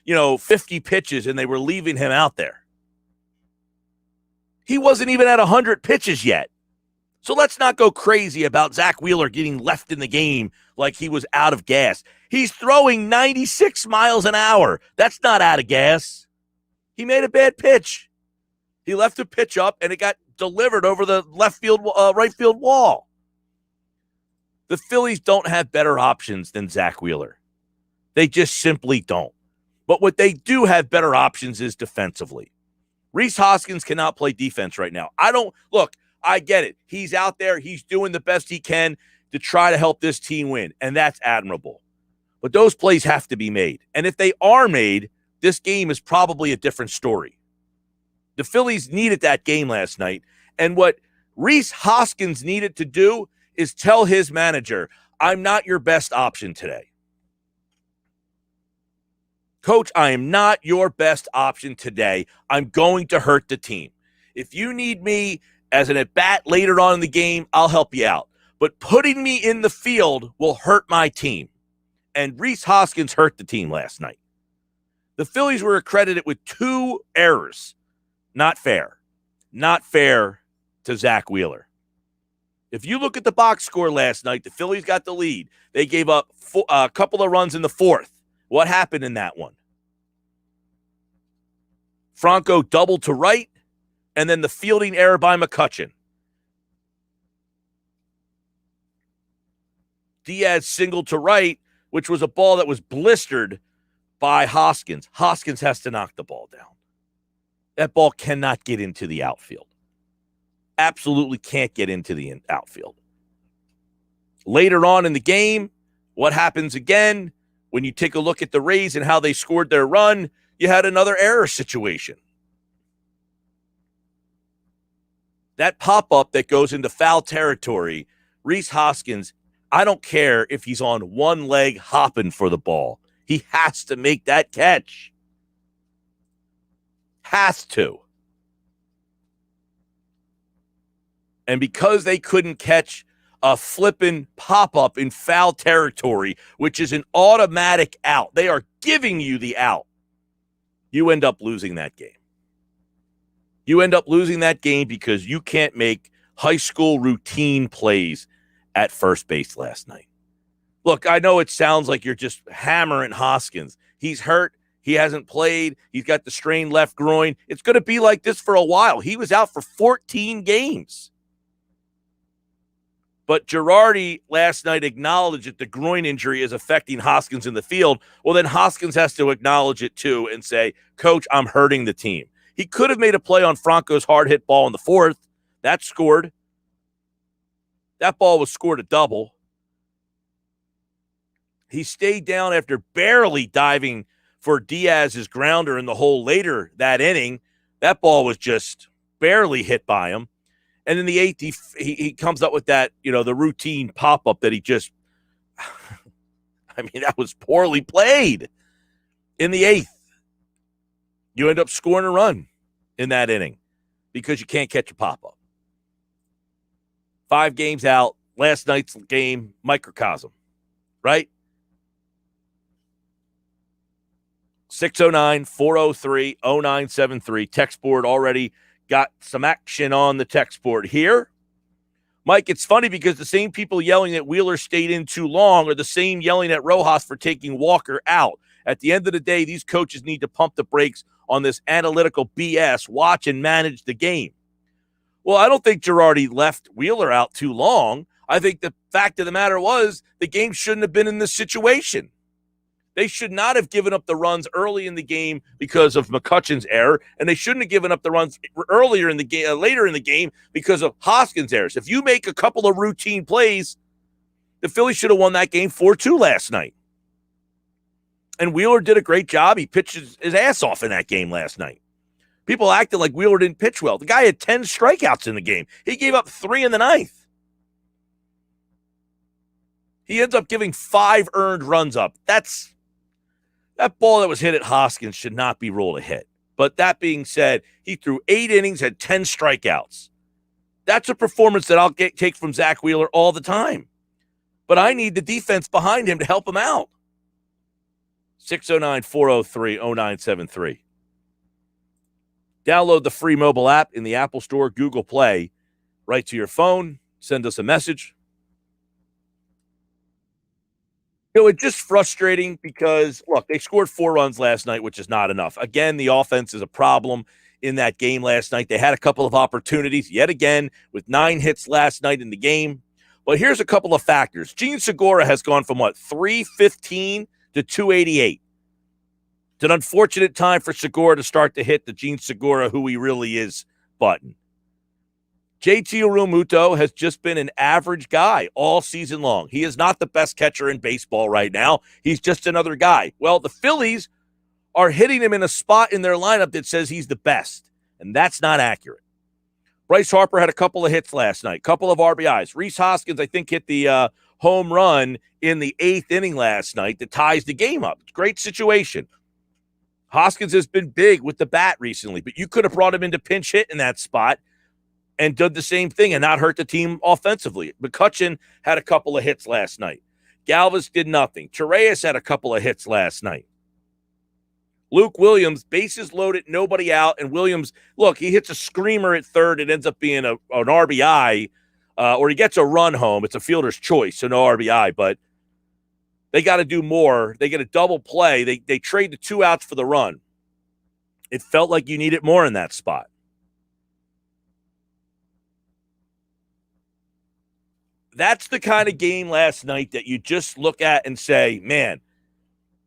50 pitches and they were leaving him out there. He wasn't even at 100 pitches yet. So let's not go crazy about Zach Wheeler getting left in the game like he was out of gas. He's throwing 96 miles an hour. That's not out of gas. He made a bad pitch. He left a pitch up, and it got delivered over the right field wall. The Phillies don't have better options than Zach Wheeler. They just simply don't. But what they do have better options is defensively. Rhys Hoskins cannot play defense right now. I get it. He's out there. He's doing the best he can to try to help this team win, and that's admirable. But those plays have to be made. And if they are made, this game is probably a different story. The Phillies needed that game last night, and what Rhys Hoskins needed to do is tell his manager, I'm not your best option today. Coach, I am not your best option today. I'm going to hurt the team. If you need me as an at-bat later on in the game, I'll help you out. But putting me in the field will hurt my team. And Rhys Hoskins hurt the team last night. The Phillies were accredited with 2 errors. Not fair. Not fair to Zach Wheeler. If you look at the box score last night, the Phillies got the lead. They gave up a couple of runs in the 4th. What happened in that one? Franco doubled to right, and then the fielding error by McCutchen. Diaz singled to right, which was a ball that was blistered by Hoskins. Hoskins has to knock the ball down. That ball cannot get into the outfield. Absolutely can't get into the outfield. Later on in the game, what happens again? When you take a look at the Rays and how they scored their run, you had another error situation. That pop-up that goes into foul territory, Rhys Hoskins, I don't care if he's on one leg hopping for the ball. He has to make that catch. Has to. And because they couldn't catch a flipping pop-up in foul territory, which is an automatic out, they are giving you the out, you end up losing that game. You end up losing that game because you can't make high school routine plays at first base last night. Look, I know it sounds like you're just hammering Hoskins. He's hurt. He hasn't played. He's got the strained left groin. It's going to be like this for a while. He was out for 14 games. But Girardi last night acknowledged that the groin injury is affecting Hoskins in the field. Well, then Hoskins has to acknowledge it too and say, Coach, I'm hurting the team. He could have made a play on Franco's hard hit ball in the 4th. That scored. That ball was scored a double. He stayed down after barely diving for Diaz's grounder in the hole later that inning. That ball was just barely hit by him. And in the 8th, he comes up with that, the routine pop-up that he just, that was poorly played. In the 8th, you end up scoring a run in that inning because you can't catch a pop-up. 5 games out, last night's game, microcosm, right? 609-403-0973. Text board already got some action on the text board here. Mike, it's funny because the same people yelling that Wheeler stayed in too long are the same yelling at Rojas for taking Walker out. At the end of the day, these coaches need to pump the brakes on this analytical BS, watch and manage the game. Well, I don't think Girardi left Wheeler out too long. I think the fact of the matter was the game shouldn't have been in this situation. They should not have given up the runs early in the game because of McCutchen's error, and they shouldn't have given up the runs earlier in the game, later in the game because of Hoskins' errors. If you make a couple of routine plays, the Phillies should have won that game 4-2 last night. And Wheeler did a great job. He pitched his ass off in that game last night. People acted like Wheeler didn't pitch well. The guy had 10 strikeouts in the game. He gave up 3 in the 9th. He ends up giving 5 earned runs up. That ball that was hit at Hoskins should not be ruled a hit. But that being said, he threw 8 innings, had 10 strikeouts. That's a performance that I'll take from Zach Wheeler all the time. But I need the defense behind him to help him out. 609-403-0973. Download the free mobile app in the Apple Store, Google Play, right to your phone. Send us a message. It's just frustrating because, look, they scored 4 runs last night, which is not enough. Again, the offense is a problem in that game last night. They had a couple of opportunities, yet again, with 9 hits last night in the game. But here's a couple of factors. Gene Segura has gone from, 315 to 288. It's an unfortunate time for Segura to start to hit the Gene Segura, who he really is, button. JT Realmuto has just been an average guy all season long. He is not the best catcher in baseball right now. He's just another guy. Well, the Phillies are hitting him in a spot in their lineup that says he's the best, and that's not accurate. Bryce Harper had a couple of hits last night, couple of RBIs. Rhys Hoskins, I think, hit the home run in the 8th inning last night that ties the game up. It's a great situation. Hoskins has been big with the bat recently, but you could have brought him into pinch hit in that spot and did the same thing and not hurt the team offensively. McCutchen had a couple of hits last night. Galvis did nothing. Torreyes had a couple of hits last night. Luke Williams, bases loaded, nobody out, and Williams, look, he hits a screamer at third. It ends up being an RBI, or he gets a run home. It's a fielder's choice, so no RBI, but they got to do more. They get a double play. They trade the 2 outs for the run. It felt like you needed more in that spot. That's the kind of game last night that you just look at and say, man,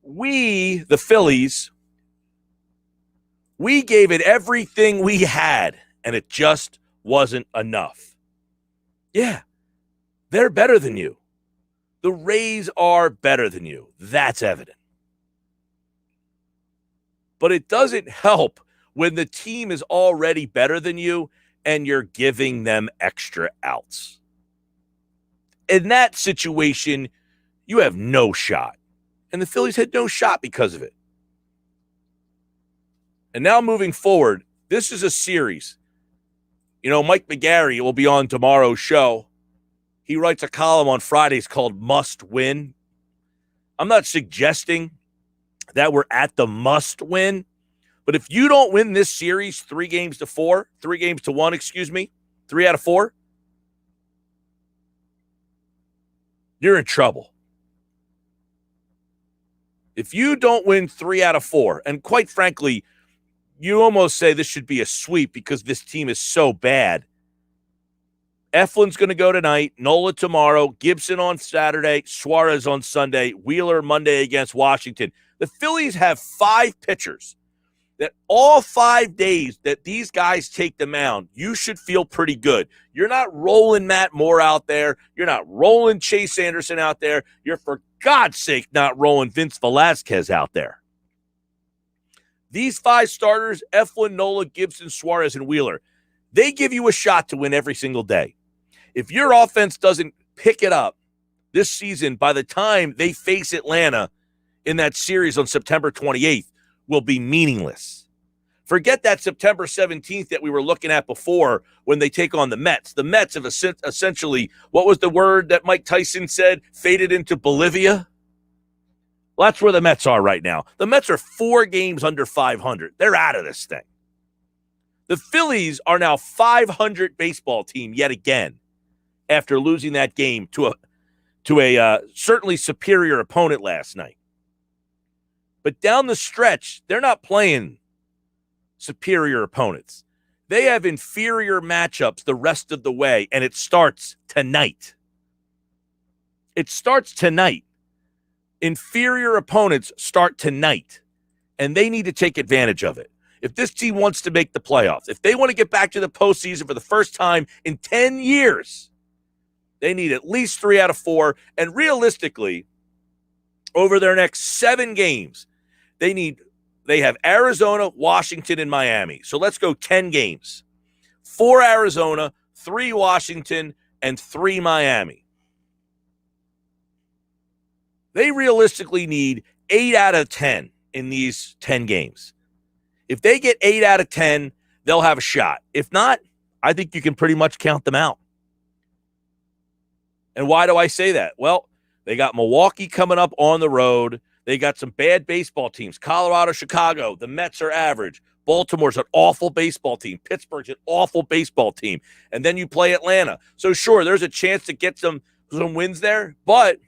we, the Phillies, we gave it everything we had, and it just wasn't enough. Yeah, they're better than you. The Rays are better than you. That's evident. But it doesn't help when the team is already better than you and you're giving them extra outs. In that situation, you have no shot. And the Phillies had no shot because of it. And now moving forward, this is a series. Mike McGarry will be on tomorrow's show. He writes a column on Fridays called Must Win. I'm not suggesting that we're at the must win, but if you don't win this series 3 games to 1, 3 out of 4, you're in trouble. If you don't win 3 out of 4, and quite frankly, you almost say this should be a sweep because this team is so bad. Eflin's going to go tonight, Nola tomorrow, Gibson on Saturday, Suarez on Sunday, Wheeler Monday against Washington. The Phillies have 5 pitchers that all 5 days that these guys take the mound, you should feel pretty good. You're not rolling Matt Moore out there. You're not rolling Chase Anderson out there. You're, for God's sake, not rolling Vince Velasquez out there. These 5 starters, Eflin, Nola, Gibson, Suarez, and Wheeler, they give you a shot to win every single day. If your offense doesn't pick it up this season, by the time they face Atlanta in that series on September 28th, will be meaningless. Forget that September 17th that we were looking at before when they take on the Mets. The Mets have essentially, what was the word that Mike Tyson said, faded into Bolivia? Well, that's where the Mets are right now. The Mets are 4 games under 500. They're out of this thing. The Phillies are now 500 baseball team yet again after losing that game to a certainly superior opponent last night. But down the stretch, they're not playing superior opponents. They have inferior matchups the rest of the way, and it starts tonight. It starts tonight. Inferior opponents start tonight, and they need to take advantage of it. If this team wants to make the playoffs, if they want to get back to the postseason for the first time in 10 years, they need at least 3 out of 4, and realistically, over their next 7 games, they have Arizona, Washington, and Miami. So let's go 10 games. 4 Arizona, 3 Washington, and 3 Miami. They realistically need 8 out of 10 in these 10 games. If they get 8 out of 10, they'll have a shot. If not, I think you can pretty much count them out. And why do I say that? Well, they got Milwaukee coming up on the road. They got some bad baseball teams. Colorado, Chicago, the Mets are average. Baltimore's an awful baseball team. Pittsburgh's an awful baseball team. And then you play Atlanta. So, sure, there's a chance to get some wins there, but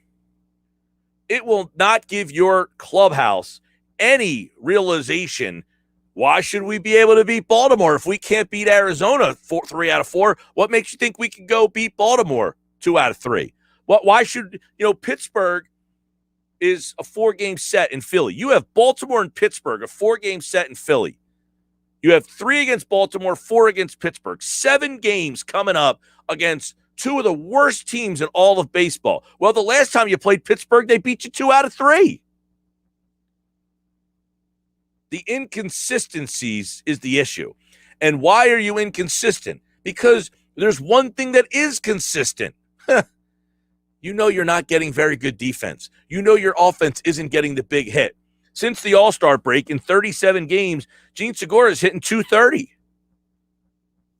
it will not give your clubhouse any realization. Why should we be able to beat Baltimore if we can't beat Arizona 3 out of 4? What makes you think we can go beat Baltimore 2 out of 3? Why should, Pittsburgh is a 4-game set in Philly. You have Baltimore and Pittsburgh, a 4-game set in Philly. You have 3 against Baltimore, 4 against Pittsburgh. 7 games coming up against 2 of the worst teams in all of baseball. Well, the last time you played Pittsburgh, they beat you 2 out of 3. The inconsistencies is the issue. And why are you inconsistent? Because there's one thing that is consistent. You know you're not getting very good defense. You know your offense isn't getting the big hit. Since the All-Star break, in 37 games, Gene Segura is hitting .230.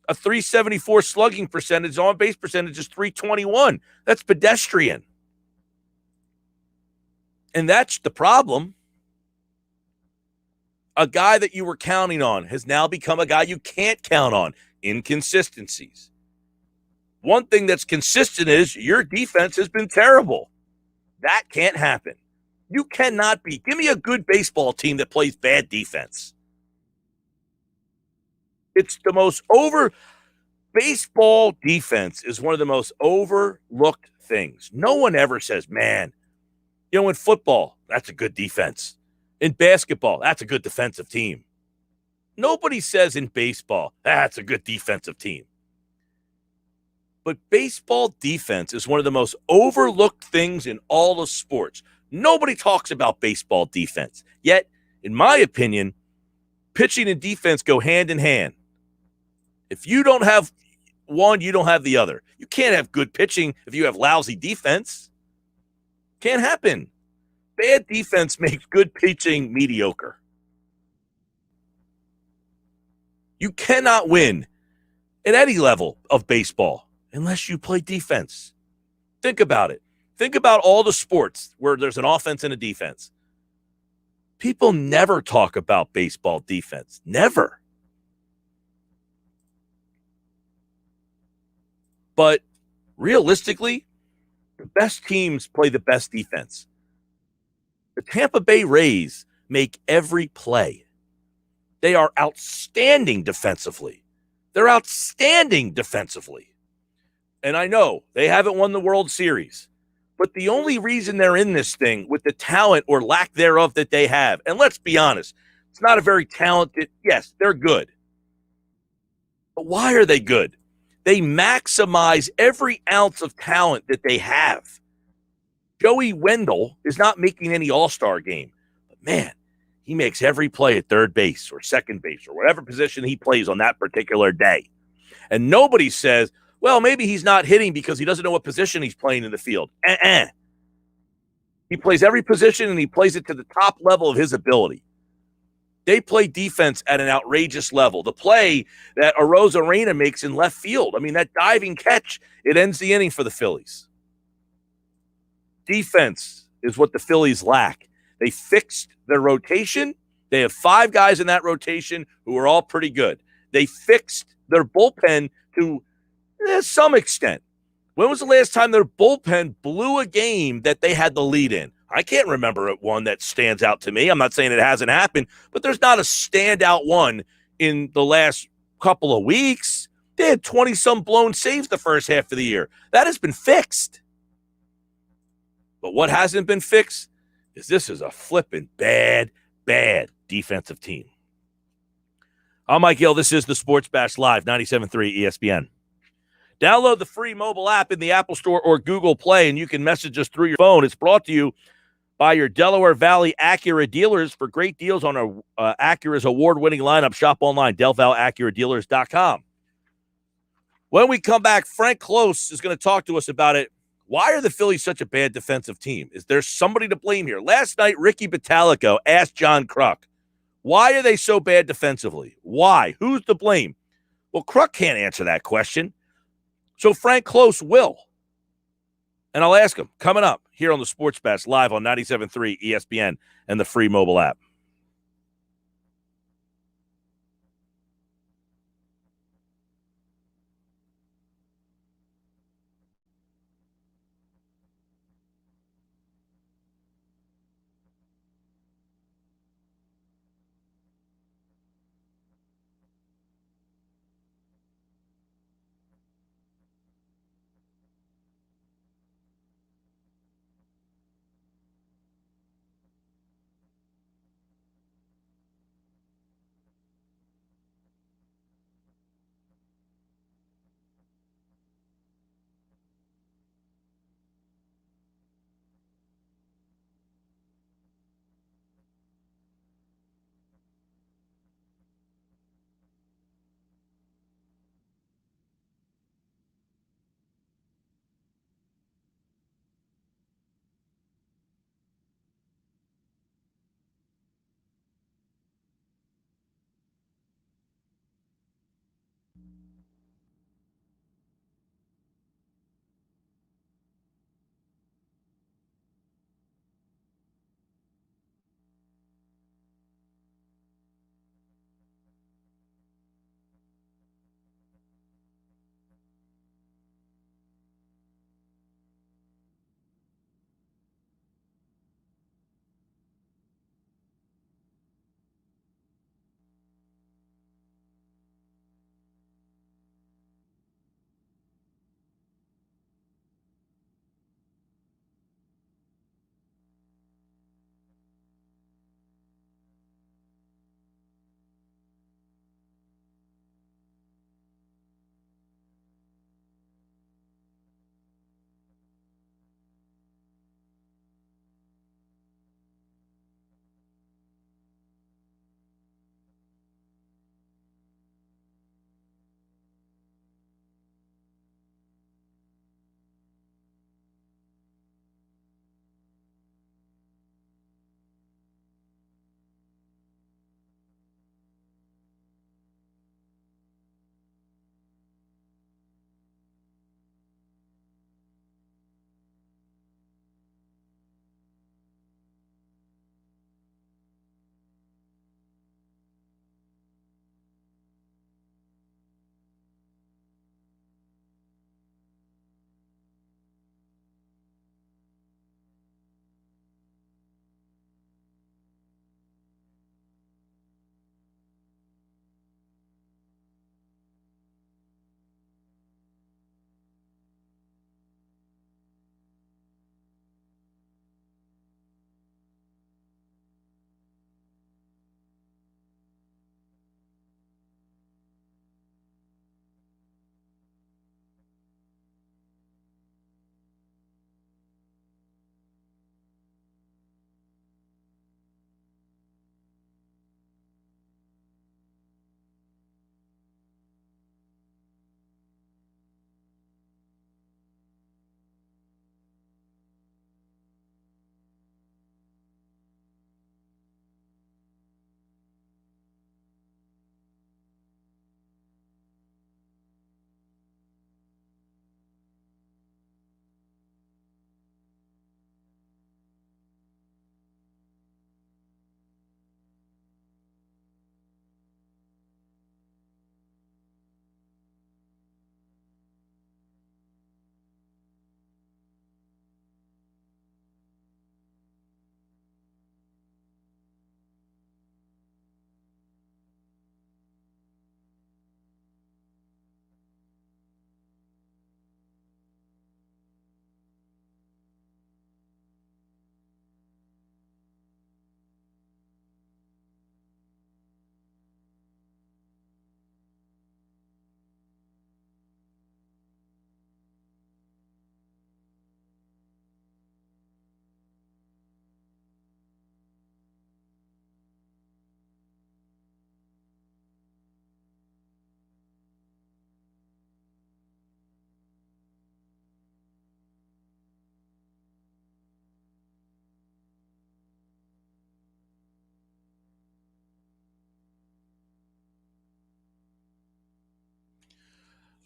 A .374 slugging percentage, on-base percentage is .321. That's pedestrian. And that's the problem. A guy that you were counting on has now become a guy you can't count on. Inconsistencies. One thing that's consistent is your defense has been terrible. That can't happen. You cannot be. Give me a good baseball team that plays bad defense. It's the most baseball defense is one of the most overlooked things. No one ever says, man, in football, that's a good defense. In basketball, that's a good defensive team. Nobody says in baseball, that's a good defensive team. But baseball defense is one of the most overlooked things in all of sports. Nobody talks about baseball defense. Yet, in my opinion, pitching and defense go hand in hand. If you don't have one, you don't have the other. You can't have good pitching if you have lousy defense. Can't happen. Bad defense makes good pitching mediocre. You cannot win at any level of baseball unless you play defense. Think about it. Think about all the sports where there's an offense and a defense. People never talk about baseball defense. Never. But realistically, the best teams play the best defense. The Tampa Bay Rays make every play. They are outstanding defensively. They're outstanding defensively. And I know they haven't won the World Series. But the only reason they're in this thing with the talent or lack thereof that they have, and let's be honest, it's not a very talented, yes, they're good. But why are they good? They maximize every ounce of talent that they have. Joey Wendell is not making any all-star game. But man, he makes every play at third base or second base or whatever position he plays on that particular day. And nobody says, well, maybe he's not hitting because he doesn't know what position he's playing in the field. He plays every position and he plays it to the top level of his ability. They play defense at an outrageous level. The play that Arozarena makes in left field, I mean, that diving catch, it ends the inning for the Phillies. Defense is what the Phillies lack. They fixed their rotation. They have 5 guys in that rotation who are all pretty good. They fixed their bullpen to some extent. When was the last time their bullpen blew a game that they had the lead in? I can't remember one that stands out to me. I'm not saying it hasn't happened, but there's not a standout one in the last couple of weeks. They had 20-some blown saves the first half of the year. That has been fixed. But what hasn't been fixed is this is a flipping bad defensive team. I'm Mike Gill. This is the Sports Bash Live, 97.3 ESPN. Download the free mobile app in the Apple Store or Google Play, and you can message us through your phone. It's brought to you by your Delaware Valley Acura dealers. For great deals on Acura's award-winning lineup, shop online, DelValAcuraDealers.com. When we come back, Frank Close is going to talk to us about it. Why are the Phillies such a bad defensive team? Is there somebody to blame here? Last night, Ricky Bottalico asked John Kruk, why are they so bad defensively? Why? Who's to blame? Well, Kruk can't answer that question. So Frank Close will. And I'll ask him coming up here on the Sports Best, live on 97.3 ESPN and the free mobile app.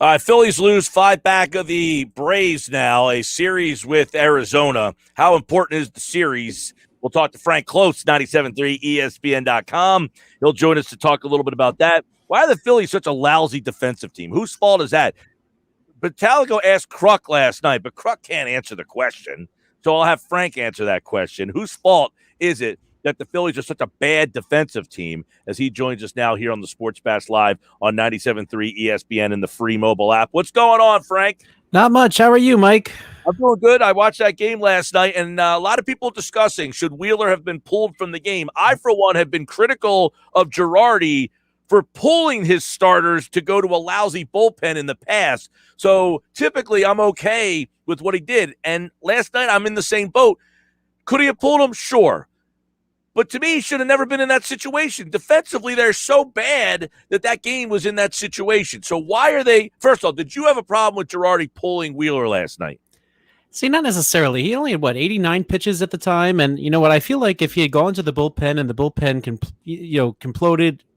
All right, Phillies lose 5 back of the Braves now, a series with Arizona. How important is the series? We'll talk to Frank Close, 97.3 ESPN.com. He'll join us to talk a little bit about that. Why are the Phillies such a lousy defensive team? Whose fault is that? Batalico asked Kruk last night, but Kruk can't answer the question. So I'll have Frank answer that question. Whose fault is it that the Phillies are such a bad defensive team? As he joins us now here on the Sports Bash Live on 97.3 ESPN and the free mobile app. What's going on, Frank? Not much. How are you, Mike? I'm doing good. I watched that game last night, and a lot of people discussing should Wheeler have been pulled from the game. I, for one, have been critical of Girardi for pulling his starters to go to a lousy bullpen in the past. So typically I'm okay with what he did. And last night I'm in the same boat. Could he have pulled him? Sure. But to me, he should have never been in that situation. Defensively, they're so bad that game was in that situation. So why are they – first of all, did you have a problem with Girardi pulling Wheeler last night? See, not necessarily. He only had, 89 pitches at the time. And you know what? I feel like if he had gone to the bullpen and the bullpen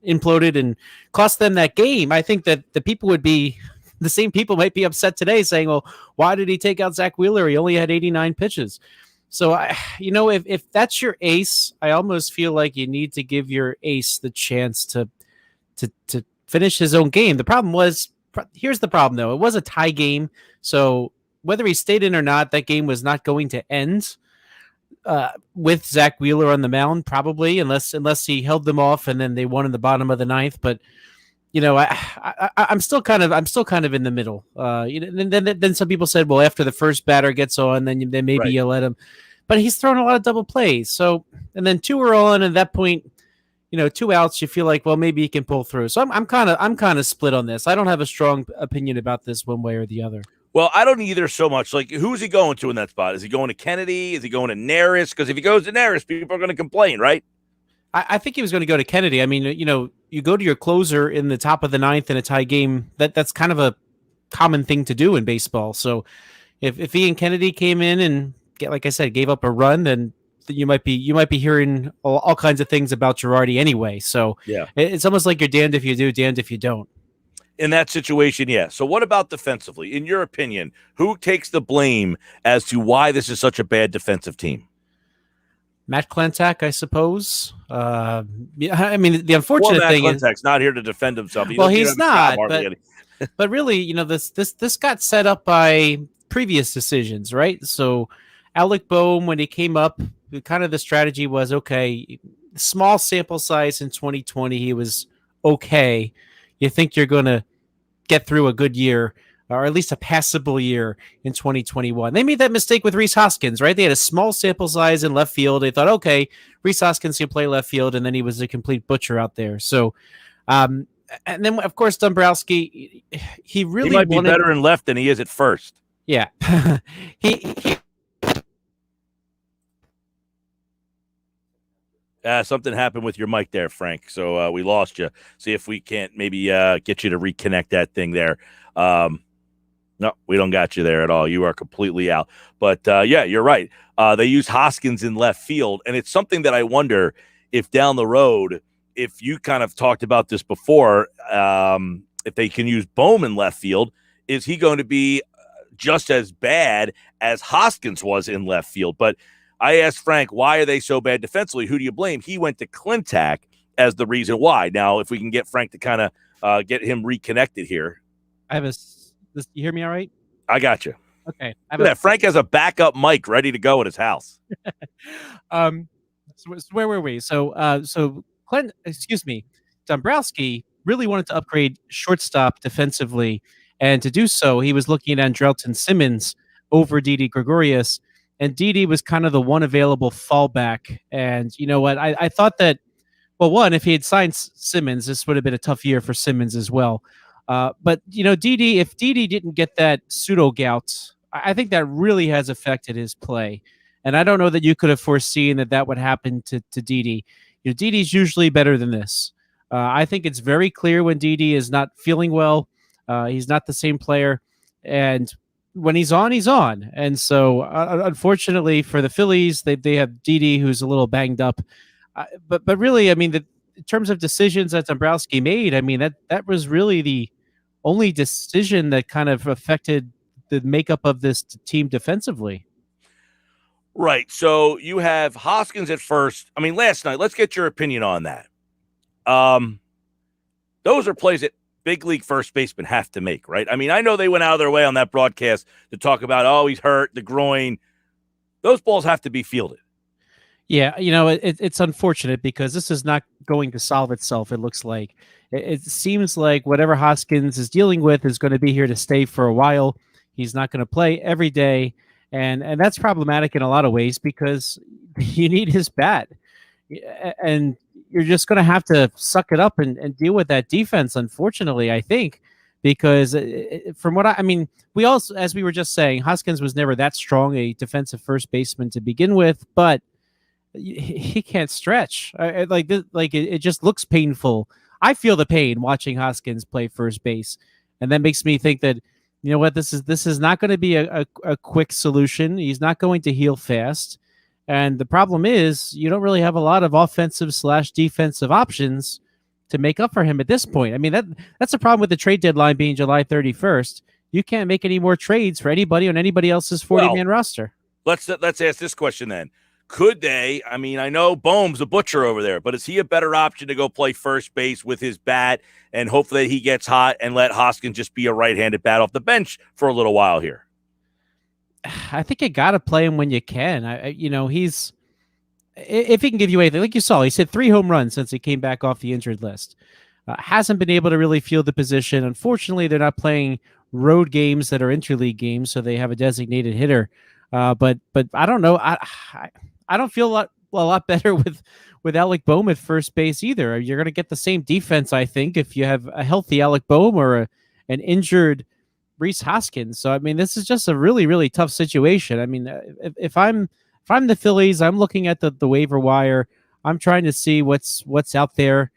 imploded and cost them that game, I think that the people would be – the same people might be upset today saying, well, why did he take out Zach Wheeler? He only had 89 pitches. So, if that's your ace, I almost feel like you need to give your ace the chance to finish his own game. The problem was, here's the problem, though. It was a tie game. So whether he stayed in or not, that game was not going to end with Zach Wheeler on the mound, probably, unless he held them off and then they won in the bottom of the ninth. But I'm still kind of in the middle. Then some people said, well, after the first batter gets on, then maybe right. You let him. But he's thrown a lot of double plays. So, and then 2 are on, and at that point, 2 outs, you feel like, well, maybe he can pull through. So I'm kind of split on this. I don't have a strong opinion about this one way or the other. Well, I don't either so much. Like, who's he going to in that spot? Is he going to Kennedy? Is he going to Neris? Because if he goes to Neris, people are going to complain, right? I think he was going to go to Kennedy. I mean, you go to your closer in the top of the ninth in a tie game. That's kind of a common thing to do in baseball. So if he and Kennedy came in and, like I said, gave up a run, then you might be hearing all kinds of things about Girardi anyway. So yeah, it's almost like you're damned if you do, damned if you don't. In that situation, yeah. So what about defensively? In your opinion, who takes the blame as to why this is such a bad defensive team? Matt Klentak, I suppose. I mean, the unfortunate thing is Klentak's not here to defend himself. He's not. But really, this got set up by previous decisions, right? So Alec Boehm, when he came up, kind of the strategy was, okay, small sample size in 2020, he was okay. You think you're going to get through a good year, or at least a passable year in 2021. They made that mistake with Rhys Hoskins, right? They had a small sample size in left field. They thought, okay, Rhys Hoskins can play left field, and then he was a complete butcher out there. So, and then, of course, Dombrowski, he might be better in left than he is at first. Yeah. Something happened with your mic there, Frank. So we lost you. See if we can't maybe get you to reconnect that thing there. No, we don't got you there at all. You are completely out. But, yeah, you're right. They use Hoskins in left field, and it's something that I wonder if down the road, if you kind of talked about this before, if they can use Bowman left field, is he going to be just as bad as Hoskins was in left field? But I asked Frank, why are they so bad defensively? Who do you blame? He went to Klentak as the reason why. Now, if we can get Frank to kind of get him reconnected here. You hear me all right? I got you. Okay. Frank has a backup mic ready to go at his house. So where were we? Dombrowski really wanted to upgrade shortstop defensively, and to do so, he was looking at Andrelton Simmons over Didi Gregorius, and Didi was kind of the one available fallback. And you know what? I thought that, well, one, if he had signed Simmons, this would have been a tough year for Simmons as well. But Didi, if Didi didn't get that pseudo gout, I think that really has affected his play. And I don't know that you could have foreseen that would happen to Didi. Didi's usually better than this. I think it's very clear when Didi is not feeling well. He's not the same player. And when he's on, he's on. And so, unfortunately for the Phillies, they have Didi, who's a little banged up. But really, I mean, in terms of decisions that Dombrowski made, I mean, that was really only decision that kind of affected the makeup of this team defensively. Right. So you have Hoskins at first. I mean, last night, let's get your opinion on that. Those are plays that big league first basemen have to make, right? I mean, I know they went out of their way on that broadcast to talk about, oh, he's hurt, the groin. Those balls have to be fielded. Yeah, it's unfortunate because this is not going to solve itself, it looks like. It seems like whatever Hoskins is dealing with is going to be here to stay for a while. He's not going to play every day, and that's problematic in a lot of ways because you need his bat. And you're just going to have to suck it up and deal with that defense, unfortunately, I think, because from what I mean, we also, as we were just saying, Hoskins was never that strong a defensive first baseman to begin with, but he can't stretch. It just looks painful. I feel the pain watching Hoskins play first base, and that makes me think that, you know what, this is not going to be a quick solution. He's not going to heal fast. And the problem is you don't really have a lot of offensive/defensive options to make up for him at this point. I mean, that's the problem with the trade deadline being July 31st. You can't make any more trades for anybody on anybody else's 40-man roster. Let's ask this question then. Could they, I mean, I know Bohm's a butcher over there, but is he a better option to go play first base with his bat and hope that he gets hot and let Hoskins just be a right-handed bat off the bench for a little while here? I think you got to play him when you can. He's, if he can give you anything, like you saw, he's hit 3 home runs since he came back off the injured list. Hasn't been able to really field the position. Unfortunately, they're not playing road games that are interleague games, so they have a designated hitter. But I don't know. I don't feel a lot better with Alec Bohm at first base either. You're going to get the same defense, I think, if you have a healthy Alec Bohm or an injured Rhys Hoskins. So I mean, this is just a really, really tough situation. I mean, if I'm the Phillies, I'm looking at the waiver wire. I'm trying to see what's out there.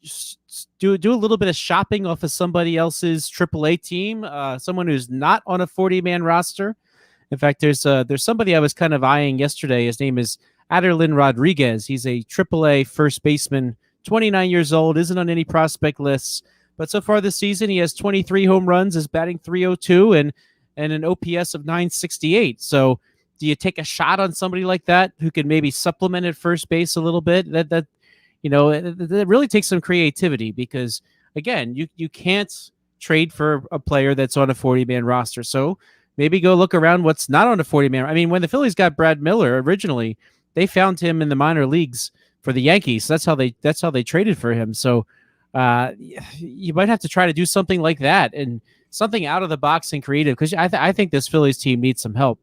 Just do a little bit of shopping off of somebody else's AAA team, someone who's not on a 40-man roster. In fact, there's somebody I was kind of eyeing yesterday. His name is Aderlin Rodriguez. He's a AAA first baseman, 29 years old, isn't on any prospect lists. But so far this season, he has 23 home runs, is batting .302, and an OPS of .968. So do you take a shot on somebody like that who can maybe supplement at first base a little bit? That really takes some creativity because, again, you can't trade for a player that's on a 40-man roster. So maybe go look around what's not on a 40-man. I mean, when the Phillies got Brad Miller originally, they found him in the minor leagues for the Yankees. That's how they traded for him. So you might have to try to do something like that and something out of the box and creative because I think this Phillies team needs some help.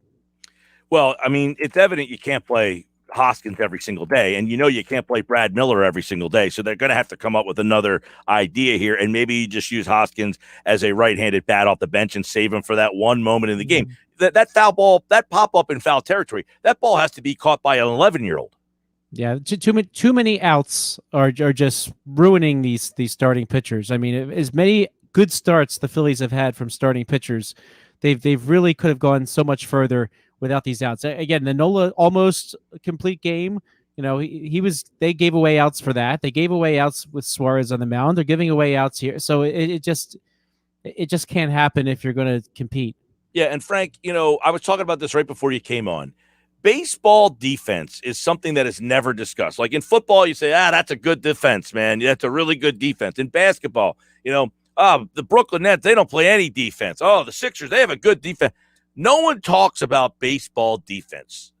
Well, I mean, it's evident you can't play Hoskins every single day, and you can't play Brad Miller every single day, so they're going to have to come up with another idea here, and maybe you just use Hoskins as a right-handed bat off the bench and save him for that one moment in the game. That foul ball, that pop-up in foul territory, that ball has to be caught by an 11-year-old. Yeah, too many outs are just ruining these starting pitchers. I mean, as many good starts the Phillies have had from starting pitchers, they've really could have gone so much further without these outs. Again, the Nola almost complete game, they gave away outs for that. They gave away outs with Suarez on the mound. They're giving away outs here. So it just can't happen if you're going to compete. Yeah, and Frank, I was talking about this right before you came on. Baseball defense is something that is never discussed. Like in football, you say, that's a good defense, man. That's a really good defense. In basketball, the Brooklyn Nets, they don't play any defense. Oh, the Sixers, they have a good defense. No one talks about baseball defense.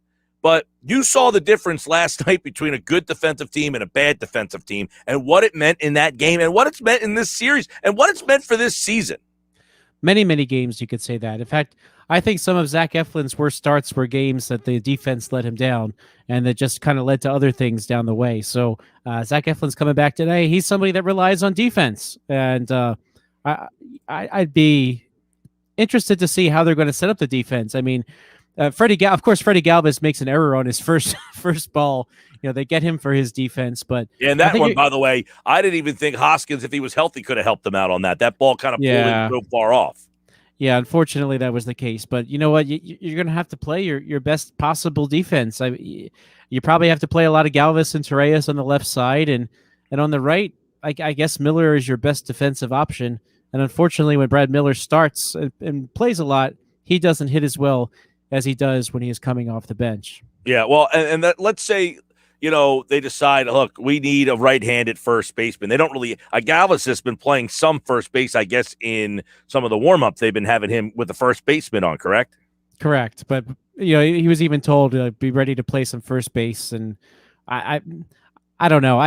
But you saw the difference last night between a good defensive team and a bad defensive team and what it meant in that game and what it's meant in this series and what it's meant for this season. Many, many games you could say that. In fact, I think some of Zach Eflin's worst starts were games that the defense let him down and that just kind of led to other things down the way. So Zach Eflin's coming back today. He's somebody that relies on defense. And I'd be interested to see how they're going to set up the defense. I mean, Freddie Galvis makes an error on his first ball. They get him for his defense, but and that one, by the way, I didn't even think Hoskins, if he was healthy, could have helped him out on that. That ball kind of pulled him so far off. Yeah, unfortunately, that was the case. But you know what? You're going to have to play your best possible defense. You probably have to play a lot of Galvis and Torreyes on the left side, and on the right, I guess Miller is your best defensive option. And unfortunately, when Brad Miller starts and plays a lot, he doesn't hit as well as he does when he is coming off the bench. Yeah, well, and that, let's say, they decide, look, we need a right-handed first baseman. They don't really – Galvis has been playing some first base, I guess, in some of the warm-ups. They've been having him with the first baseman on, correct? Correct. But, he was even told to be ready to play some first base. And I don't know.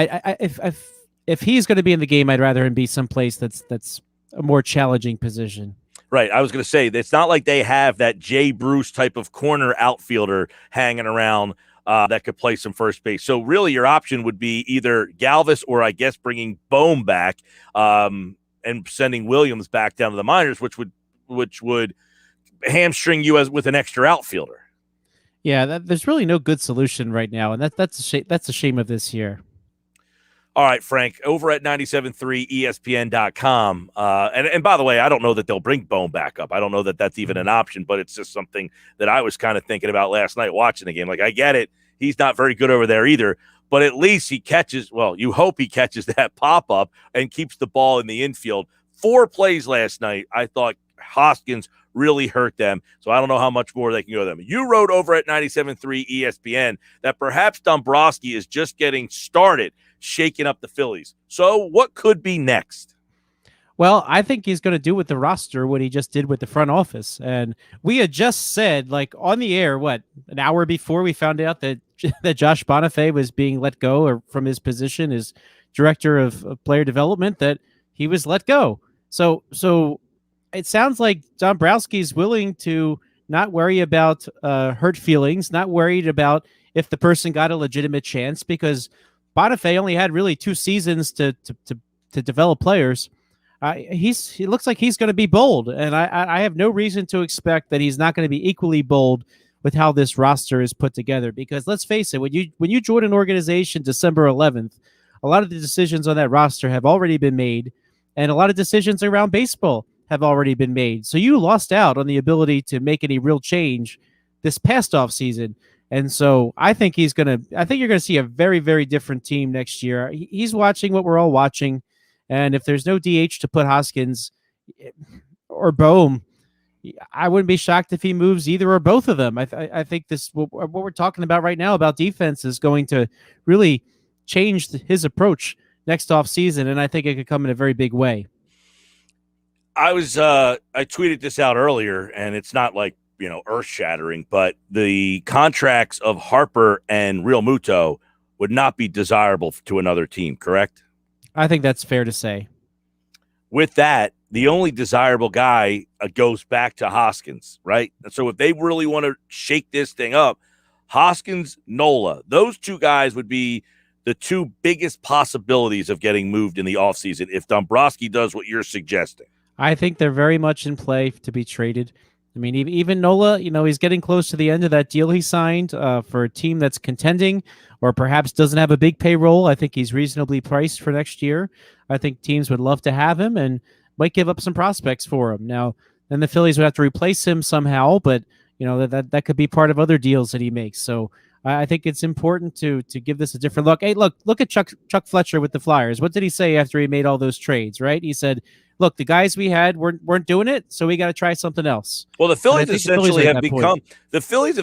If he's going to be in the game, I'd rather him be someplace that's a more challenging position. Right. I was going to say, it's not like they have that Jay Bruce type of corner outfielder hanging around that could play some first base. So really your option would be either Galvis or I guess bringing Bohm back and sending Williams back down to the minors, which would hamstring you with an extra outfielder. Yeah, there's really no good solution right now, and that's a shame of this year. All right, Frank, over at 97.3 ESPN.com. And by the way, I don't know that they'll bring Bohm back up. I don't know that that's even an option, but it's just something that I was kind of thinking about last night watching the game. Like, I get it. He's not very good over there either, but at least he catches, well, you hope he catches that pop-up and keeps the ball in the infield. 4 plays last night, I thought Hoskins really hurt them, so I don't know how much more they can go to them. You wrote over at 97.3 ESPN that perhaps Dombrowski is just getting started shaking up the Phillies. So what could be next? Well, I think he's going to do with the roster what he just did with the front office. And we had just said, like, on the air, an hour before we found out that Josh Bonifay was being let go or from his position as director of player development, that he was let go. So it sounds like Dombrowski's willing to not worry about hurt feelings, not worried about if the person got a legitimate chance, because Bonifay only had really 2 seasons to develop players. He looks like he's going to be bold, and I have no reason to expect that he's not going to be equally bold with how this roster is put together. Because let's face it, when you join an organization December 11th, a lot of the decisions on that roster have already been made, and a lot of decisions around baseball have already been made. So you lost out on the ability to make any real change this past off season. And so I think you're going to see a very, very different team next year. He's watching what we're all watching. And if there's no DH to put Hoskins or Bohm, I wouldn't be shocked if he moves either or both of them. I think what we're talking about right now about defense is going to really change his approach next off season. And I think it could come in a very big way. I tweeted this out earlier, and it's not like, earth-shattering, but the contracts of Harper and Real Muto would not be desirable to another team, correct? I think that's fair to say. With that, the only desirable guy goes back to Hoskins, right? And so if they really want to shake this thing up, Hoskins, Nola, those 2 guys would be the 2 biggest possibilities of getting moved in the offseason if Dombrowski does what you're suggesting. I think they're very much in play to be traded. I mean, even Nola, he's getting close to the end of that deal he signed for a team that's contending or perhaps doesn't have a big payroll. I think he's reasonably priced for next year. I think teams would love to have him and might give up some prospects for him. Now, then the Phillies would have to replace him somehow, but that could be part of other deals that he makes. So I think it's important to give this a different look. Hey, look at Chuck Fletcher with the Flyers. What did he say after he made all those trades, right? He said, look, the guys we had weren't doing it, so we got to try something else. Well, the Phillies have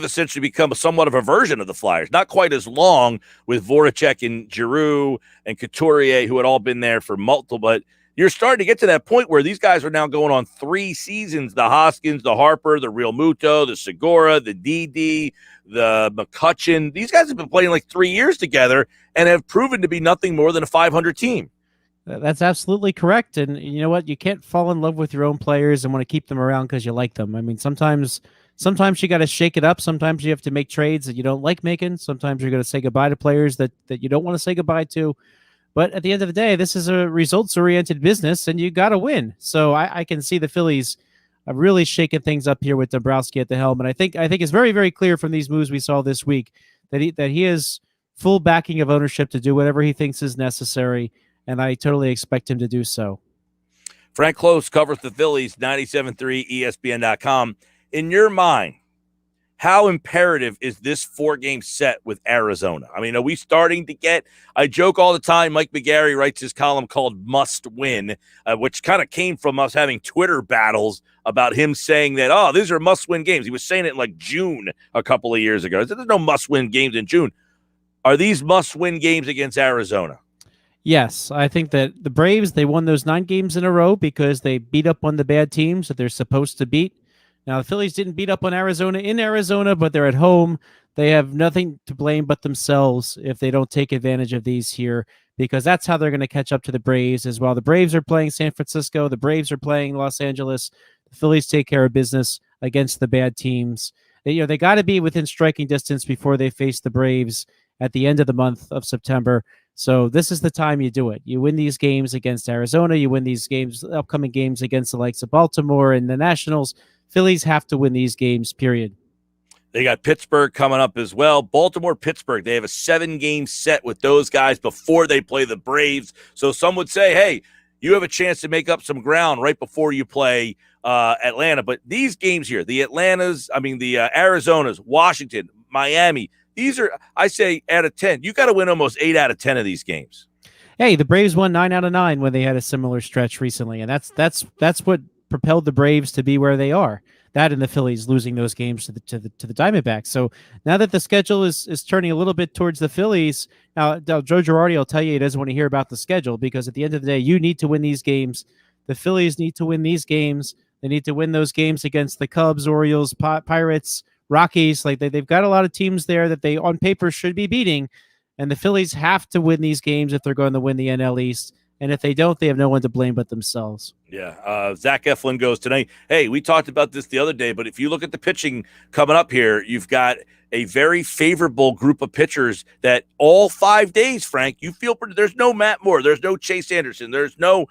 essentially become somewhat of a version of the Flyers. Not quite as long with Voracek and Giroux and Couturier, who had all been there for multiple, but you're starting to get to that point where these guys are now going on 3 seasons, the Hoskins, the Harper, the Real Muto, the Segura, the Didi, the McCutcheon. These guys have been playing like 3 years together and have proven to be nothing more than a 500 team. That's absolutely correct. And you know what? You can't fall in love with your own players and want to keep them around because you like them. I mean, sometimes you got to shake it up. Sometimes you have to make trades that you don't like making. Sometimes you're going to say goodbye to players that you don't want to say goodbye to. But at the end of the day, this is a results-oriented business, and you got to win. So I can see the Phillies really shaking things up here with Dombrowski at the helm. And I think it's very, very clear from these moves we saw this week that he has full backing of ownership to do whatever he thinks is necessary. And I totally expect him to do so. Frank Close covers the Phillies, 97.3 ESPN.com. In your mind, how imperative is this 4-game set with Arizona? I mean, are we starting to get – I joke all the time. Mike McGarry writes his column called Must Win, which kind of came from us having Twitter battles about him saying that, oh, these are must-win games. He was saying it in like June a couple of years ago. There's no must-win games in June. Are these must-win games against Arizona? Yes, I think that the Braves, they won those 9 games in a row because they beat up on the bad teams that they're supposed to beat. Now, the Phillies didn't beat up on Arizona in Arizona, but they're at home. They have nothing to blame but themselves if they don't take advantage of these here, because that's how they're going to catch up to the Braves as well. The Braves are playing San Francisco. The Braves are playing Los Angeles. The Phillies take care of business against the bad teams. They got to be within striking distance before they face the Braves at the end of the month of September. So this is the time you do it. You win these games against Arizona. You win these games, upcoming games against the likes of Baltimore and the Nationals. Phillies have to win these games, period. They got Pittsburgh coming up as well. Baltimore, Pittsburgh. They have a 7-game set with those guys before they play the Braves. So some would say, hey, you have a chance to make up some ground right before you play Atlanta. But these games here, the Arizonas, Washington, Miami, these are, I say, out of 10. You got to win almost 8 out of 10 of these games. Hey, the Braves won 9 out of 9 when they had a similar stretch recently, and that's what propelled the Braves to be where they are. That and the Phillies losing those games to the Diamondbacks. So now that the schedule is turning a little bit towards the Phillies, now Joe Girardi will tell you he doesn't want to hear about the schedule, because at the end of the day, you need to win these games. The Phillies need to win these games. They need to win those games against the Cubs, Orioles, Pirates, Rockies. Like they've got a lot of teams there that they on paper should be beating, and the Phillies have to win these games if they're going to win the NL East. And if they don't, they have no one to blame but themselves. Yeah. Zach Eflin goes tonight. Hey, we talked about this the other day, but if you look at the pitching coming up here, you've got a very favorable group of pitchers that all 5 days, Frank, you feel pretty. There's no Matt Moore. There's no Chase Anderson. There's no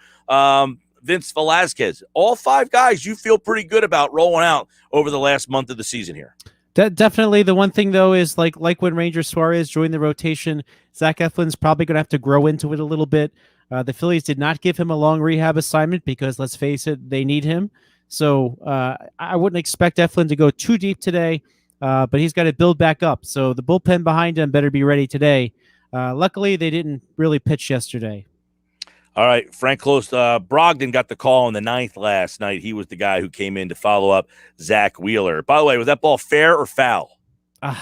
Vince Velasquez. All 5 guys you feel pretty good about rolling out over the last month of the season here. Definitely. The one thing, though, is like when Ranger Suarez joined the rotation, Zach Eflin's probably going to have to grow into it a little bit. The Phillies did not give him a long rehab assignment because, let's face it, they need him. So I wouldn't expect Eflin to go too deep today, but he's got to build back up. So the bullpen behind him better be ready today. Luckily, they didn't really pitch yesterday. All right, Frank Close. Brogdon got the call in the 9th last night. He was the guy who came in to follow up Zach Wheeler. By the way, was that ball fair or foul? I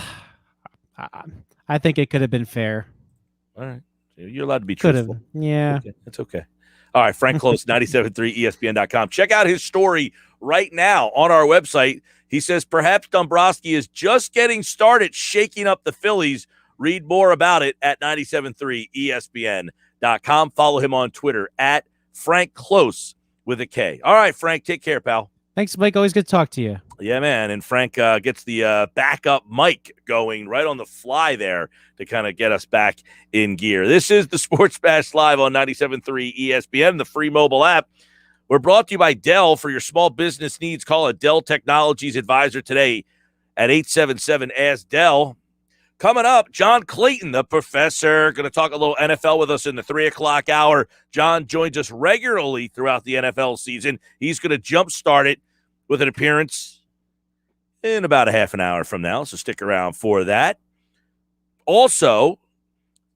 think it could have been fair. All right. You're allowed to be Could truthful. have. Yeah. It's okay. All right, Frank Close, 97.3 ESPN.com. Check out his story right now on our website. He says perhaps Dombrowski is just getting started shaking up the Phillies. Read more about it at 97.3 ESPN.com. Follow him on Twitter at Frank Close with a K. All right, Frank, take care, pal. Thanks, Mike. Always good to talk to you. Yeah, man. And Frank gets the backup mic going right on the fly there to kind of get us back in gear. This is the Sports Bash Live on 97.3 ESPN, the free mobile app. We're brought to you by Dell. For your small business needs, call a Dell Technologies advisor today at 877-ASK-DELL. Coming up, John Clayton, the professor, going to talk a little NFL with us in the 3 o'clock hour. John joins us regularly throughout the NFL season. He's going to jumpstart it with an appearance in about a half an hour from now, so stick around for that. Also,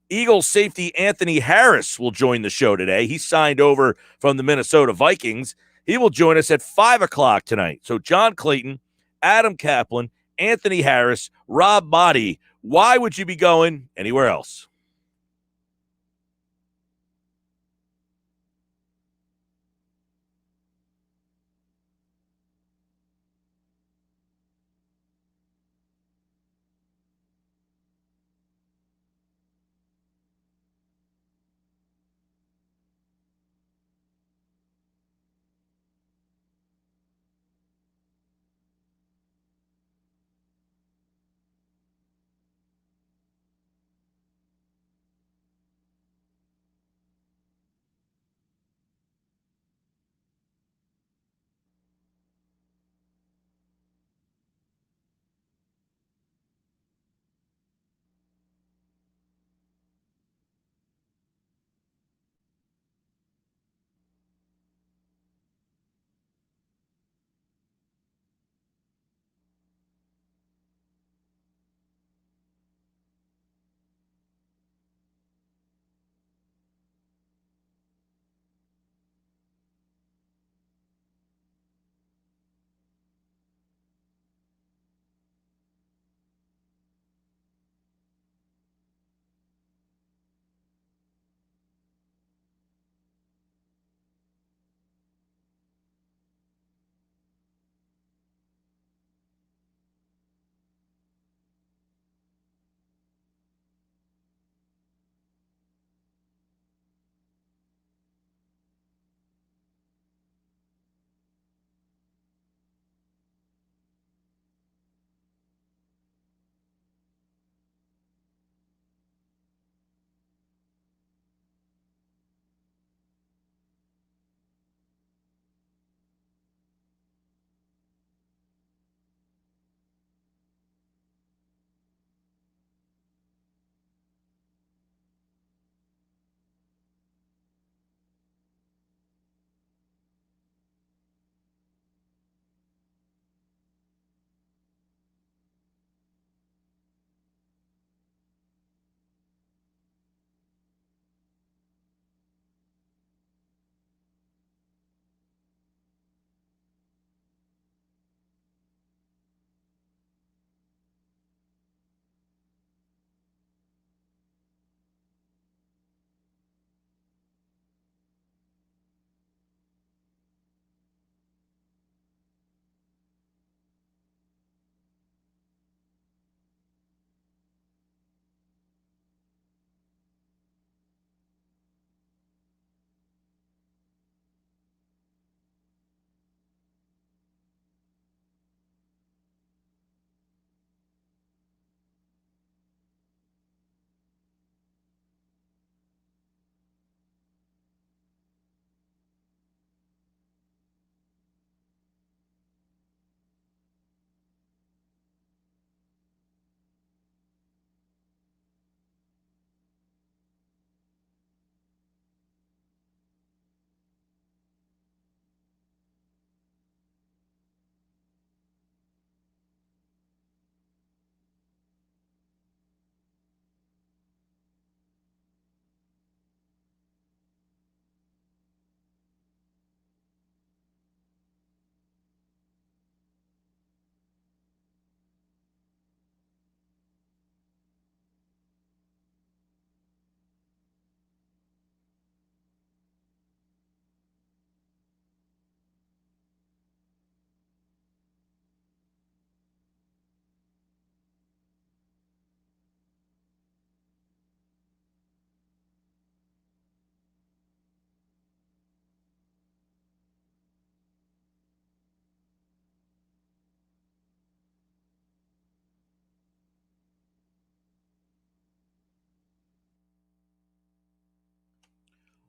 Eagles safety Anthony Harris will join the show today. He signed over from the Minnesota Vikings. He will join us at 5 o'clock tonight. So John Clayton, Adam Kaplan, Anthony Harris, Rob Motti. Why would you be going anywhere else?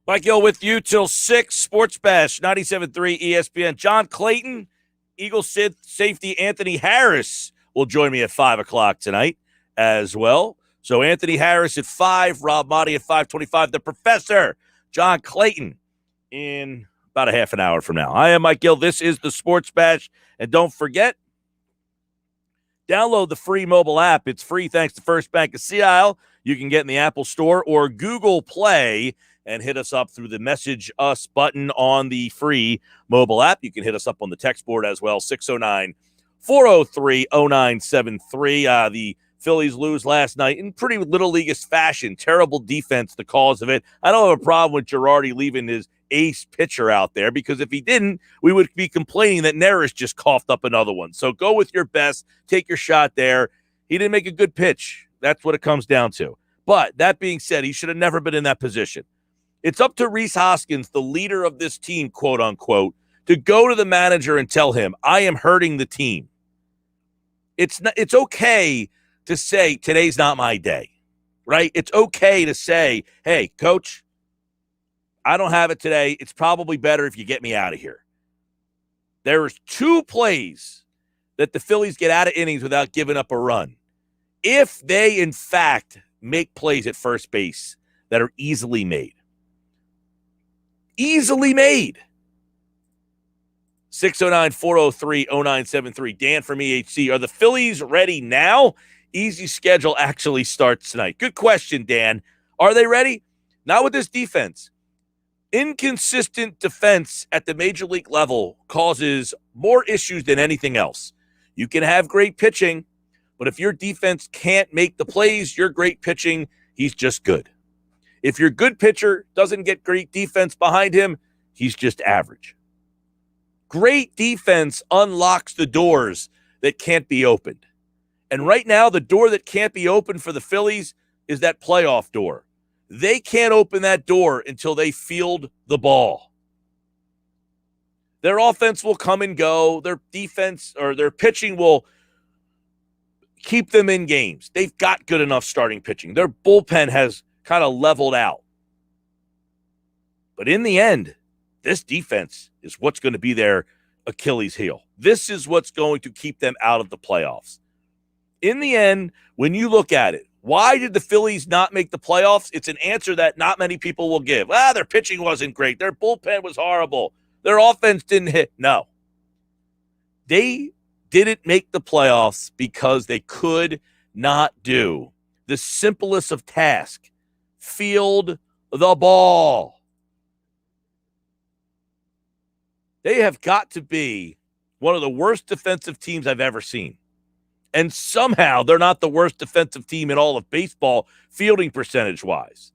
Mike Gill with you till 6. Sports Bash, 97.3 ESPN. John Clayton, Eagles safety Anthony Harris will join me at 5 o'clock tonight as well. So Anthony Harris at 5, Rob Motti at 5:25. The Professor, John Clayton, in about a half an hour from now. I am Mike Gill. This is the Sports Bash. And don't forget, download the free mobile app. It's free thanks to First Bank of Sea Isle. You can get in the Apple Store or Google Play and hit us up through the Message Us button on the free mobile app. You can hit us up on the text board as well, 609-403-0973. The Phillies lose last night in pretty Little League-ish fashion. Terrible defense, the cause of it. I don't have a problem with Girardi leaving his ace pitcher out there, because if he didn't, we would be complaining that Neris just coughed up another one. So go with your best. Take your shot there. He didn't make a good pitch. That's what it comes down to. But that being said, he should have never been in that position. It's up to Rhys Hoskins, the leader of this team, quote unquote, to go to the manager and tell him, I am hurting the team. It's okay to say, today's not my day, right? It's okay to say, hey, coach, I don't have it today. It's probably better if you get me out of here. There's 2 plays that the Phillies get out of innings without giving up a run. If they, in fact, make plays at first base that are easily made. Easily made. 609-403-0973. Dan from EHC. Are the Phillies ready now? Easy schedule actually starts tonight. Good question, Dan. Are they ready? Not with this defense. Inconsistent defense at the major league level causes more issues than anything else. You can have great pitching, but if your defense can't make the plays, your great pitching, he's just good. If your good pitcher doesn't get great defense behind him, he's just average. Great defense unlocks the doors that can't be opened. And right now, the door that can't be opened for the Phillies is that playoff door. They can't open that door until they field the ball. Their offense will come and go. Their defense or their pitching will keep them in games. They've got good enough starting pitching. Their bullpen has kind of leveled out. But in the end, this defense is what's going to be their Achilles heel. This is what's going to keep them out of the playoffs. In the end, when you look at it, why did the Phillies not make the playoffs? It's an answer that not many people will give. Their pitching wasn't great. Their bullpen was horrible. Their offense didn't hit. No. They didn't make the playoffs because they could not do the simplest of tasks. Field the ball. They have got to be one of the worst defensive teams I've ever seen. And somehow they're not the worst defensive team in all of baseball, fielding percentage-wise.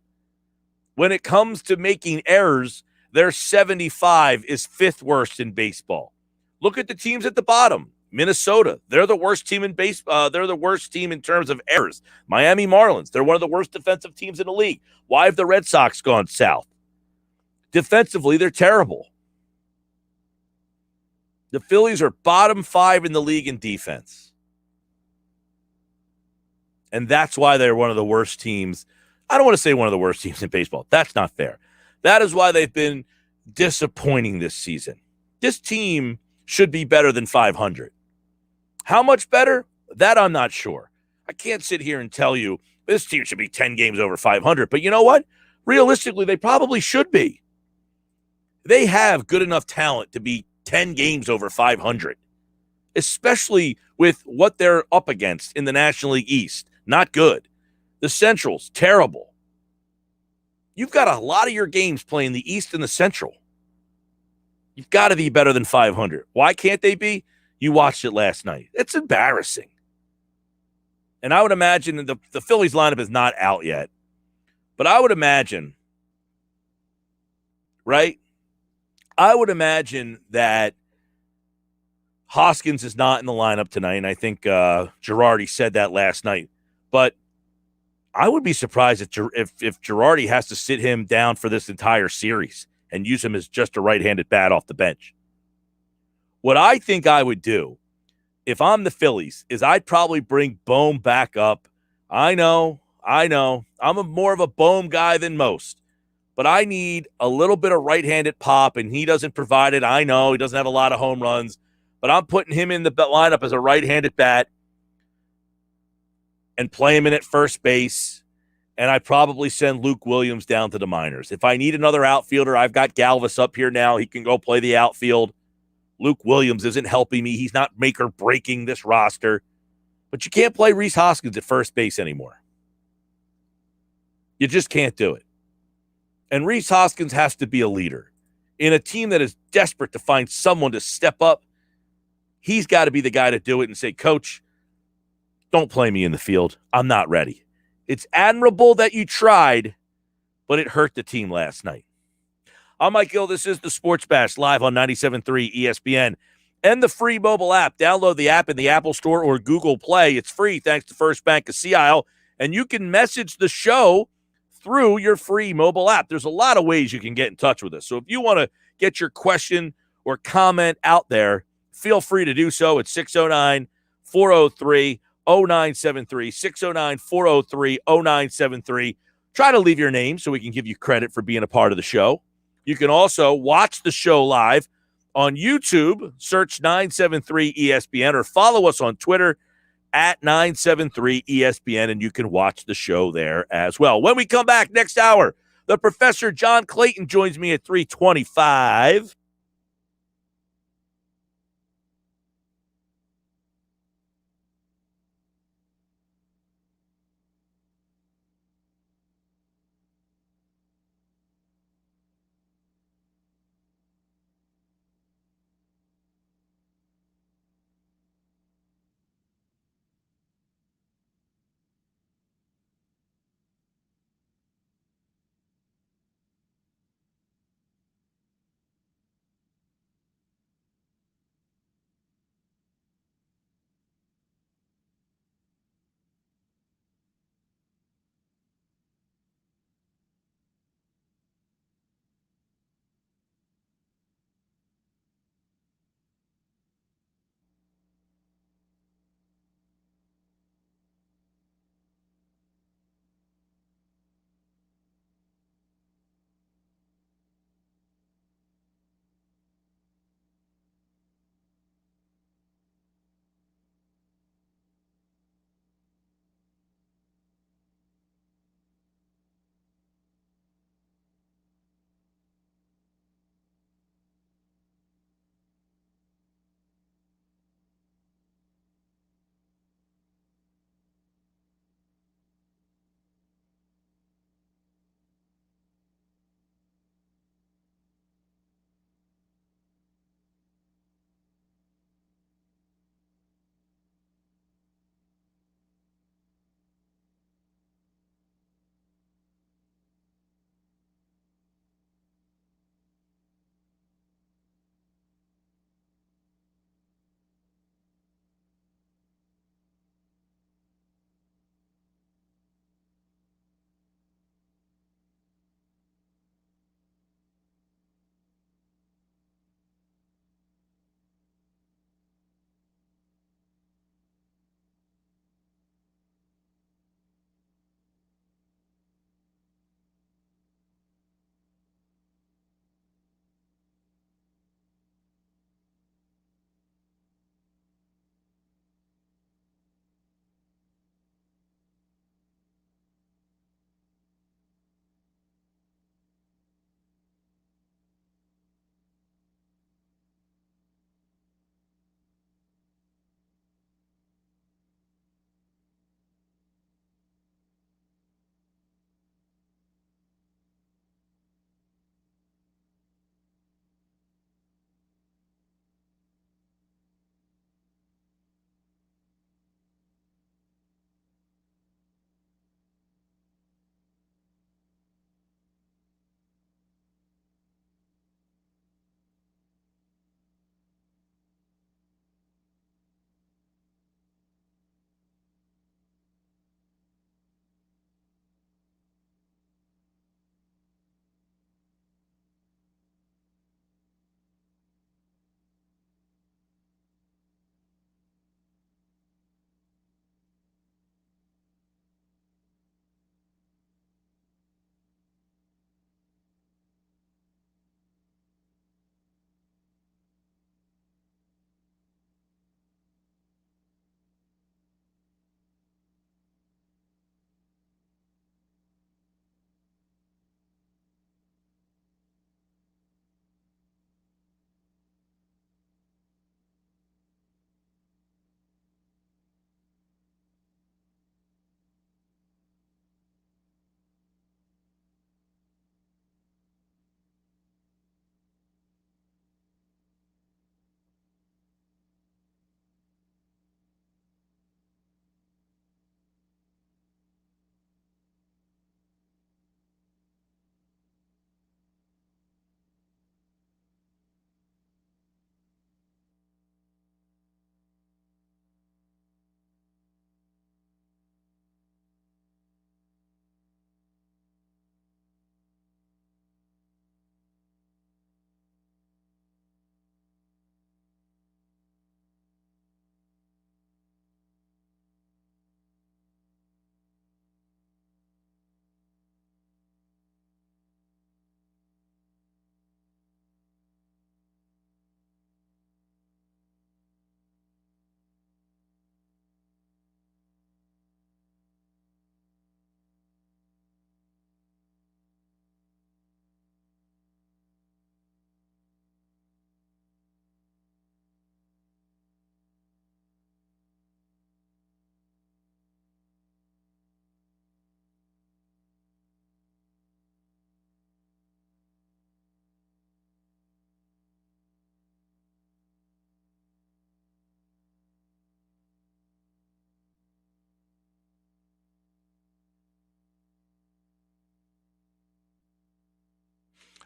When it comes to making errors, their 75 is 5th worst in baseball. Look at the teams at the bottom. Minnesota, they're the worst team in baseball. They're the worst team in terms of errors. Miami Marlins, they're one of the worst defensive teams in the league. Why have the Red Sox gone south? Defensively, they're terrible. The Phillies are bottom 5 in the league in defense. And that's why they're one of the worst teams. I don't want to say one of the worst teams in baseball. That's not fair. That is why they've been disappointing this season. This team should be better than 500. How much better? That I'm not sure. I can't sit here and tell you this team should be 10 games over 500. But you know what? Realistically, they probably should be. They have good enough talent to be 10 games over 500, especially with what they're up against in the National League East. Not good. The Central's terrible. You've got a lot of your games playing the East and the Central. You've got to be better than 500. Why can't they be? You watched it last night. It's embarrassing. And I would imagine the Phillies lineup is not out yet. But I would imagine, right? I would imagine that Hoskins is not in the lineup tonight. And I think Girardi said that last night. But I would be surprised if Girardi has to sit him down for this entire series and use him as just a right-handed bat off the bench. What I think I would do if I'm the Phillies is I'd probably bring Bohm back up. I know. I'm more of a Bohm guy than most. but I need a little bit of right-handed pop, and he doesn't provide it. I know he doesn't have a lot of home runs, but I'm putting him in the lineup as a right-handed bat and play him in at first base, and I probably send Luke Williams down to the minors. If I need another outfielder, I've got Galvis up here now. He can go play the outfield. Luke Williams isn't helping me. He's not make or breaking this roster. But you can't play Rhys Hoskins at first base anymore. You just can't do it. And Rhys Hoskins has to be a leader. In a team that is desperate to find someone to step up, he's got to be the guy to do it and say, Coach, don't play me in the field. I'm not ready. It's admirable that you tried, but it hurt the team last night. I'm Mike Gill. This is the Sports Bash live on 97.3 ESPN and the free mobile app. Download the app in the Apple Store or Google Play. It's free thanks to First Bank of Sea Isle, and you can message the show through your free mobile app. There's a lot of ways you can get in touch with us. So if you want to get your question or comment out there, feel free to do so at 609-403-0973, 609-403-0973. Try to leave your name so we can give you credit for being a part of the show. You can also watch the show live on YouTube. Search 973 ESPN or follow us on Twitter at 973 ESPN, and you can watch the show there as well. When we come back next hour, the Professor John Clayton joins me at 3:25.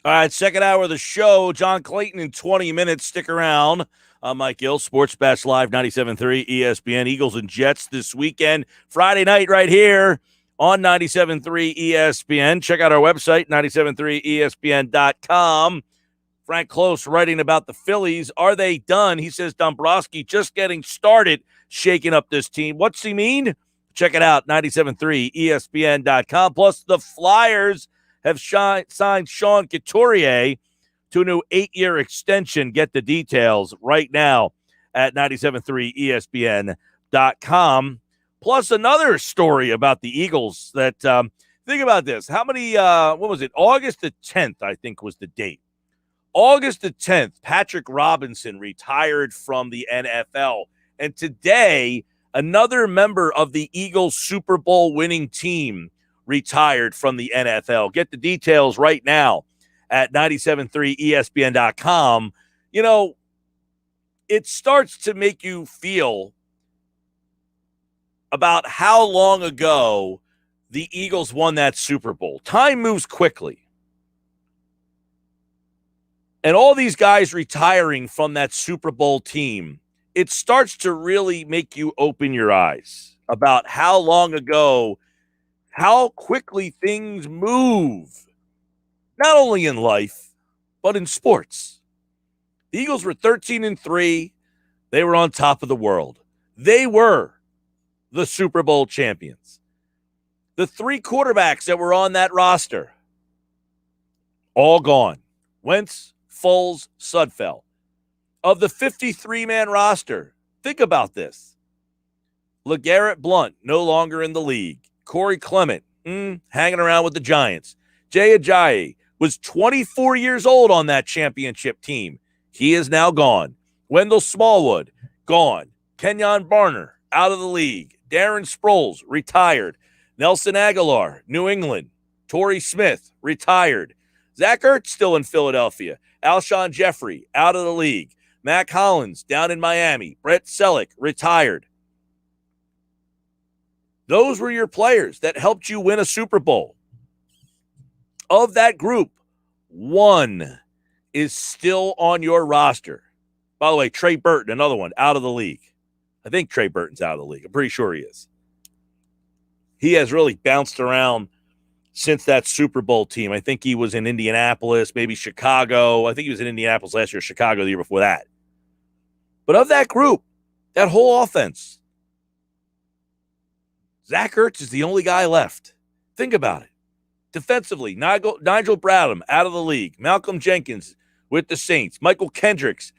All right, second hour of the show. John Clayton in 20 minutes. Stick around. I'm Mike Gill, Sports Bash Live, 97.3 ESPN. Eagles and Jets this weekend. Friday night right here on 97.3 ESPN. Check out our website, 973ESPN.com. Frank Close writing about the Phillies. Are they done? He says Dombrowski just getting started shaking up this team. What's he mean? Check it out, 97.3ESPN.com. Plus, the Flyers have signed Sean Couturier to a new 8-year extension. Get the details right now at 97.3ESPN.com. Plus, another story about the Eagles that, think about this. How many, what was it? August the 10th, I think, was the date. August the 10th, Patrick Robinson retired from the NFL. And today, another member of the Eagles Super Bowl winning team retired from the NFL. Get the details right now at 97.3ESPN.com. You know, it starts to make you feel about how long ago the Eagles won that Super Bowl. Time moves quickly. And all these guys retiring from that Super Bowl team, it starts to really make you open your eyes about how long ago, how quickly things move, not only in life, but in sports. The Eagles were 13-3. They were on top of the world. They were the Super Bowl champions. The 3 quarterbacks that were on that roster, all gone. Wentz, Foles, Sudfeld. Of the 53-man roster, think about this. LeGarrette Blount, no longer in the league. Corey Clement, hanging around with the Giants. Jay Ajayi was 24 years old on that championship team. He is now gone. Wendell Smallwood, gone. Kenyon Barner, out of the league. Darren Sproles, retired. Nelson Aguilar, New England. Torrey Smith, retired. Zach Ertz, still in Philadelphia. Alshon Jeffrey, out of the league. Mac Hollins, down in Miami. Brett Selleck, retired. Those were your players that helped you win a Super Bowl. Of that group, one is still on your roster. By the way, Trey Burton, another one, out of the league. I think Trey Burton's out of the league. I'm pretty sure he is. He has really bounced around since that Super Bowl team. I think he was in Indianapolis, maybe Chicago. I think he was in Indianapolis last year, Chicago the year before that. But of that group, that whole offense, Zach Ertz is the only guy left. Think about it. Defensively, Nigel Bradham out of the league. Malcolm Jenkins with the Saints. Michael Kendricks,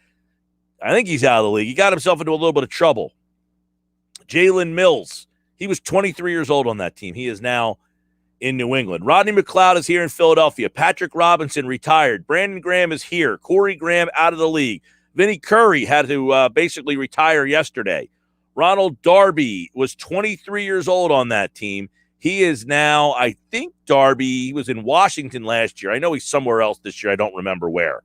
I think he's out of the league. He got himself into a little bit of trouble. Jalen Mills, he was 23 years old on that team. He is now in New England. Rodney McLeod is here in Philadelphia. Patrick Robinson retired. Brandon Graham is here. Corey Graham out of the league. Vinnie Curry had to basically retire yesterday. Ronald Darby was 23 years old on that team. He is now, I think Darby, he was in Washington last year. I know he's somewhere else this year. I don't remember where.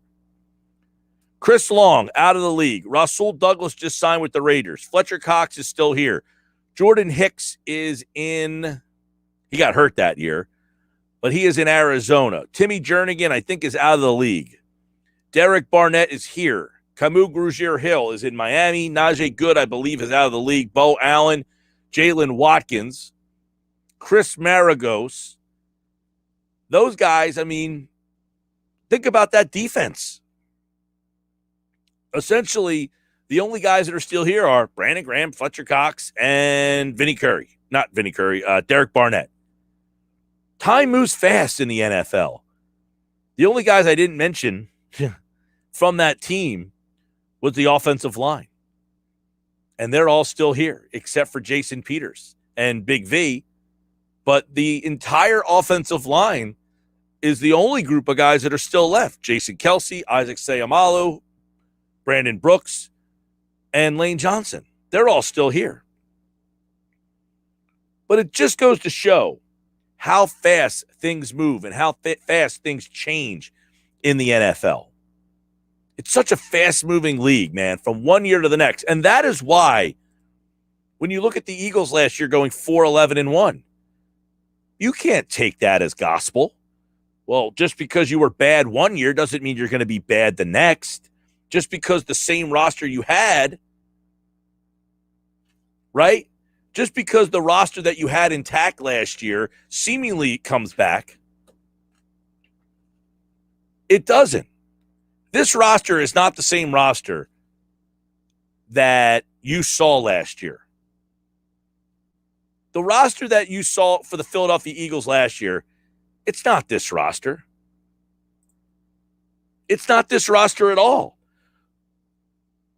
Chris Long out of the league. Rasul Douglas just signed with the Raiders. Fletcher Cox is still here. Jordan Hicks is in, he got hurt that year, but he is in Arizona. Timmy Jernigan, I think, is out of the league. Derek Barnett is here. Camus Grugier-Hill is in Miami. Najee Good, I believe, is out of the league. Bo Allen, Jalen Watkins, Chris Maragos. Those guys, I mean, think about that defense. Essentially, the only guys that are still here are Brandon Graham, Fletcher Cox, and Vinnie Curry. Not Vinnie Curry, Derek Barnett. Time moves fast in the NFL. The only guys I didn't mention from that team was the offensive line. And they're all still here, except for Jason Peters and Big V. But the entire offensive line is the only group of guys that are still left. Jason Kelsey, Isaac Seumalo, Brandon Brooks, and Lane Johnson. They're all still here. But it just goes to show how fast things move and how fast things change in the NFL. It's such a fast-moving league, man, from one year to the next. And that is why when you look at the Eagles last year going 4-11-1, you can't take that as gospel. Well, just because you were bad one year doesn't mean you're going to be bad the next. Just because the same roster you had, right? Just because the roster that you had intact last year seemingly comes back, it doesn't. This roster is not the same roster that you saw last year. The roster that you saw for the Philadelphia Eagles last year, it's not this roster. It's not this roster at all.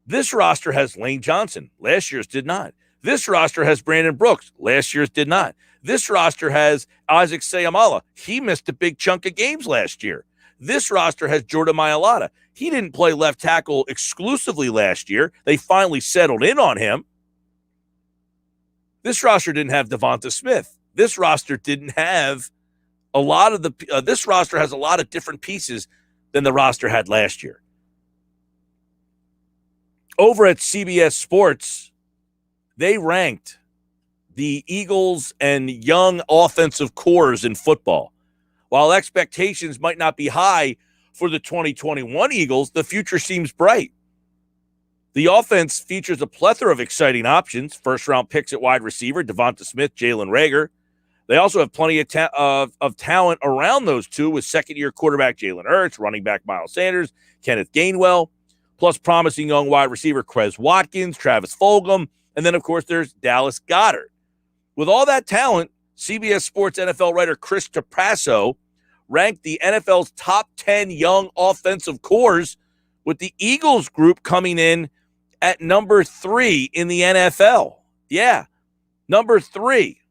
This roster has Lane Johnson. Last year's did not. This roster has Brandon Brooks. Last year's did not. This roster has Isaac Seumalo. He missed a big chunk of games last year. This roster has Jordan Mailata. He didn't play left tackle exclusively last year. They finally settled in on him. This roster didn't have Devonta Smith. This roster didn't have a lot of this roster has a lot of different pieces than the roster had last year. Over at CBS Sports, they ranked the Eagles and young offensive cores in football. While expectations might not be high for the 2021 Eagles, the future seems bright. The offense features a plethora of exciting options. First-round picks at wide receiver, Devonta Smith, Jalen Reagor. They also have plenty of talent around those two with second-year quarterback Jalen Hurts, running back Miles Sanders, Kenneth Gainwell, plus promising young wide receiver Quez Watkins, Travis Fulgham, and then, of course, there's Dallas Goedert. With all that talent, CBS Sports NFL writer Chris Trapasso ranked the NFL's top 10 young offensive cores, with the Eagles group coming in at number 3 in the NFL. Yeah, number 3.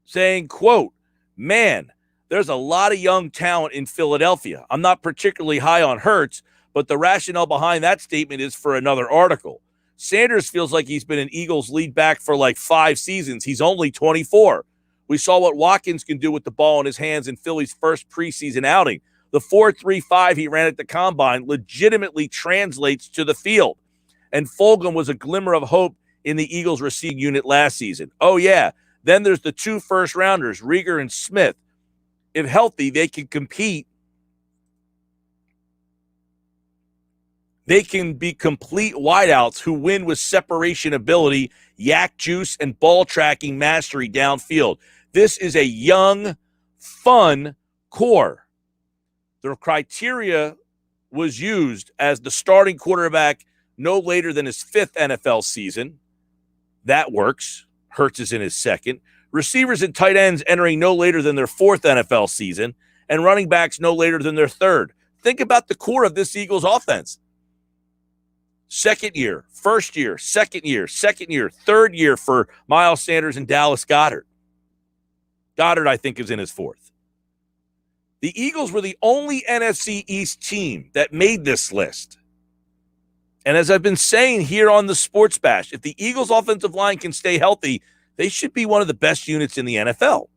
Saying, quote, man, there's a lot of young talent in Philadelphia. I'm not particularly high on Hurts, but the rationale behind that statement is for another article. Sanders feels like he's been an Eagles lead back for like 5 seasons. He's only 24. We saw what Watkins can do with the ball in his hands in Philly's first preseason outing. The 4.35 he ran at the combine legitimately translates to the field. And Fulgham was a glimmer of hope in the Eagles receiving unit last season. Oh, yeah. Then there's the 2 first-rounders, Reagor and Smith. If healthy, they can compete. They can be complete wideouts who win with separation ability, yak juice, and ball tracking mastery downfield. This is a young, fun core. The criteria was used as the starting quarterback no later than his 5th NFL season. That works. Hurts is in his 2nd. Receivers and tight ends entering no later than their 4th NFL season, and running backs no later than their 3rd. Think about the core of this Eagles offense. 2nd year, 1st year, 2nd year, 2nd year, 3rd year for Miles Sanders and Dallas Goedert. Goddard, I think, is in his 4th. The Eagles were the only NFC East team that made this list. And as I've been saying here on the Sports Bash, if the Eagles' offensive line can stay healthy, they should be one of the best units in the NFL.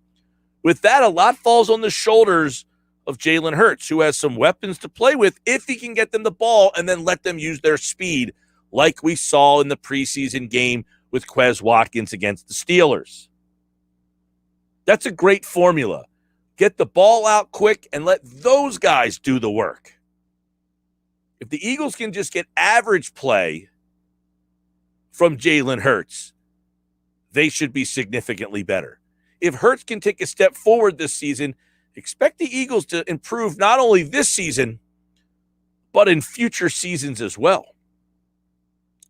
With that, a lot falls on the shoulders of Jalen Hurts, who has some weapons to play with if he can get them the ball and then let them use their speed, like we saw in the preseason game with Quez Watkins against the Steelers. That's a great formula. Get the ball out quick and let those guys do the work. If the Eagles can just get average play from Jalen Hurts, they should be significantly better. If Hurts can take a step forward this season, expect the Eagles to improve not only this season, but in future seasons as well.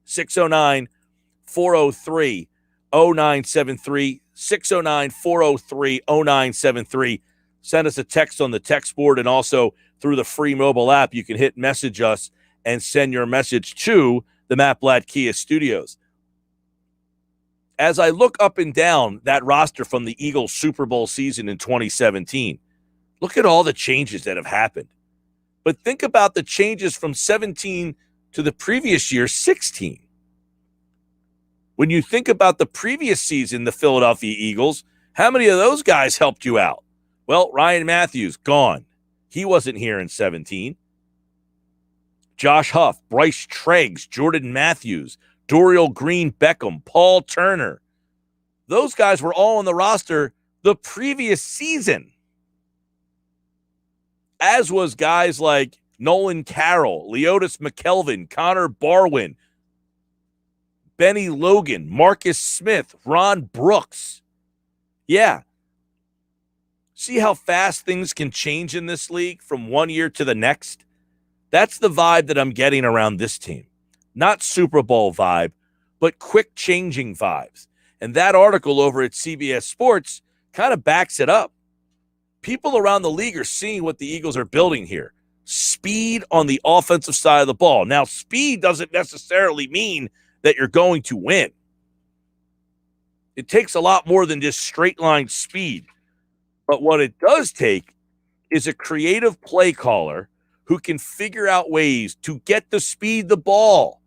609-403-0973, 609-403-0973. Send us a text on the text board, and also through the free mobile app, you can hit message us and send your message to the Matt Blatt Kia Studios. As I look up and down that roster from the Eagles Super Bowl season in 2017, look at all the changes that have happened. But think about the changes from 17 to the previous year, 16. When you think about the previous season, the Philadelphia Eagles, how many of those guys helped you out? Well, Ryan Matthews, gone. He wasn't here in 17. Josh Huff, Bryce Treggs, Jordan Matthews, Dorial Green Beckham, Paul Turner. Those guys were all on the roster the previous season. as was guys like Nolan Carroll, Leotis McKelvin, Connor Barwin, Benny Logan, Marcus Smith, Ron Brooks. Yeah. See how fast things can change in this league from one year to the next? That's the vibe that I'm getting around this team. Not Super Bowl vibe, but quick changing vibes. And that article over at CBS Sports kind of backs it up. People around the league are seeing what the Eagles are building here. Speed on the offensive side of the ball. Now, speed doesn't necessarily mean that you're going to win. It takes a lot more than just straight line speed. But what it does take is a creative play caller who can figure out ways to get the speed the ball.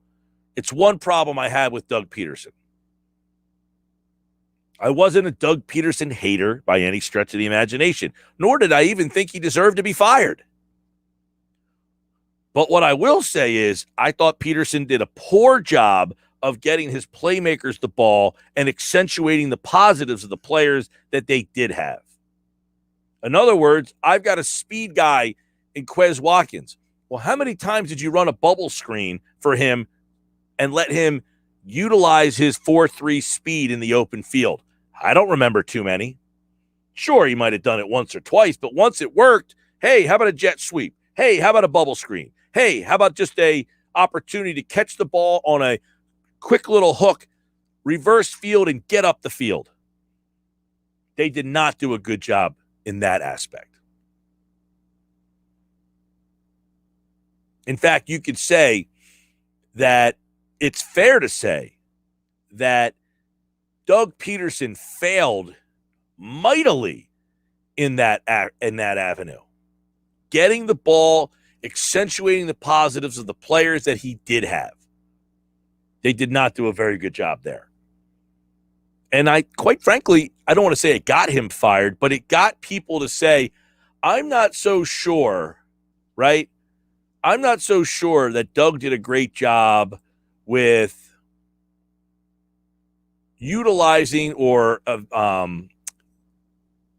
It's one problem I had with Doug Peterson. I wasn't a Doug Peterson hater by any stretch of the imagination, nor did I even think he deserved to be fired. But what I will say is I thought Peterson did a poor job of getting his playmakers the ball and accentuating the positives of the players that they did have. In other words, I've got a speed guy in Quez Watkins. Well, how many times did you run a bubble screen for him and let him utilize his 4.3 speed in the open field? I don't remember too many. Sure, he might have done it once or twice, but once it worked, hey, how about a jet sweep? Hey, how about a bubble screen? Hey, how about just a opportunity to catch the ball on a quick little hook, reverse field, and get up the field? They did not do a good job in that aspect. In fact, you could say that it's fair to say that Doug Peterson failed mightily in that avenue. Getting the ball, accentuating the positives of the players that he did have. They did not do a very good job there. And quite frankly, I don't want to say it got him fired, but it got people to say, I'm not so sure, right? I'm not so sure that Doug did a great job with utilizing or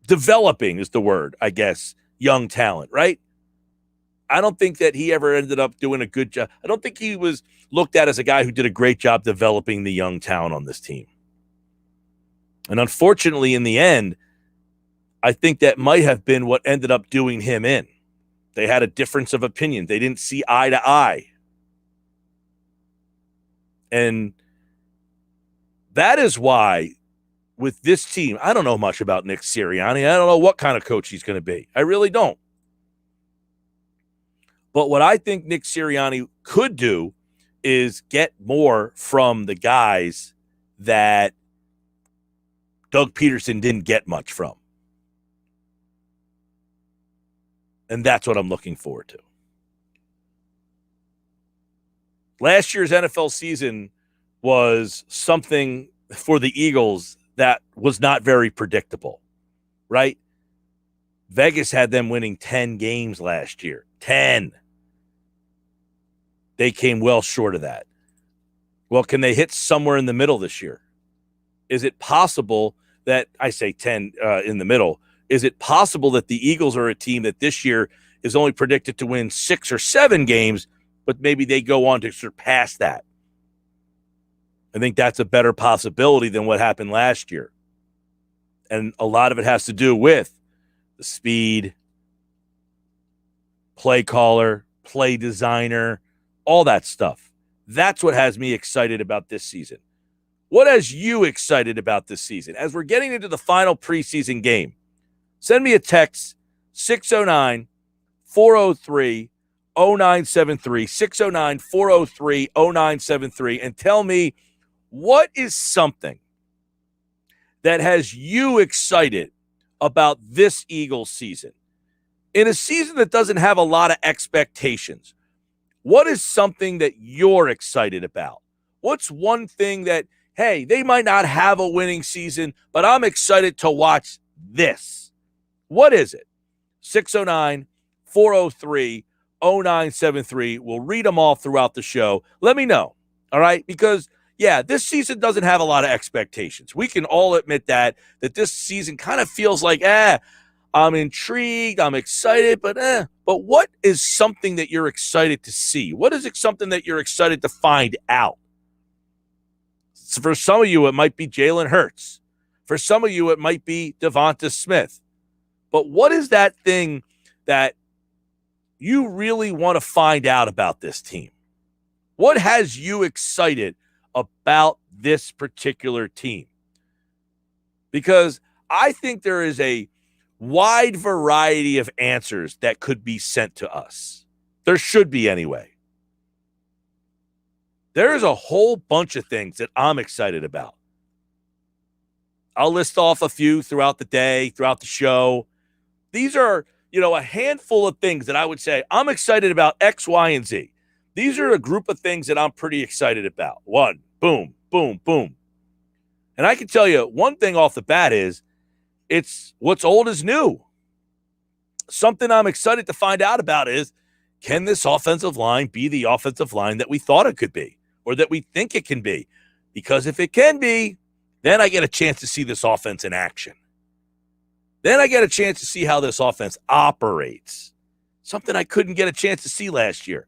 developing is the word, I guess, young talent, right? I don't think that he ever ended up doing a good job. I don't think he was looked at as a guy who did a great job developing the young talent on this team. And unfortunately, in the end, I think that might have been what ended up doing him in. They had a difference of opinion. They didn't see eye to eye. And that is why with this team, I don't know much about Nick Sirianni. I don't know what kind of coach he's going to be. I really don't. But what I think Nick Sirianni could do is get more from the guys that Doug Peterson didn't get much from. And that's what I'm looking forward to. Last year's NFL season was something for the Eagles that was not very predictable, right? Vegas had them winning 10 games last year. 10. They came well short of that. Well, can they hit somewhere in the middle this year? Is it possible that, I say 10 in the middle, is it possible that the Eagles are a team that this year is only predicted to win 6 or 7 games, but maybe they go on to surpass that? I think that's a better possibility than what happened last year. And a lot of it has to do with the speed, play caller, play designer, all that stuff. That's what has me excited about this season. What has you excited about this season? As we're getting into the final preseason game, send me a text, 609-403-0973, 609-403-0973, and tell me what is something that has you excited about this Eagles season. In a season that doesn't have a lot of expectations, what is something that you're excited about? What's one thing that, hey, they might not have a winning season, but I'm excited to watch this? What is it? 609-403-0973. We'll read them all throughout the show. Let me know, all right? Because, yeah, this season doesn't have a lot of expectations. We can all admit that this season kind of feels like, I'm intrigued. I'm excited, but what is something that you're excited to see? What is something that you're excited to find out? So for some of you, it might be Jalen Hurts. For some of you, it might be Devonta Smith. But what is that thing that you really want to find out about this team? What has you excited about this particular team? Because I think there is a wide variety of answers that could be sent to us. There should be anyway. There is a whole bunch of things that I'm excited about. I'll list off a few throughout the day, throughout the show. These are, a handful of things that I would say I'm excited about X, Y, and Z. These are a group of things that I'm pretty excited about. One, boom, boom, boom. And I can tell you one thing off the bat is it's what's old is new. Something I'm excited to find out about is, can this offensive line be the offensive line that we thought it could be or that we think it can be? Because if it can be, then I get a chance to see this offense in action. Then I get a chance to see how this offense operates. Something I couldn't get a chance to see last year.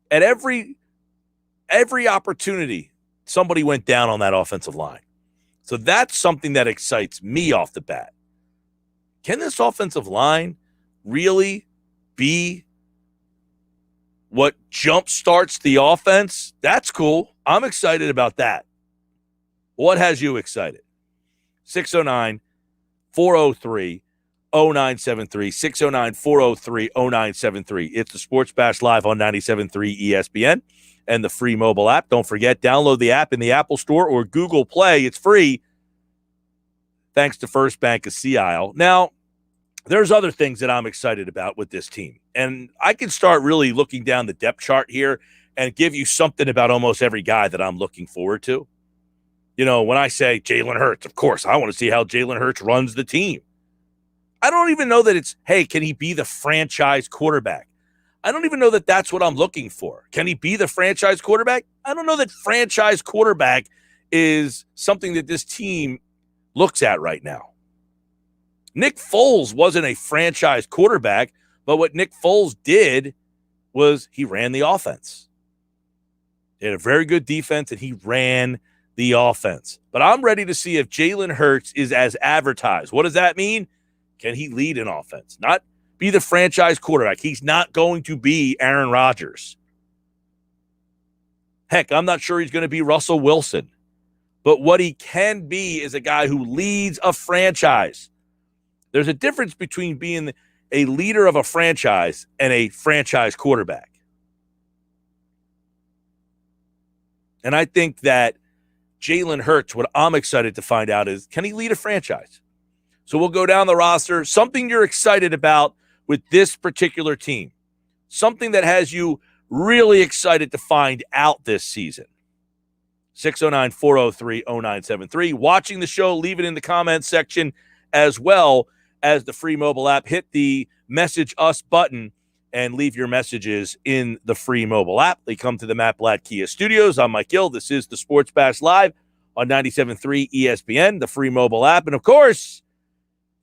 At every opportunity, somebody went down on that offensive line. So that's something that excites me off the bat. Can this offensive line really be what jump starts the offense? That's cool. I'm excited about that. What has you excited? 609-403-0973. 609-403-0973. It's the Sports Bash Live on 97.3 ESPN and the free mobile app. Don't forget, download the app in the Apple Store or Google Play. It's free, thanks to First Bank of Sea Isle. Now, there's other things that I'm excited about with this team. And I can start really looking down the depth chart here and give you something about almost every guy that I'm looking forward to. When I say Jalen Hurts, of course, I want to see how Jalen Hurts runs the team. I don't even know that it's, hey, can he be the franchise quarterback? I don't even know that that's what I'm looking for. Can he be the franchise quarterback? I don't know that franchise quarterback is something that this team looks at right now. Nick Foles wasn't a franchise quarterback, but what Nick Foles did was he ran the offense. He had a very good defense, and he ran the offense. But I'm ready to see if Jalen Hurts is as advertised. What does that mean? Can he lead an offense? Not be the franchise quarterback. He's not going to be Aaron Rodgers. Heck, I'm not sure he's going to be Russell Wilson. But what he can be is a guy who leads a franchise. There's a difference between being a leader of a franchise and a franchise quarterback. And I think that Jalen Hurts, what I'm excited to find out is, can he lead a franchise? So we'll go down the roster. Something you're excited about with this particular team. Something that has you really excited to find out this season. 609-403-0973. Watching the show, leave it in the comments section as well as the free mobile app. Hit the message us button and leave your messages in the free mobile app. They come to the Matt Blatt Kia Studios. I'm Mike Gill. This is the Sports Bash Live on 97.3 ESPN, the free mobile app. And, of course,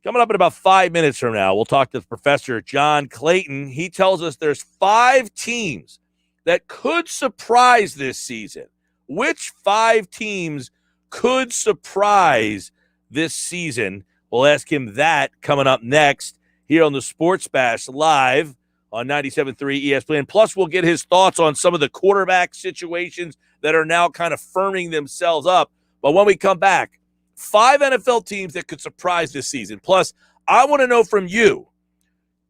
coming up in about 5 minutes from now, we'll talk to Professor John Clayton. He tells us there's 5 teams that could surprise this season. Which 5 teams could surprise this season? We'll ask him that coming up next here on the Sports Bash Live on 97.3 ESPN. Plus, we'll get his thoughts on some of the quarterback situations that are now kind of firming themselves up. But when we come back, 5 NFL teams that could surprise this season. Plus, I want to know from you,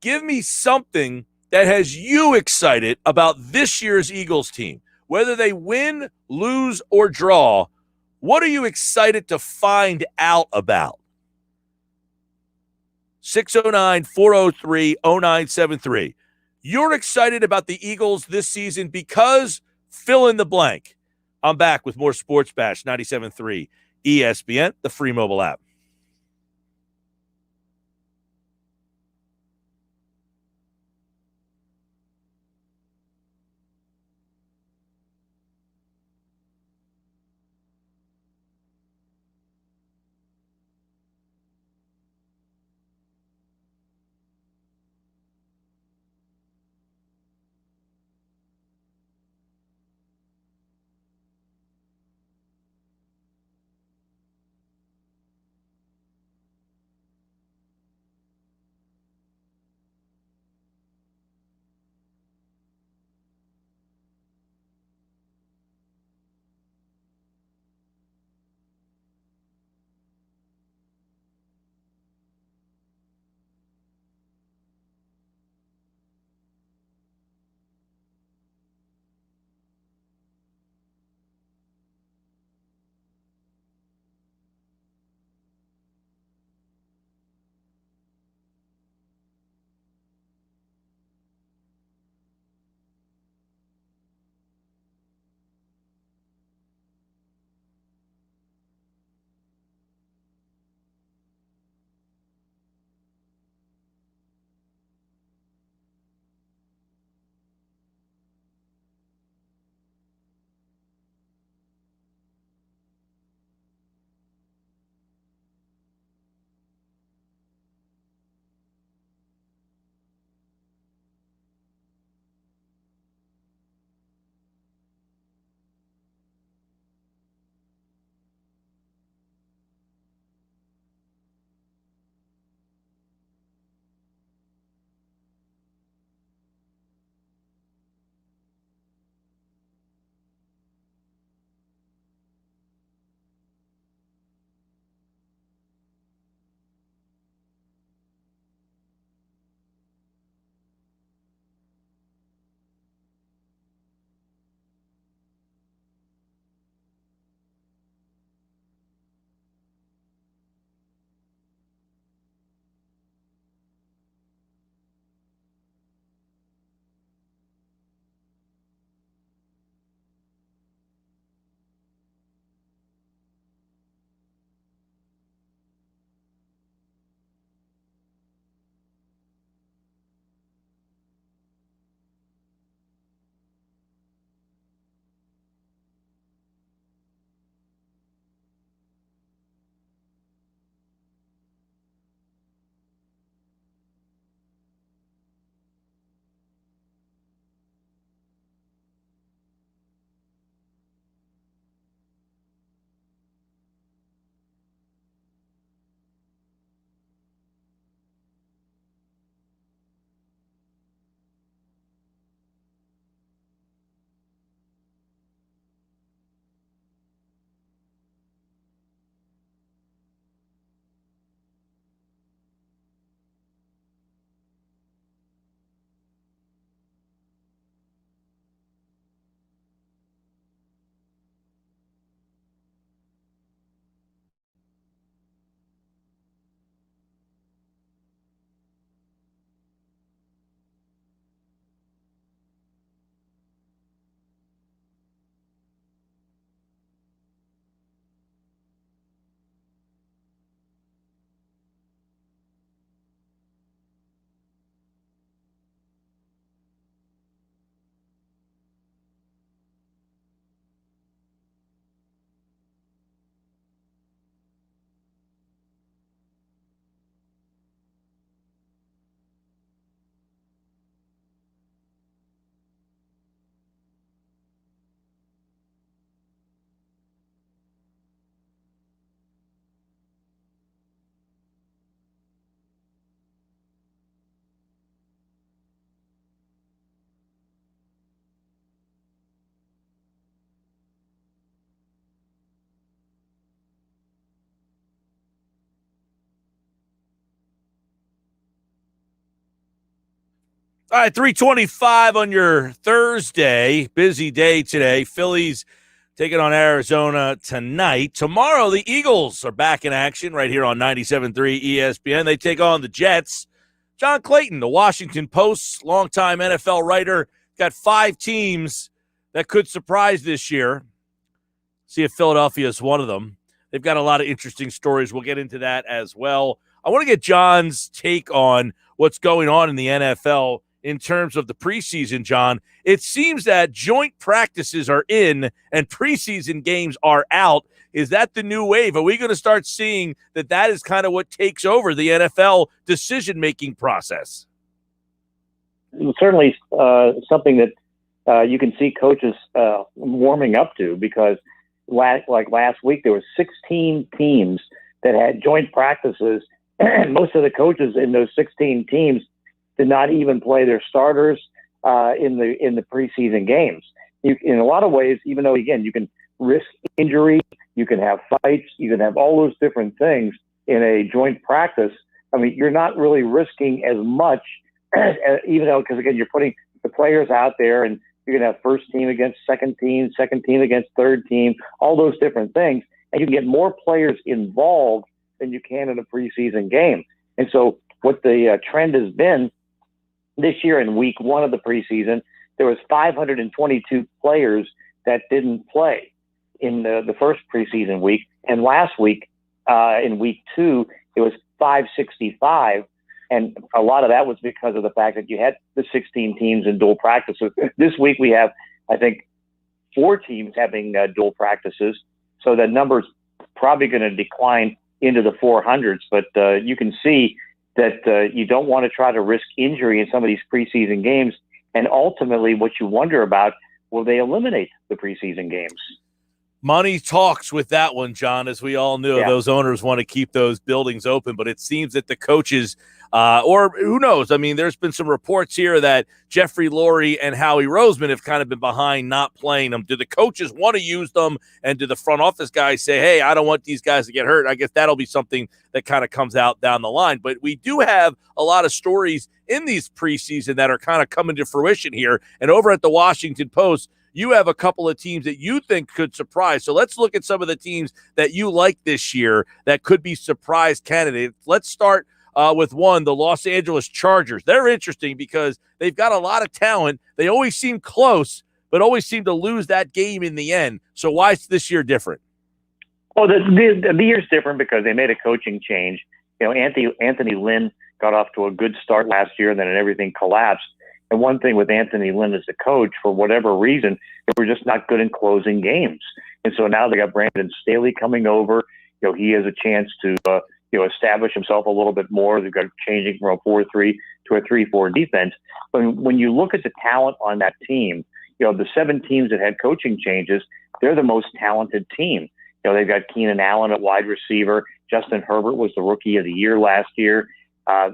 give me something that has you excited about this year's Eagles team. Whether they win, lose, or draw, what are you excited to find out about? 609-403-0973. You're excited about the Eagles this season because fill in the blank. I'm back with more Sports Bash, 97.3 ESPN, the free mobile app. All right, 325 on your Thursday. Busy day today. Phillies taking on Arizona tonight. Tomorrow, the Eagles are back in action right here on 97.3 ESPN. They take on the Jets. John Clayton, the Washington Post's longtime NFL writer, got 5 teams that could surprise this year. See if Philadelphia is one of them. They've got a lot of interesting stories. We'll get into that as well. I want to get John's take on what's going on in the NFL in terms of the preseason, John. It seems that joint practices are in and preseason games are out. Is that the new wave? Are we going to start seeing that is kind of what takes over the NFL decision-making process? Certainly something that you can see coaches warming up to, because last week there were 16 teams that had joint practices, and most of the coaches in those 16 teams did not even play their starters in the preseason games. In a lot of ways, even though, again, you can risk injury, you can have fights, you can have all those different things in a joint practice. I mean, you're not really risking as much, even though, because, again, you're putting the players out there, and you're going to have first team against second team against third team, all those different things. And you can get more players involved than you can in a preseason game. And so what the trend has been this year, in week 1 of the preseason, there was 522 players that didn't play in the first preseason week. And last week, in week 2, it was 565. And a lot of that was because of the fact that you had the 16 teams in dual practices. This week we have, I think, 4 teams having dual practices. So that number's probably going to decline into the 400s. But you can see that you don't want to try to risk injury in some of these preseason games. And ultimately, what you wonder about, will they eliminate the preseason games? Money talks with that one, John, as we all knew. Yeah. Those owners want to keep those buildings open, but it seems that the coaches, or who knows, I mean, there's been some reports here that Jeffrey Lurie and Howie Roseman have kind of been behind not playing them. Do the coaches want to use them, and do the front office guys say, hey, I don't want these guys to get hurt? I guess that'll be something that kind of comes out down the line. But we do have a lot of stories in these preseason that are kind of coming to fruition here. And over at the Washington Post, you have a couple of teams that you think could surprise. So let's look at some of the teams that you like this year that could be surprise candidates. Let's start with one, the Los Angeles Chargers. They're interesting because they've got a lot of talent. They always seem close, but always seem to lose that game in the end. So why is this year different? Well, the year's different because they made a coaching change. You know, Anthony Lynn got off to a good start last year, and then everything collapsed. And one thing with Anthony Lynn as a coach, for whatever reason, they were just not good in closing games. And so now they got Brandon Staley coming over. You know, he has a chance to, establish himself a little bit more. They've got changing from a 4-3 to a 3-4 defense. But when you look at the talent on that team, you know, the 7 teams that had coaching changes, they're the most talented team. You know, they've got Keenan Allen at wide receiver. Justin Herbert was the rookie of the year last year.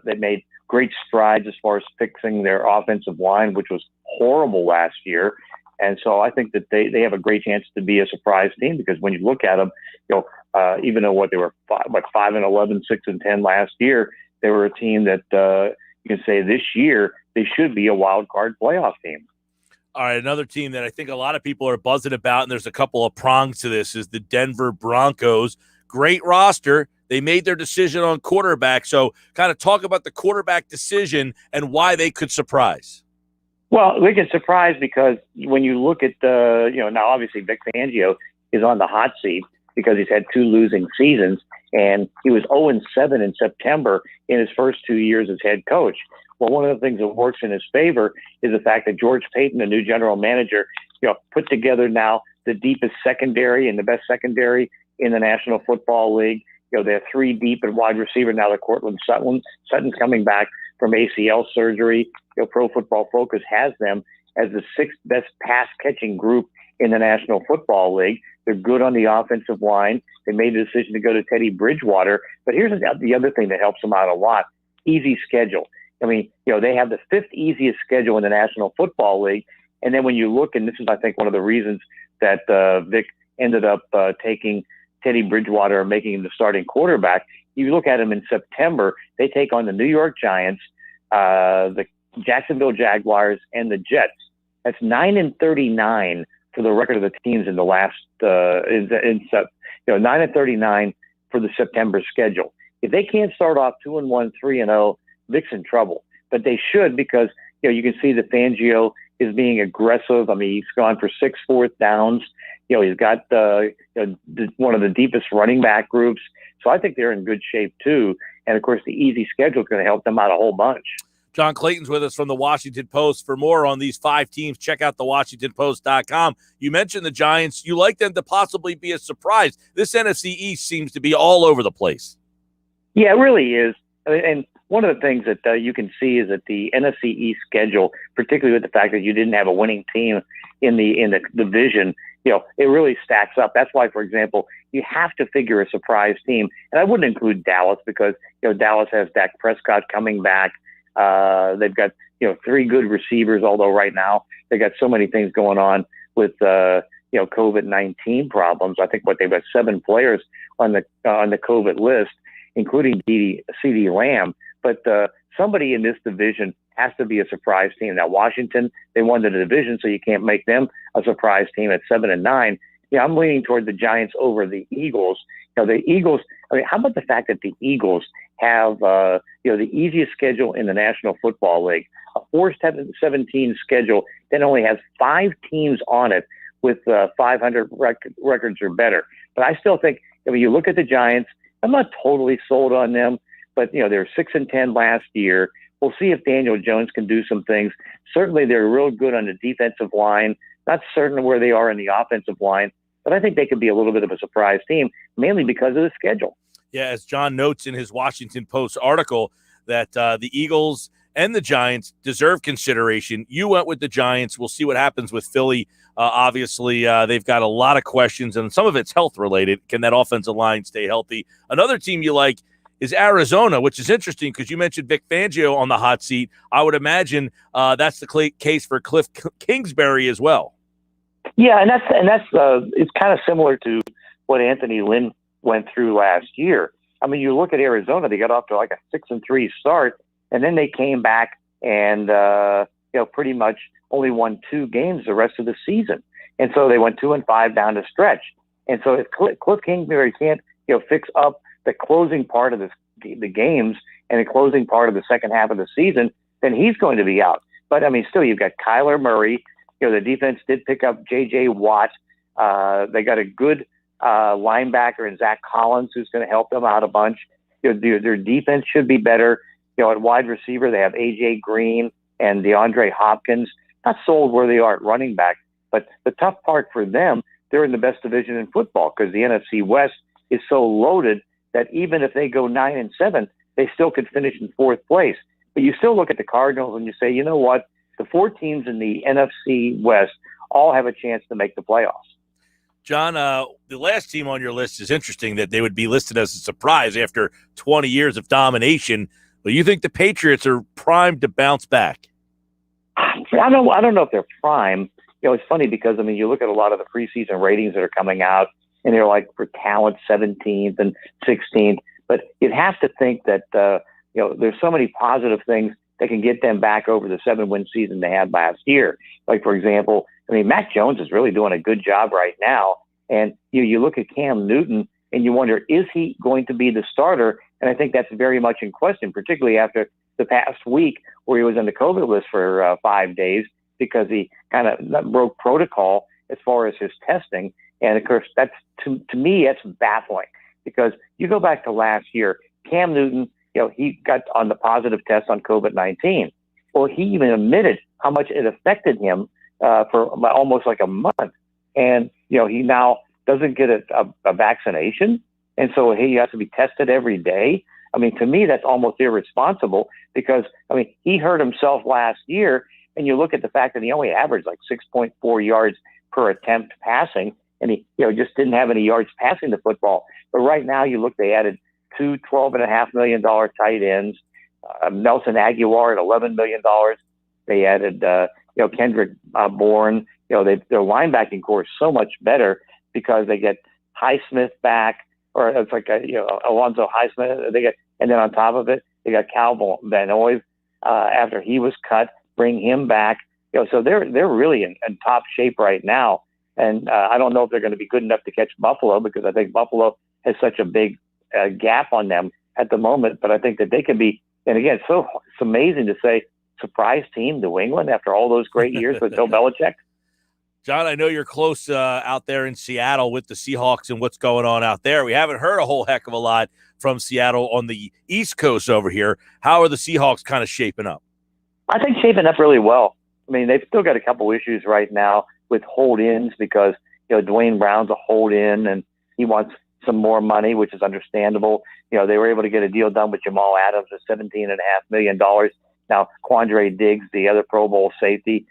They made great strides as far as fixing their offensive line, which was horrible last year. And so I think that they have a great chance to be a surprise team, because when you look at them, you know, even though they were 5-11, 6-10 last year, they were a team that you can say this year they should be a wild card playoff team. All right, another team that I think a lot of people are buzzing about, and there's a couple of prongs to this, is the Denver Broncos. Great roster. They made their decision on quarterback. So kind of talk about the quarterback decision and why they could surprise. Well, they can surprise because when you look at now obviously Vic Fangio is on the hot seat because he's had 2 losing seasons, and he was 0-7 in September in his first 2 years as head coach. Well, one of the things that works in his favor is the fact that George Payton, the new general manager, put together now the deepest secondary and the best secondary in the National Football League. You know, they're 3 deep at wide receiver now. That Cortland Sutton's coming back from ACL surgery. You know, Pro Football Focus has them as the 6th best pass catching group in the National Football League. They're good on the offensive line. They made the decision to go to Teddy Bridgewater. But here's the other thing that helps them out a lot: easy schedule. I mean, they have the 5th easiest schedule in the National Football League. And then when you look, and this is, I think, one of the reasons that Vic ended up taking Teddy Bridgewater and making him the starting quarterback, you look at him in September, they take on the New York Giants, the Jacksonville Jaguars, and the Jets. That's 9-39 for the record of the teams in the last 9-39 for the September schedule. If they can't start off 2-1, 3-0, Vic's in trouble. But they should, because you can see that Fangio is being aggressive. I mean, he's gone for 6 fourth downs. He's got one of the deepest running back groups. So I think they're in good shape too. And of course, the easy schedule is going to help them out a whole bunch. John Clayton's with us from the Washington Post. For more on these 5 teams, check out thewashingtonpost.com. You mentioned the Giants. You like them to possibly be a surprise. This NFC East seems to be all over the place. Yeah, it really is. And one of the things that you can see is that the NFC East schedule, particularly with the fact that you didn't have a winning team in the division, it really stacks up. That's why, for example, you have to figure a surprise team. And I wouldn't include Dallas because, Dallas has Dak Prescott coming back. They've got, 3 good receivers, although right now they got so many things going on with, COVID-19 problems. I think they've got 7 players on the COVID list, including CeeDee Lamb. But somebody in this division has to be a surprise team. Now, Washington, they won the division, so you can't make them a surprise team at 7-9. I'm leaning toward the Giants over the Eagles. The Eagles, how about the fact that the Eagles have, the easiest schedule in the National Football League, a 4-17 schedule that only has 5 teams on it with 500 records or better. But I still think, you look at the Giants, I'm not totally sold on them, but, they were 6-10 last year. We'll see if Daniel Jones can do some things. Certainly, they're real good on the defensive line. Not certain where they are in the offensive line, but I think they could be a little bit of a surprise team, mainly because of the schedule. Yeah, as John notes in his Washington Post article, that the Eagles and the Giants deserve consideration. You went with the Giants. We'll see what happens with Philly. Obviously, they've got a lot of questions, and some of it's health-related. Can that offensive line stay healthy? Another team you like is Arizona, which is interesting because you mentioned Vic Fangio on the hot seat. I would imagine that's the case for Cliff Kingsbury as well. Yeah, and that's it's kind of similar to what Anthony Lynn went through last year. I mean, you look at Arizona; they got off to like a 6-3 start, and then they came back and pretty much only won 2 games the rest of the season, and so they went 2-5 down the stretch. And so if Cliff Kingsbury can't fix up the closing part of the games and the closing part of the second half of the season, then he's going to be out. But I mean, still, you've got Kyler Murray. The defense did pick up J.J. Watt. They got a good linebacker in Zach Collins who's going to help them out a bunch. Their defense should be better. At wide receiver, they have A.J. Green and DeAndre Hopkins. Not sold where they are at running back, but the tough part for them, they're in the best division in football because the NFC West is so loaded that even if they go 9-7, they still could finish in 4th place. But you still look at the Cardinals and you say, you know what? The 4 teams in the NFC West all have a chance to make the playoffs. John, the last team on your list is interesting that they would be listed as a surprise after 20 years of domination. But you think the Patriots are primed to bounce back? I don't know if they're prime. It's funny because, you look at a lot of the preseason ratings that are coming out, and they're like for talent 17th and 16th. But you'd have to think that, there's so many positive things that can get them back over the 7-win season they had last year. Like, for example, Mac Jones is really doing a good job right now. And you look at Cam Newton and you wonder, is he going to be the starter? And I think that's very much in question, particularly after the past week where he was on the COVID list for 5 days because he kind of broke protocol as far as his testing. And of course, that's to me, that's baffling because you go back to last year, Cam Newton, he got on the positive test on COVID-19. Well, he even admitted how much it affected him for almost like a month. And, he now doesn't get a vaccination. And so he has to be tested every day. To me, that's almost irresponsible because, he hurt himself last year. And you look at the fact that he only averaged like 6.4 yards per attempt passing. And he, just didn't have any yards passing the football. But right now, you look, they added 2 $12.5 million tight ends, Nelson Aguilar at $11 million. They added, Kendrick Bourne. Their linebacking core is so much better because they get Highsmith back, or it's like Alonzo Highsmith. And then on top of it, they got Cal Van Noy after he was cut, bring him back. So they're really in top shape right now. And I don't know if they're going to be good enough to catch Buffalo, because I think Buffalo has such a big gap on them at the moment. But I think that they can be, and again, it's amazing to say, surprise team, New England, after all those great years with Bill Belichick. John, I know you're close out there in Seattle with the Seahawks and what's going on out there. We haven't heard a whole heck of a lot from Seattle on the East Coast over here. How are the Seahawks kind of shaping up? I think shaping up really well. I mean, they've still got a couple issues right now with hold-ins, because Dwayne Brown's a hold-in and he wants some more money, which is understandable. They were able to get a deal done with Jamal Adams of $17.5 million. Now, Quandre Diggs, the other Pro Bowl safety,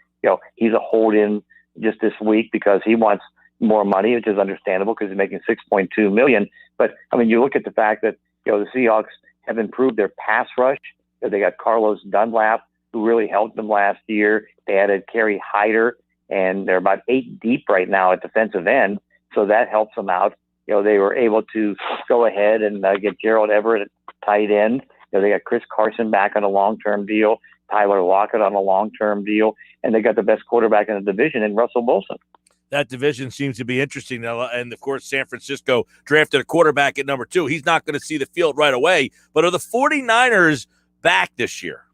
he's a hold-in just this week because he wants more money, which is understandable because he's making $6.2 million. But I mean, you look at the fact that the Seahawks have improved their pass rush. They got Carlos Dunlap, who really helped them last year. They added Kerry Hyder, and they're about 8 deep right now at defensive end, so that helps them out. They were able to go ahead and get Gerald Everett at tight end. They got Chris Carson back on a long-term deal, Tyler Lockett on a long-term deal, and they got the best quarterback in the division in Russell Wilson. That division seems to be interesting now. And, of course, San Francisco drafted a quarterback at number 2. He's not going to see the field right away. But are the 49ers back this year?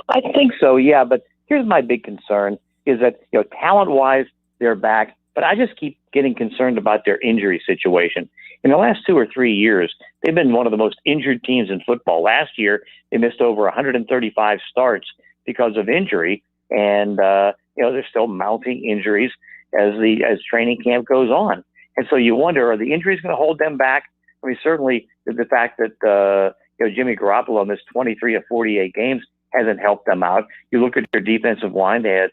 I think so, yeah. But here's my big concern is that, talent-wise, they're back. But I just keep getting concerned about their injury situation. In the last 2 or 3 years, they've been one of the most injured teams in football. Last year, they missed over 135 starts because of injury. And, there's still mounting injuries as training camp goes on. And so you wonder, are the injuries going to hold them back? I mean, certainly the fact that, Jimmy Garoppolo missed 23 of 48 games hasn't helped them out. You look at their defensive line, they had,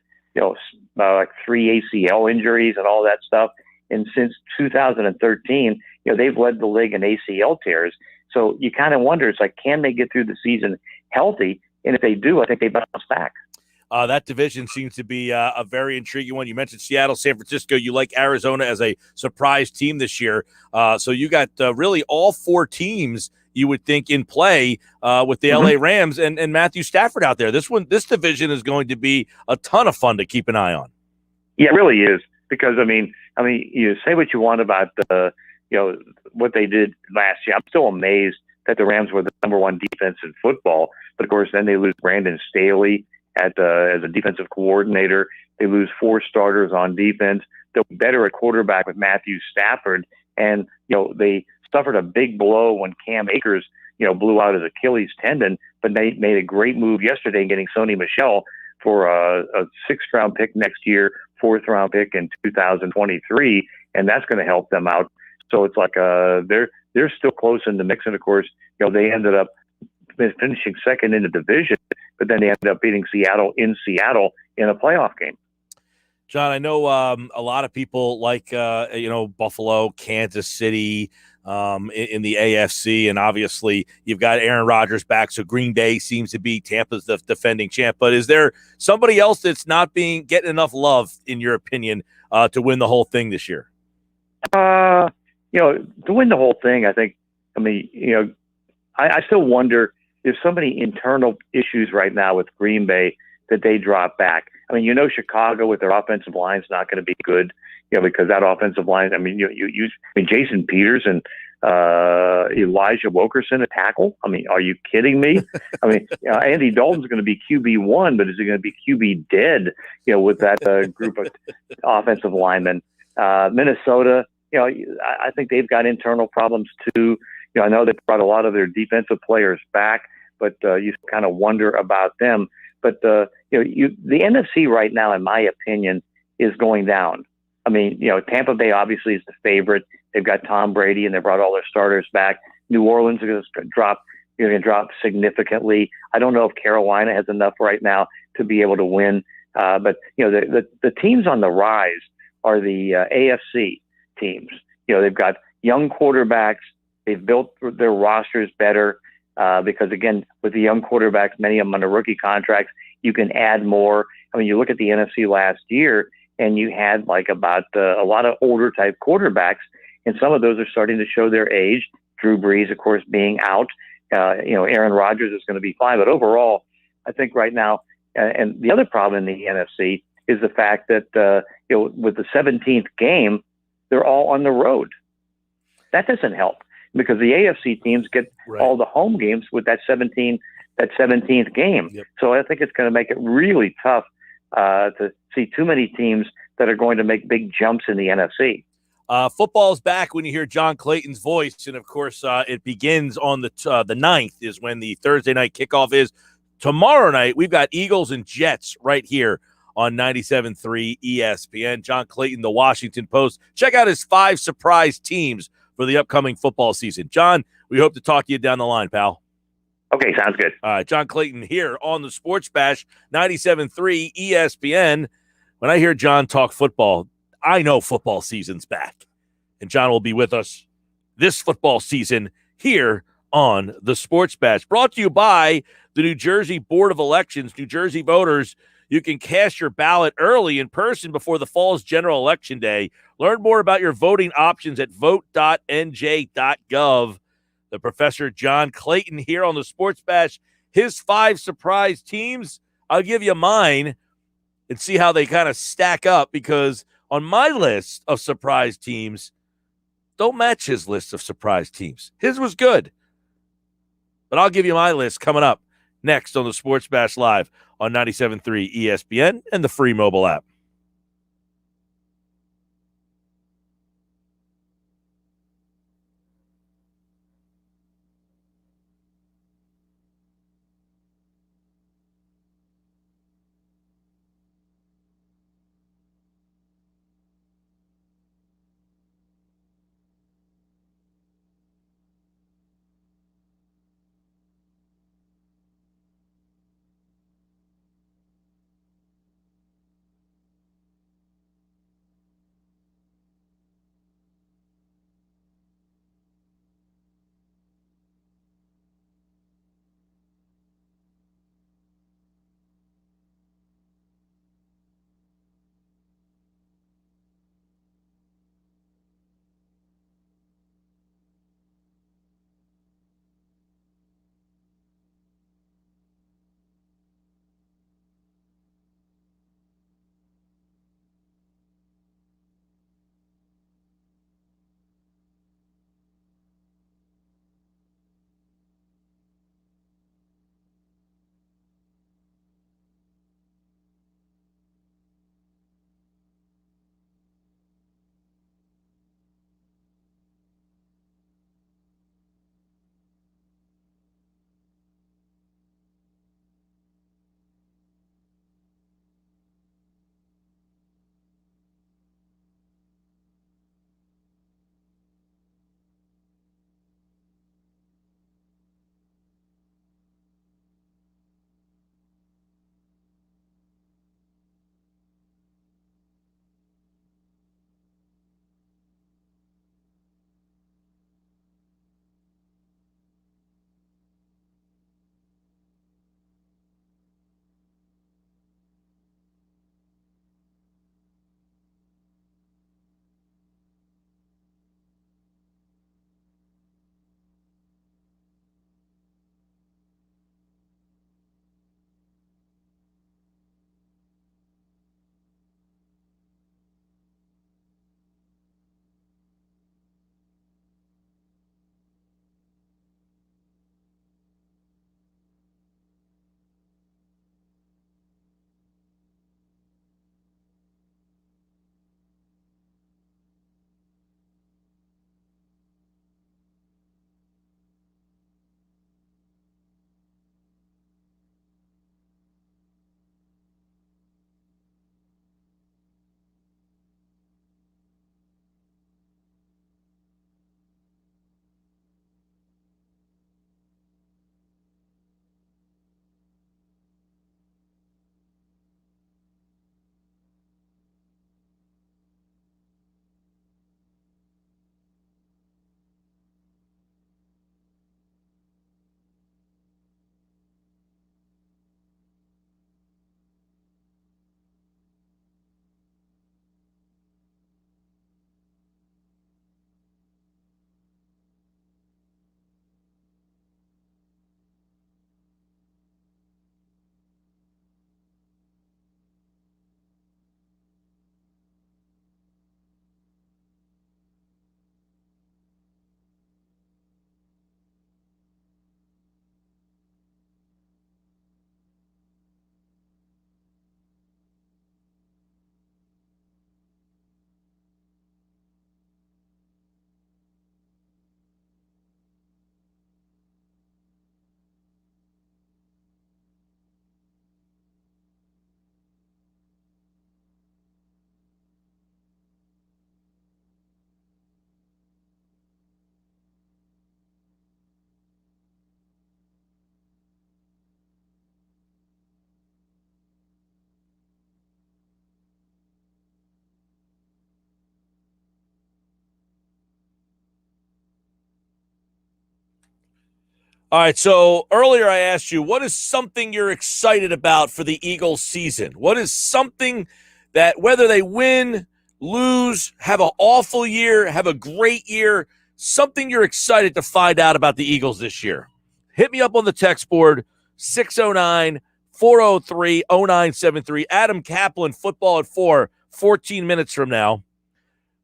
like 3 ACL injuries and all that stuff. And since 2013, they've led the league in ACL tears. So you kind of wonder, it's like, can they get through the season healthy? And if they do, I think they bounce back. That division seems to be a very intriguing one. You mentioned Seattle, San Francisco. You like Arizona as a surprise team this year. So you got really all 4 teams you would think in play with the LA Rams and Matthew Stafford out there. This division is going to be a ton of fun to keep an eye on. Yeah, it really is, because I mean, you say what you want about what they did last year. I'm still amazed that the Rams were the number 1 defense in football. But of course, then they lose Brandon Staley as a defensive coordinator. They lose 4 starters on defense. They're better at quarterback with Matthew Stafford, and they suffered a big blow when Cam Akers blew out his Achilles tendon. But they made a great move yesterday in getting Sony Michel for a 6th round pick next year, 4th round pick in 2023, and that's going to help them out. So it's like they're still close in the mix, and of course they ended up finishing second in the division, but then they ended up beating Seattle in a playoff game. John, I know a lot of people like Buffalo, Kansas City in the AFC, and obviously you've got Aaron Rodgers back, so Green Bay seems to be Tampa's the defending champ. But is there somebody else that's not getting enough love, in your opinion, to win the whole thing this year? To win the whole thing, I still wonder, there's so many internal issues right now with Green Bay that they drop back. Chicago with their offensive line is not going to be good, because that offensive line, Jason Peters and Elijah Wilkerson a tackle. Are you kidding me? Andy Dalton's going to be QB1, but is he going to be QB dead, with that group of offensive linemen? Minnesota, I think they've got internal problems too. I know they brought a lot of their defensive players back, but you kind of wonder about them. But the NFC right now, in my opinion, is going down. Tampa Bay obviously is the favorite. They've got Tom Brady, and they brought all their starters back. New Orleans is going to drop significantly. I don't know if Carolina has enough right now to be able to win. But the teams on the rise are the AFC teams. They've got young quarterbacks. They've built their rosters better. Because again, with the young quarterbacks, many of them on the rookie contracts, you can add more. You look at the NFC last year, and you had about a lot of older type quarterbacks, and some of those are starting to show their age. Drew Brees, of course, being out. Aaron Rodgers is going to be fine, but overall, I think right now, and the other problem in the NFC is the fact that with the 17th game, they're all on the road. That doesn't help because the AFC teams get all the home games with that 17th game. Yep. So I think it's going to make it really tough to see too many teams that are going to make big jumps in the NFC. Football's back when you hear John Clayton's voice, and of course, it begins on the 9th is when the Thursday night kickoff is. Tomorrow night, we've got Eagles and Jets right here on 97.3 ESPN. John Clayton, the Washington Post. Check out his 5 surprise teams for the upcoming football season. John, we hope to talk to you down the line, pal. Okay, sounds good. All right, John Clayton here on the Sports Bash, 97.3 ESPN. When I hear John talk football, I know football season's back. And John will be with us this football season here on the Sports Bash. Brought to you by the New Jersey Board of Elections. New Jersey voters, you can cast your ballot early in person before the fall's general election day. Learn more about your voting options at vote.nj.gov. The Professor John Clayton here on the Sports Bash. His 5 surprise teams, I'll give you mine and see how they kind of stack up, because on my list of surprise teams, don't match his list of surprise teams. His was good. But I'll give you my list coming up next on the Sports Bash Live on 97.3 ESPN and the free mobile app. All right, so earlier I asked you, what is something you're excited about for the Eagles season? What is something that whether they win, lose, have an awful year, have a great year, something you're excited to find out about the Eagles this year? Hit me up on the text board, 609-403-0973. Adam Kaplan, football at 4, 14 minutes from now.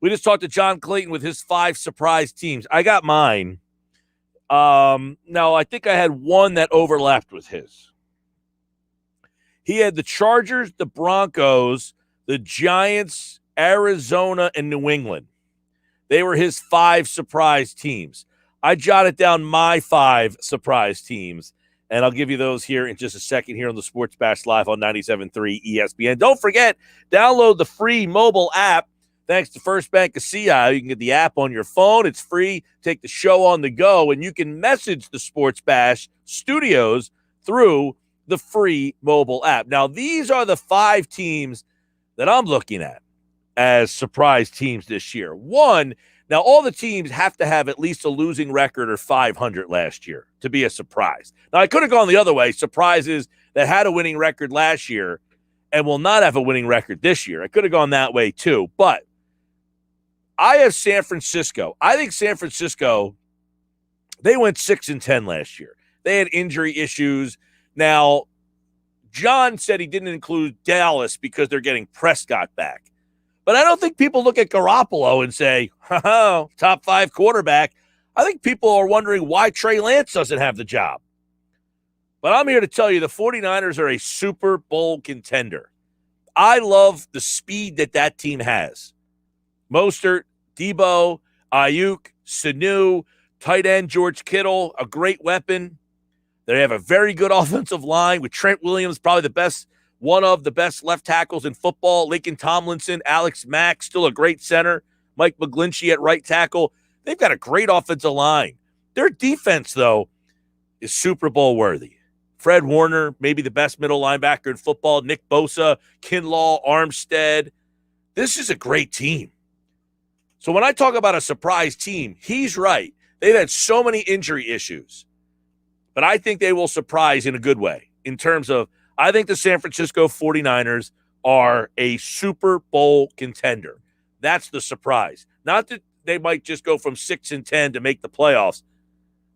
We just talked to John Clayton with his 5 surprise teams. I got mine. Now, I think I had one that overlapped with his. He had the Chargers, the Broncos, the Giants, Arizona, and New England. They were his 5 surprise teams. I jotted down my 5 surprise teams, and I'll give you those here in just a second here on the Sports Bash Live on 97.3 ESPN. Don't forget, download the free mobile app. Thanks to First Bank of CI, you can get the app on your phone. It's free. Take the show on the go, and you can message the Sports Bash studios through the free mobile app. Now, these are the 5 teams that I'm looking at as surprise teams this year. One, now all the teams have to have at least a losing record or 500 last year to be a surprise. Now, I could have gone the other way, surprises that had a winning record last year and will not have a winning record this year. I could have gone that way too, but I have San Francisco. I think San Francisco, they went 6-10 last year. They had injury issues. Now, John said he didn't include Dallas because they're getting Prescott back. But I don't think people look at Garoppolo and say, top 5 quarterback. I think people are wondering why Trey Lance doesn't have the job. But I'm here to tell you the 49ers are a Super Bowl contender. I love the speed that team has. Mostert, Debo, Ayuk, Sanu, tight end George Kittle, a great weapon. They have a very good offensive line with Trent Williams, probably one of the best left tackles in football. Laken Tomlinson, Alex Mack, still a great center. Mike McGlinchey at right tackle. They've got a great offensive line. Their defense, though, is Super Bowl worthy. Fred Warner, maybe the best middle linebacker in football. Nick Bosa, Kinlaw, Armstead. This is a great team. So when I talk about a surprise team, he's right. They've had so many injury issues. But I think they will surprise in a good way in terms of, I think the San Francisco 49ers are a Super Bowl contender. That's the surprise. Not that they might just go from 6-10 to make the playoffs,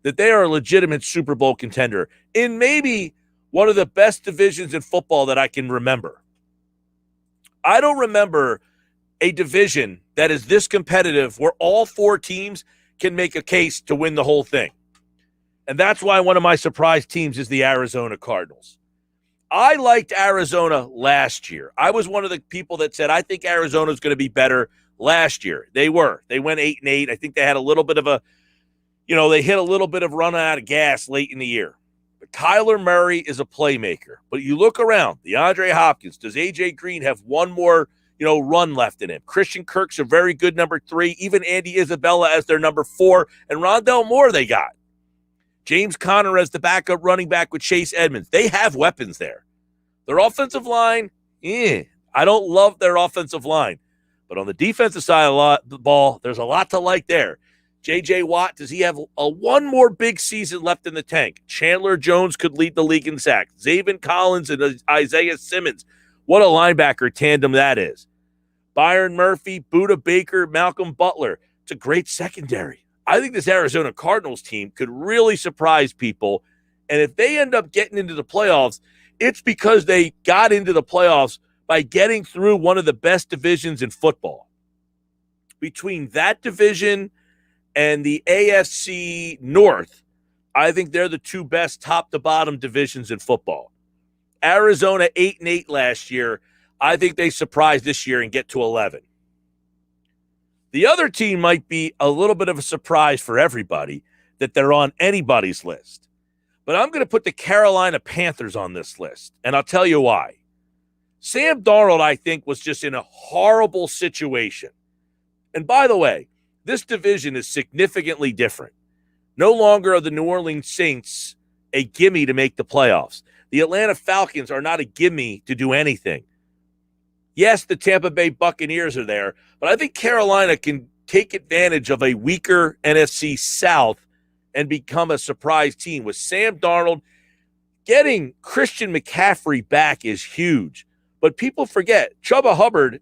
that they are a legitimate Super Bowl contender in maybe one of the best divisions in football that I can remember. I don't remember a division that is this competitive where all 4 teams can make a case to win the whole thing. And that's why one of my surprise teams is the Arizona Cardinals. I liked Arizona last year. I was one of the people that said, I think Arizona is going to be better last year. They were. They went 8-8. I think they had a little bit of they hit a little bit of run out of gas late in the year. But Kyler Murray is a playmaker. But you look around, DeAndre Hopkins, does A.J. Green have one more run left in him? Christian Kirk's a very good number 3. Even Andy Isabella as their number 4. And Rondell Moore they got. James Conner as the backup running back with Chase Edmonds. They have weapons there. Their offensive line, I don't love their offensive line. But on the defensive side of the ball, there's a lot to like there. J.J. Watt, does he have one more big season left in the tank? Chandler Jones could lead the league in sacks. Zaven Collins and Isaiah Simmons. What a linebacker tandem that is. Byron Murphy, Budda Baker, Malcolm Butler. It's a great secondary. I think this Arizona Cardinals team could really surprise people. And if they end up getting into the playoffs, it's because they got into the playoffs by getting through one of the best divisions in football. Between that division and the AFC North, I think they're the 2 best top-to-bottom divisions in football. Arizona 8-8 last year. I think they surprise this year and get to 11. The other team might be a little bit of a surprise for everybody that they're on anybody's list. But I'm going to put the Carolina Panthers on this list, and I'll tell you why. Sam Darnold, I think, was just in a horrible situation. And by the way, this division is significantly different. No longer are the New Orleans Saints a gimme to make the playoffs. The Atlanta Falcons are not a gimme to do anything. Yes, the Tampa Bay Buccaneers are there, but I think Carolina can take advantage of a weaker NFC South and become a surprise team. With Sam Darnold, getting Christian McCaffrey back is huge. But people forget, Chuba Hubbard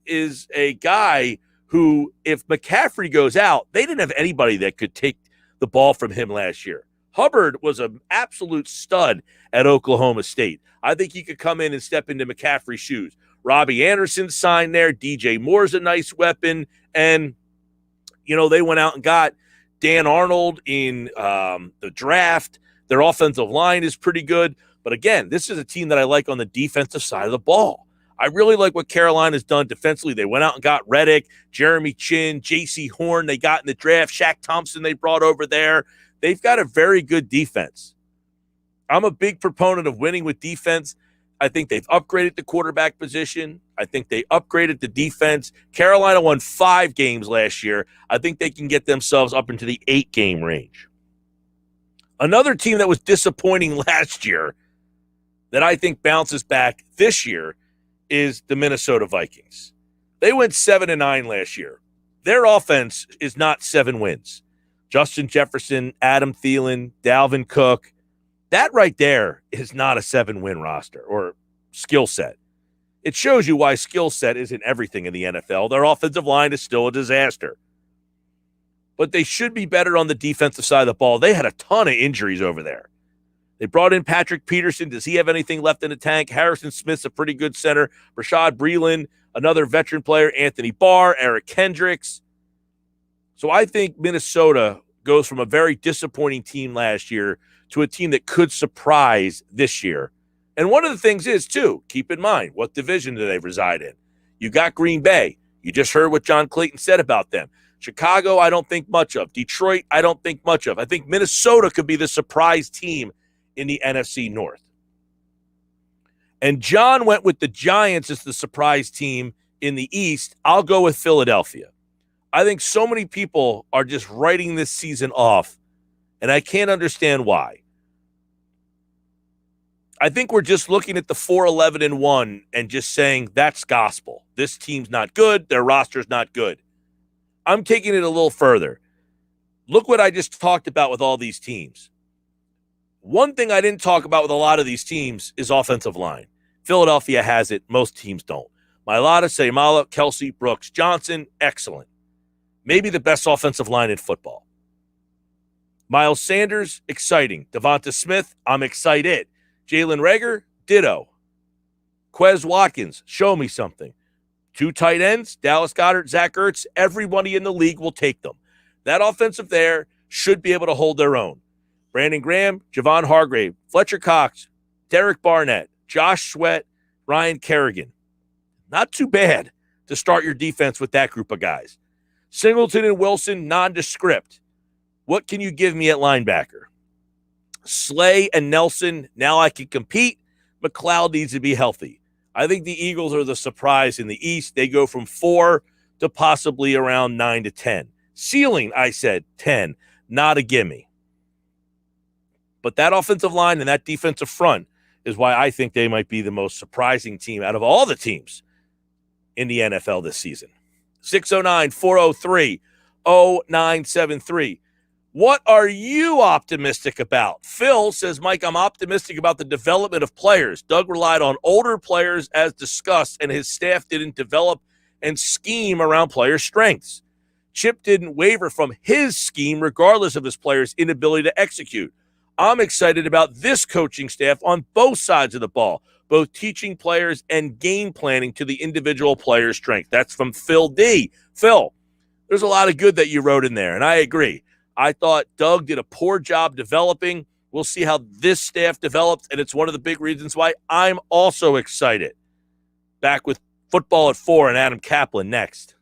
is a guy who, if McCaffrey goes out, they didn't have anybody that could take the ball from him last year. Hubbard was an absolute stud at Oklahoma State. I think he could come in and step into McCaffrey's shoes. Robbie Anderson signed there. DJ Moore's a nice weapon. And, they went out and got Dan Arnold in the draft. Their offensive line is pretty good. But again, this is a team that I like on the defensive side of the ball. I really like what Carolina's done defensively. They went out and got Reddick, Jeremy Chin, J.C. Horn they got in the draft, Shaq Thompson they brought over there. They've got a very good defense. I'm a big proponent of winning with defense. I think they've upgraded the quarterback position. I think they upgraded the defense. Carolina won 5 games last year. I think they can get themselves up into the 8-game range. Another team that was disappointing last year that I think bounces back this year is the Minnesota Vikings. They went 7-9 last year. Their offense is not 7 wins. Justin Jefferson, Adam Thielen, Dalvin Cook. That right there is not a 7-win roster or skill set. It shows you why skill set isn't everything in the NFL. Their offensive line is still a disaster. But they should be better on the defensive side of the ball. They had a ton of injuries over there. They brought in Patrick Peterson. Does he have anything left in the tank? Harrison Smith's a pretty good center. Rashad Breeland, another veteran player. Anthony Barr, Eric Kendricks. So I think Minnesota goes from a very disappointing team last year to a team that could surprise this year. And one of the things is, too, keep in mind, what division do they reside in? You got Green Bay. You just heard what John Clayton said about them. Chicago, I don't think much of. Detroit, I don't think much of. I think Minnesota could be the surprise team in the NFC North. And John went with the Giants as the surprise team in the East. I'll go with Philadelphia. I think so many people are just writing this season off, and I can't understand why. I think we're just looking at the 4-11-1 and just saying that's gospel. This team's not good. Their roster's not good. I'm taking it a little further. Look what I just talked about with all these teams. One thing I didn't talk about with a lot of these teams is offensive line. Philadelphia has it. Most teams don't. Mailata, Seumalo, Kelsey, Brooks, Johnson, excellent. Maybe the best offensive line in football. Miles Sanders, exciting. Devonta Smith, I'm excited. Jalen Reagor, ditto. Quez Watkins, show me something. 2 tight ends, Dallas Goedert, Zach Ertz, everybody in the league will take them. That offensive there should be able to hold their own. Brandon Graham, Javon Hargrave, Fletcher Cox, Derek Barnett, Josh Sweat, Ryan Kerrigan. Not too bad to start your defense with that group of guys. Singleton and Wilson, nondescript. What can you give me at linebacker? Slay and Nelson, now I can compete. McLeod needs to be healthy. I think the Eagles are the surprise in the East. They go from 4 to possibly around 9 to 10. Ceiling, I said, 10. Not a gimme. But that offensive line and that defensive front is why I think they might be the most surprising team out of all the teams in the NFL this season. 609-403-0973. What are you optimistic about? Phil says, Mike, I'm optimistic about the development of players. Doug relied on older players as discussed, and his staff didn't develop and scheme around player strengths. Chip didn't waver from his scheme regardless of his players' inability to execute. I'm excited about this coaching staff on both sides of the ball, both teaching players and game planning to the individual player's strength. That's from Phil D. Phil, there's a lot of good that you wrote in there, and I agree. I thought Doug did a poor job developing. We'll see how this staff develops, and it's one of the big reasons why I'm also excited. Back with Football at 4 and Adam Kaplan next.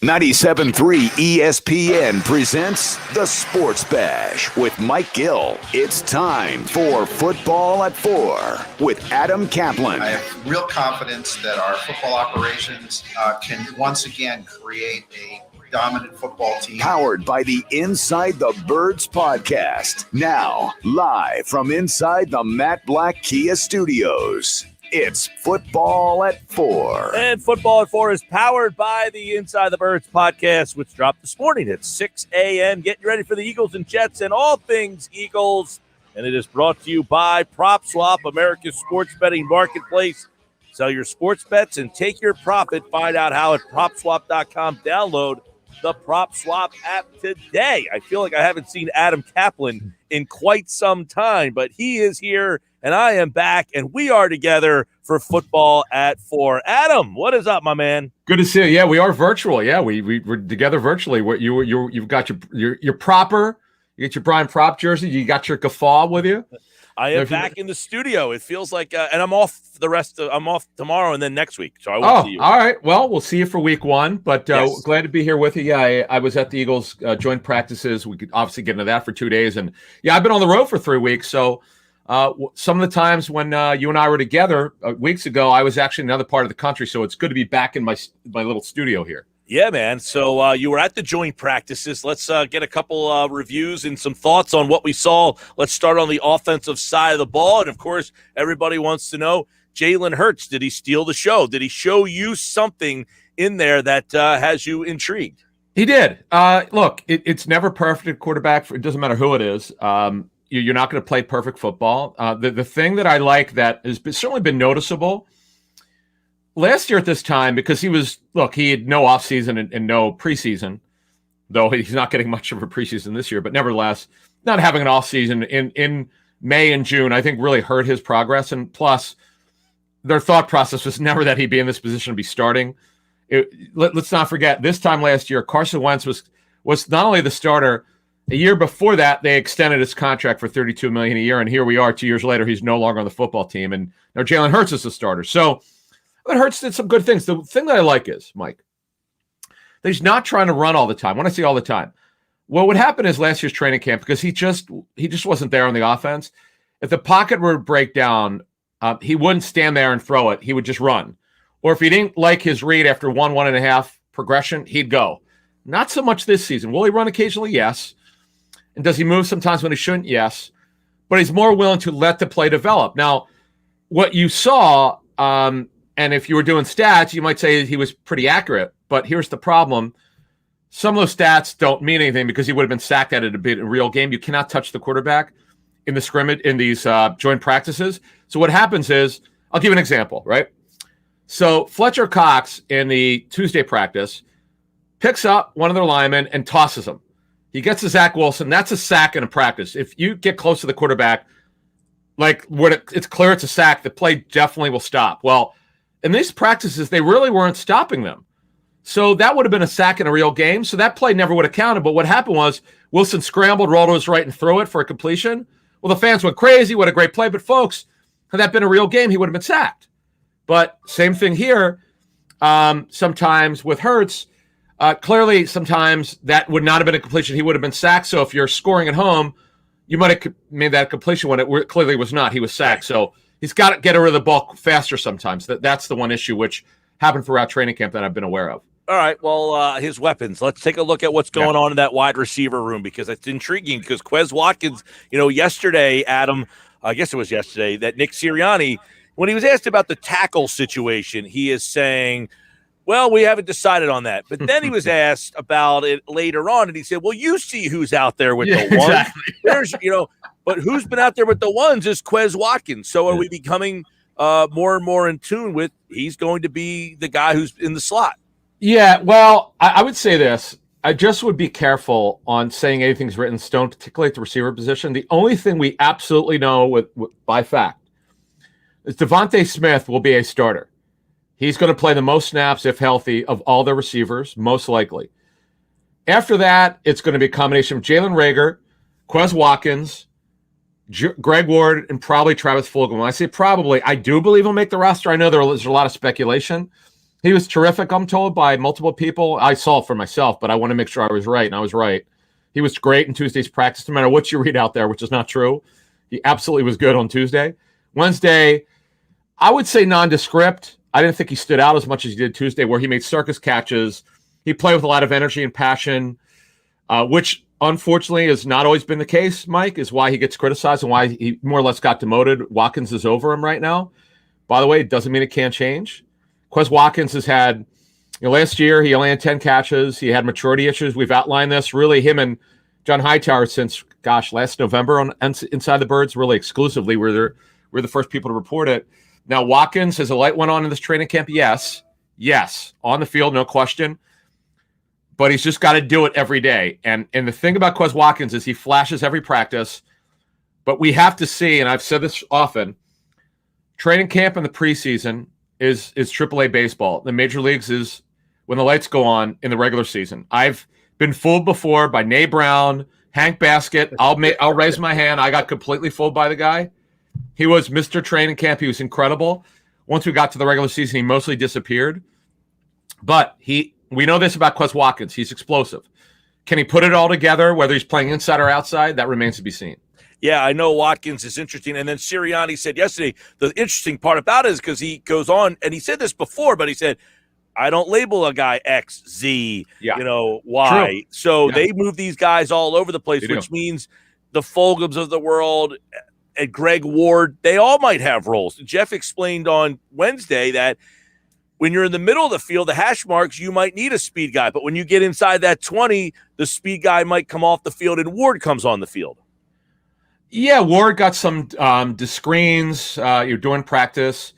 97.3 ESPN presents The Sports Bash with Mike Gill. It's time for Football at 4 with Adam Kaplan. I have real confidence that our football operations can once again create a dominant football team. Powered by the Inside the Birds podcast. Now, live from inside the Matt Black Kia Studios. It's Football at 4. And Football at 4 is powered by the Inside the Birds podcast, which dropped this morning at 6 a.m. Getting ready for the Eagles and Jets and all things Eagles. And it is brought to you by PropSwap, America's sports betting marketplace. Sell your sports bets and take your profit. Find out how at PropSwap.com. Download the PropSwap app today. I feel like I haven't seen Adam Kaplan in quite some time, but he is here. And I am back, and we are together for Football at 4. Adam, what is up, my man? Good to see you. Yeah, we are virtual. Yeah, we're together virtually. You've got your propper, you get your Brian Prop jersey, you got your guffaw with you. I am back in the studio. It feels like, and I'm off I'm off tomorrow and then next week. So I won't see you. All right. Well, we'll see you for week 1. But yes. Glad to be here with you. Yeah, I was at the Eagles joint practices. We could obviously get into that for 2 days, and yeah, I've been on the road for 3 weeks. So. Some of the times when you and I were together weeks ago, I was actually in another part of the country, so it's good to be back in my little studio here. Yeah, man. So you were at the joint practices. Let's get a couple reviews and some thoughts on what we saw. Let's start on the offensive side of the ball. And, of course, everybody wants to know, Jalen Hurts, did he steal the show? Did he show you something in there that has you intrigued? He did. Look, it's never perfect at quarterback. It doesn't matter who it is. You're not going to play perfect football. The thing that I like that has certainly been noticeable last year at this time, because he had no offseason and no preseason, though he's not getting much of a preseason this year, but nevertheless, not having an offseason in May and June, I think really hurt his progress. And plus, their thought process was never that he'd be in this position to be starting. Let's not forget, this time last year, Carson Wentz was not only the starter. A year before that, they extended his contract for $32 million a year, and here we are 2 years later. He's no longer on the football team, and now Jalen Hurts is the starter. So, but Hurts did some good things. The thing that I like is, Mike, that he's not trying to run all the time. When I say all the time, what would happen is last year's training camp, because he just wasn't there on the offense. If the pocket were to break down, he wouldn't stand there and throw it. He would just run. Or if he didn't like his read after 1.5 progression, he'd go. Not so much this season. Will he run occasionally? Yes. And does he move sometimes when he shouldn't? Yes. But he's more willing to let the play develop. Now, what you saw, and if you were doing stats, you might say he was pretty accurate. But here's the problem. Some of those stats don't mean anything because he would have been sacked at it in a real game. You cannot touch the quarterback in the scrimmage, in these joint practices. So what happens is, I'll give you an example, right? So Fletcher Cox in the Tuesday practice picks up one of their linemen and tosses him. He gets to Zach Wilson. That's a sack in a practice. If you get close to the quarterback, like when it's clear it's a sack, the play definitely will stop. Well, in these practices, they really weren't stopping them. So that would have been a sack in a real game. So that play never would have counted. But what happened was Wilson scrambled, rolled to his right, and threw it for a completion. Well, the fans went crazy. What a great play. But folks, had that been a real game, he would have been sacked. But same thing here. Sometimes with Hurts, clearly, sometimes that would not have been a completion. He would have been sacked. So if you're scoring at home, you might have made that completion when it clearly was not. He was sacked. So he's got to get rid of the ball faster sometimes. That's the one issue which happened throughout training camp that I've been aware of. All right, well, his weapons. Let's take a look at what's going on in that wide receiver room, because it's intriguing. Because Quez Watkins, yesterday, Adam, I guess it was yesterday, that Nick Sirianni, when he was asked about the tackle situation, he is saying, well, we haven't decided on that. But then he was asked about it later on, and he said, well, you see who's out there with the ones. Exactly. There's, but who's been out there with the ones is Quez Watkins. So are we becoming more and more in tune with he's going to be the guy who's in the slot? Yeah, well, I would say this. I just would be careful on saying anything's written in stone, particularly at the receiver position. The only thing we absolutely know by fact is Devontae Smith will be a starter. He's going to play the most snaps, if healthy, of all the receivers, most likely. After that, it's going to be a combination of Jalen Reagor, Quez Watkins, Greg Ward, and probably Travis Fulgham. When I say probably, I do believe he'll make the roster. I know there's a lot of speculation. He was terrific, I'm told, by multiple people. I saw it for myself, but I want to make sure I was right, and I was right. He was great in Tuesday's practice, no matter what you read out there, which is not true. He absolutely was good on Tuesday. Wednesday, I would say nondescript. I didn't think he stood out as much as he did Tuesday, where he made circus catches. He played with a lot of energy and passion, which unfortunately has not always been the case, Mike, is why he gets criticized and why he more or less got demoted. Watkins is over him right now. By the way, it doesn't mean it can't change. Quez Watkins has had, last year he only had 10 catches. He had maturity issues. We've outlined this. Really, him and John Hightower since, last November on Inside the Birds, really exclusively. We're the first people to report it. Now, Watkins, has a light went on in this training camp? Yes. On the field, no question. But he's just got to do it every day. And the thing about Quez Watkins is he flashes every practice. But we have to see, and I've said this often, training camp in the preseason is AAA baseball. The major leagues is when the lights go on in the regular season. I've been fooled before by Nay Brown, Hank Baskett. I'll raise my hand. I got completely fooled by the guy. He was Mr. Training Camp. He was incredible. Once we got to the regular season, he mostly disappeared. But we know this about Quez Watkins. He's explosive. Can he put it all together, whether he's playing inside or outside? That remains to be seen. Yeah, I know Watkins is interesting. And then Sirianni said yesterday, the interesting part about it is because he goes on, and he said this before, but he said, I don't label a guy X, Z, Y. True. So they move these guys all over the place, which means the Fulghams of the world and Greg Ward, they all might have roles. Jeff explained on Wednesday that when you're in the middle of the field, the hash marks, you might need a speed guy. But when you get inside that 20, the speed guy might come off the field and Ward comes on the field. Yeah, Ward got some screens. You're doing practice.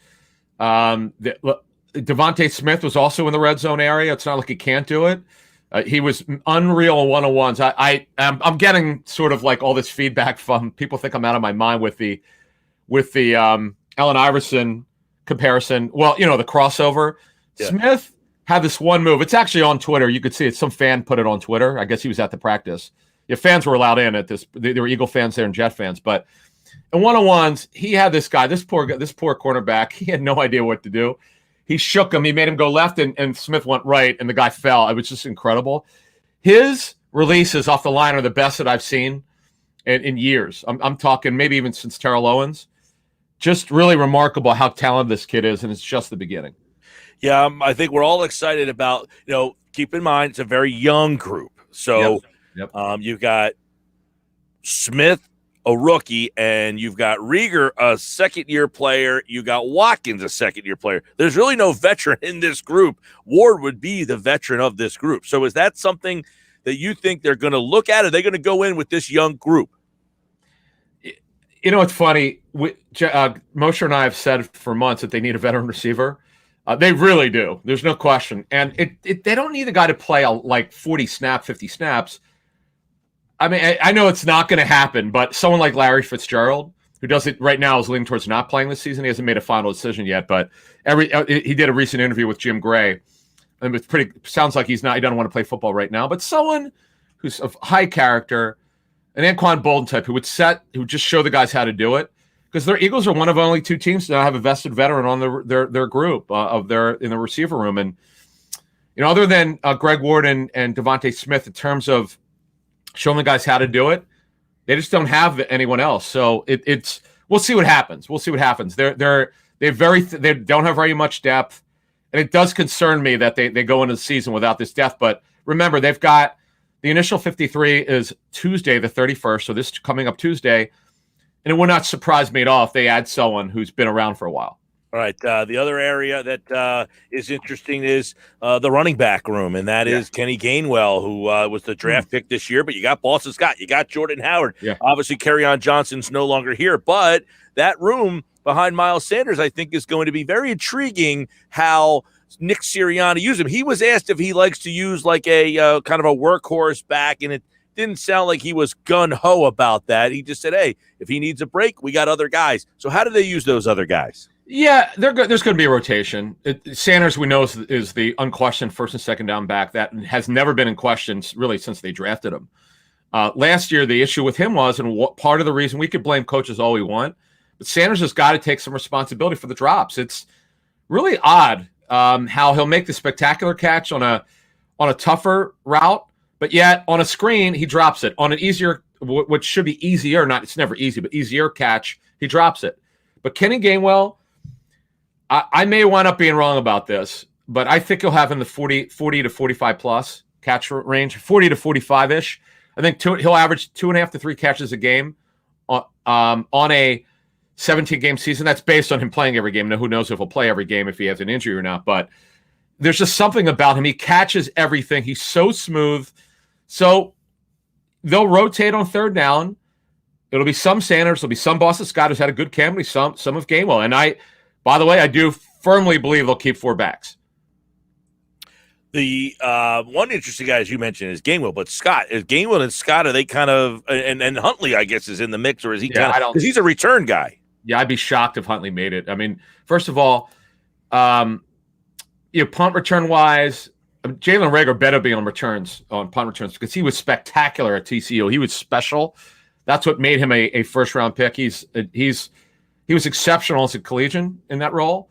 Devontae Smith was also in the red zone area. It's not like he can't do it. He was unreal in one-on-ones. I'm getting sort of like all this feedback from people think I'm out of my mind with the Allen Iverson comparison. Well, the crossover. Yeah. Smith had this one move. It's actually on Twitter. You could see it. Some fan put it on Twitter. I guess he was at the practice. Yeah, fans were allowed in at this. There were Eagle fans there and Jet fans. But in one-on-ones, he had this guy, this poor cornerback. He had no idea what to do. He shook him. He made him go left, and Smith went right, and the guy fell. It was just incredible. His releases off the line are the best that I've seen in years. I'm talking maybe even since Terrell Owens. Just really remarkable how talented this kid is, and it's just the beginning. Yeah, I think we're all excited about, keep in mind, it's a very young group. So Yep. You've got Smith, a rookie, and you've got Rieger, a second-year player. You got Watkins, a second-year player. There's really no veteran in this group. Ward would be the veteran of this group. So is that something that you think they're going to look at? Are they going to go in with this young group? It's funny. Moshe and I have said for months that they need a veteran receiver. They really do. There's no question. And they don't need a guy to play like 40 snaps, 50 snaps. I mean, I know it's not going to happen, but someone like Larry Fitzgerald, who does it right now, is leaning towards not playing this season. He hasn't made a final decision yet, but he did a recent interview with Jim Gray, and it's sounds like he doesn't want to play football right now. But someone who's of high character, an Anquan Bolden type, who would just show the guys how to do it, because their Eagles are one of only two teams that have a vested veteran on their group in the receiver room, and other than Greg Ward and Devontae Smith in terms of showing the guys how to do it, they just don't have anyone else. So we'll see what happens. They don't have very much depth, and it does concern me that they go into the season without this depth. But remember, they've got the initial 53 is Tuesday the 31st, so this coming up Tuesday, and it would not surprise me at all if they add someone who's been around for a while. All right. The other area that is interesting is the running back room, and that is Kenny Gainwell, who was the draft pick this year. But you got Boston Scott, you got Jordan Howard. Yeah. Obviously, Kerryon Johnson's no longer here, but that room behind Miles Sanders, I think, is going to be very intriguing how Nick Sirianni used him. He was asked if he likes to use like a kind of a workhorse back, and it didn't sound like he was gun-ho about that. He just said, hey, if he needs a break, we got other guys. So how do they use those other guys? Yeah, there's going to be a rotation. Sanders, we know, is the unquestioned first and second down back. That has never been in question really since they drafted him. Last year, the issue with him was, and part of the reason, we could blame coaches all we want, but Sanders has got to take some responsibility for the drops. It's really odd how he'll make the spectacular catch on a tougher route, but yet on a screen he drops it. On an easier, which should be easier, not it's never easy, but easier catch, he drops it. But Kenny Gainwell, I may wind up being wrong about this, but I think he'll have in the 40 to 45 plus catch range, 40 to 45 ish. I think he'll average 2.5 to 3 catches a game on a 17-game season. That's based on him playing every game. Now, who knows if he'll play every game if he has an injury or not, but there's just something about him. He catches everything. He's so smooth. So they'll rotate on third down. It'll be some Sanders. It'll be some Boston Scott who's had a good camp. Some of Gainwell. And by the way, I do firmly believe they'll keep 4 backs. The one interesting guy, as you mentioned, is Gainwell. But Scott, is Gainwell and Scott, are they kind of, and Huntley, I guess, is in the mix, or is he kind of, because he's a return guy? Yeah, I'd be shocked if Huntley made it. I mean, first of all, punt return wise, Jalen Reagor better be on punt returns, because he was spectacular at TCU. He was special. That's what made him a first round pick. He was exceptional as a collegian in that role.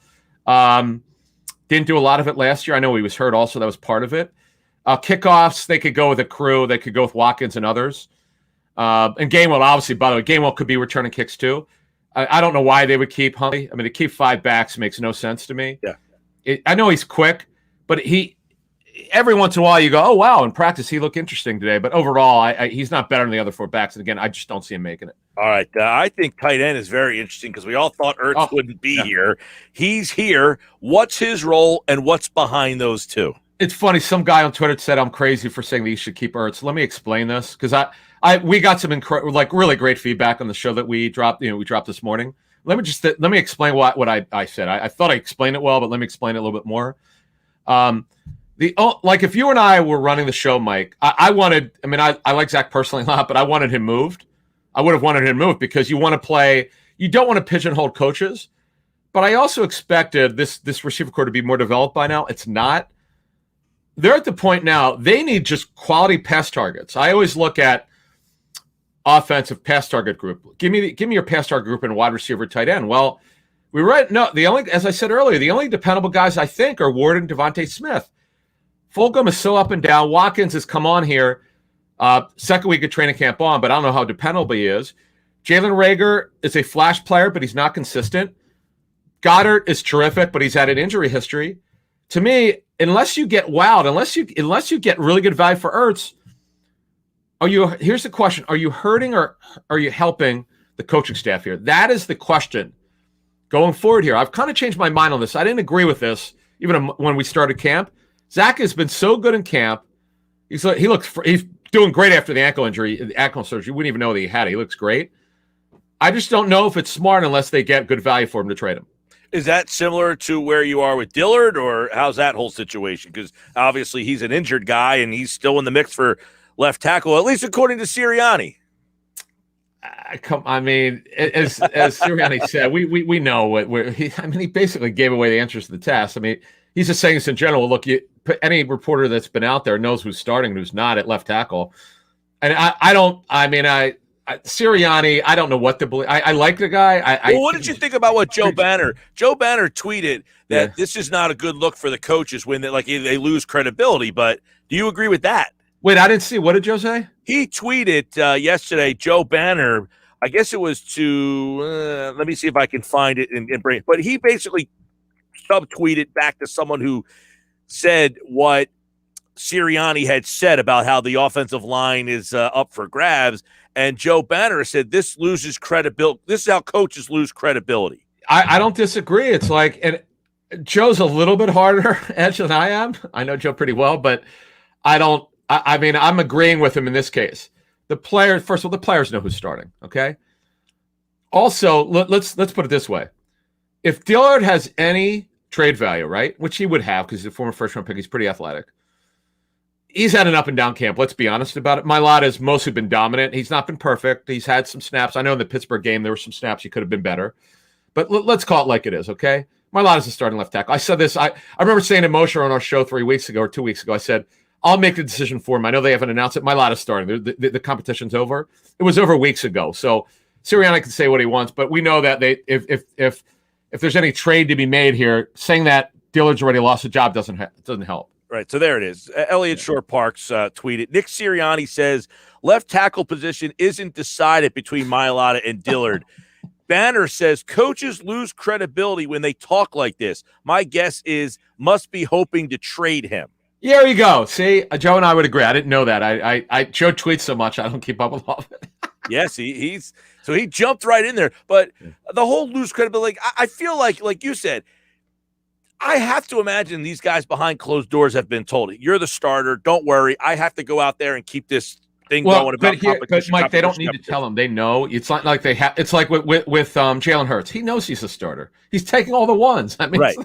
Didn't do a lot of it last year. I know he was hurt also. That was part of it. Kickoffs, they could go with a crew. They could go with Watkins and others. And Gainwell, obviously, by the way, Gainwell could be returning kicks too. I don't know why they would keep Huntley. I mean, to keep 5 backs makes no sense to me. Yeah, I know he's quick, but every once in a while you go, oh, wow, in practice he looked interesting today. But overall, he's not better than the other 4 backs. And again, I just don't see him making it. All right. I think tight end is very interesting because we all thought Ertz wouldn't be here. He's here. What's his role and what's behind those two? It's funny. Some guy on Twitter said I'm crazy for saying that you should keep Ertz. Let me explain this, because we got some really great feedback on the show that we dropped. We dropped this morning. Let me explain what I said. I thought I explained it well, but let me explain it a little bit more. If you and I were running the show, Mike, I like Zach personally a lot, but I wanted him moved. I would have wanted him moved because you want to play. You don't want to pigeonhole coaches, but I also expected this receiver core to be more developed by now. It's not. They're at the point now they need just quality pass targets. I always look at offensive pass target group. Give me your pass target group and wide receiver, tight end. Well, as I said earlier, the only dependable guys I think are Ward and Devontae Smith. Fulgham is so up and down. Watkins has come on here. Second week of training camp on, but I don't know how dependable he is. Jalen Reagor is a flash player, but he's not consistent. Goddard is terrific, but he's had an injury history. To me, unless you get wowed, unless you get really good value for Ertz, here's the question. Are you hurting or are you helping the coaching staff here? That is the question going forward here. I've kind of changed my mind on this. I didn't agree with this even when we started camp. Zach has been so good in camp. He's doing great after the ankle surgery. You wouldn't even know that he had it. He looks great. I just don't know if it's smart unless they get good value for him to trade him. Is that similar to where you are with Dillard, or how's that whole situation? Because obviously he's an injured guy and he's still in the mix for left tackle, at least according to Sirianni. As Sirianni said, we know he basically gave away the answers to the test. I mean, he's just saying this in general. Look, any reporter that's been out there knows who's starting and who's not at left tackle. And Sirianni, I don't know what to believe. I like the guy. What did you think about what Joe Banner? Joe Banner tweeted that this is not a good look for the coaches when they lose credibility. But do you agree with that? Wait, I didn't see. What did Joe say? He tweeted yesterday, Joe Banner, I guess it was to, let me see if I can find it and bring it. But he basically subtweeted back to someone who said what Sirianni had said about how the offensive line is up for grabs. And Joe Banner said this loses credibility. This is how coaches lose credibility. I don't disagree. It's like, and Joe's a little bit harder edge than I am. I know Joe pretty well, but I'm agreeing with him in this case. First of all, the players know who's starting. Okay. Also, let's put it this way: if Dillard has any trade value, right, which he would have because he's a former first-round pick, he's pretty athletic. He's had an up-and-down camp. Let's be honest about it. Mailata has mostly been dominant. He's not been perfect. He's had some snaps. I know in the Pittsburgh game there were some snaps he could have been better, but let's call it like it is. Okay. Mailata's a starting left tackle. I said this. I remember saying to Moshe on our show 3 weeks ago or 2 weeks ago. I said, I'll make the decision for him. I know they haven't announced it. Mailata's starting. The competition's over. It was over weeks ago. So Sirianni can say what he wants, but we know that if there's any trade to be made here, saying that Dillard's already lost a job doesn't help. Right, so there it is. Elliot Shore Parks tweeted. Nick Sirianni says left tackle position isn't decided between Mailata and Dillard. Banner says coaches lose credibility when they talk like this. My guess is must be hoping to trade him. Yeah, there you go. See, Joe and I would agree. I didn't know that. I Joe tweets so much I don't keep up with all of it. Yes, he jumped right in there. But the whole lose credibility, I feel like you said, I have to imagine these guys behind closed doors have been told, you're the starter. Don't worry. I have to go out there and keep this thing going about competition. But Mike, they don't need to tell him. They know. It's not like they have. It's like with Jalen Hurts. He knows he's a starter. He's taking all the ones. I mean, right.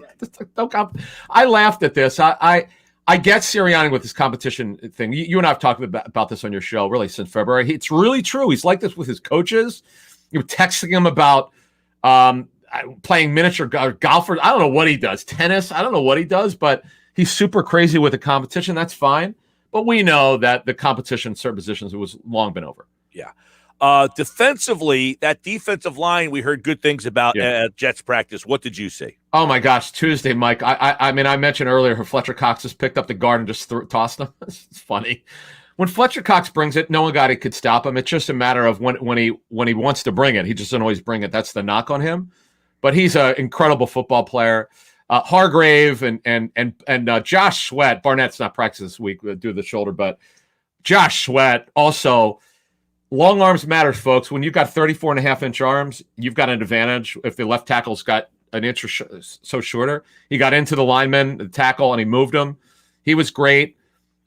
I laughed at this. I get Sirianni with this competition thing. You and I have talked about this on your show really since February. It's really true. He's like this with his coaches. You're texting him about playing miniature golf. I don't know what he does. Tennis. I don't know what he does, but he's super crazy with the competition. That's fine. But we know that the competition in certain positions was long been over. Yeah. Defensively, that defensive line, we heard good things about Jets practice. What did you see? Oh my gosh, Tuesday, Mike. I mean, I mentioned earlier how Fletcher Cox just picked up the guard and just tossed him. It's funny. When Fletcher Cox brings it, no one could stop him. It's just a matter of when he wants to bring it. He just doesn't always bring it. That's the knock on him. But he's an incredible football player. Hargrave and Josh Sweat. Barnett's not practicing this week due to the shoulder, but Josh Sweat also. Long arms matters, folks. When you've got 34.5-inch arms, you've got an advantage. If the left tackle's got an inch or so shorter, he got into the lineman, the tackle, and he moved him. He was great.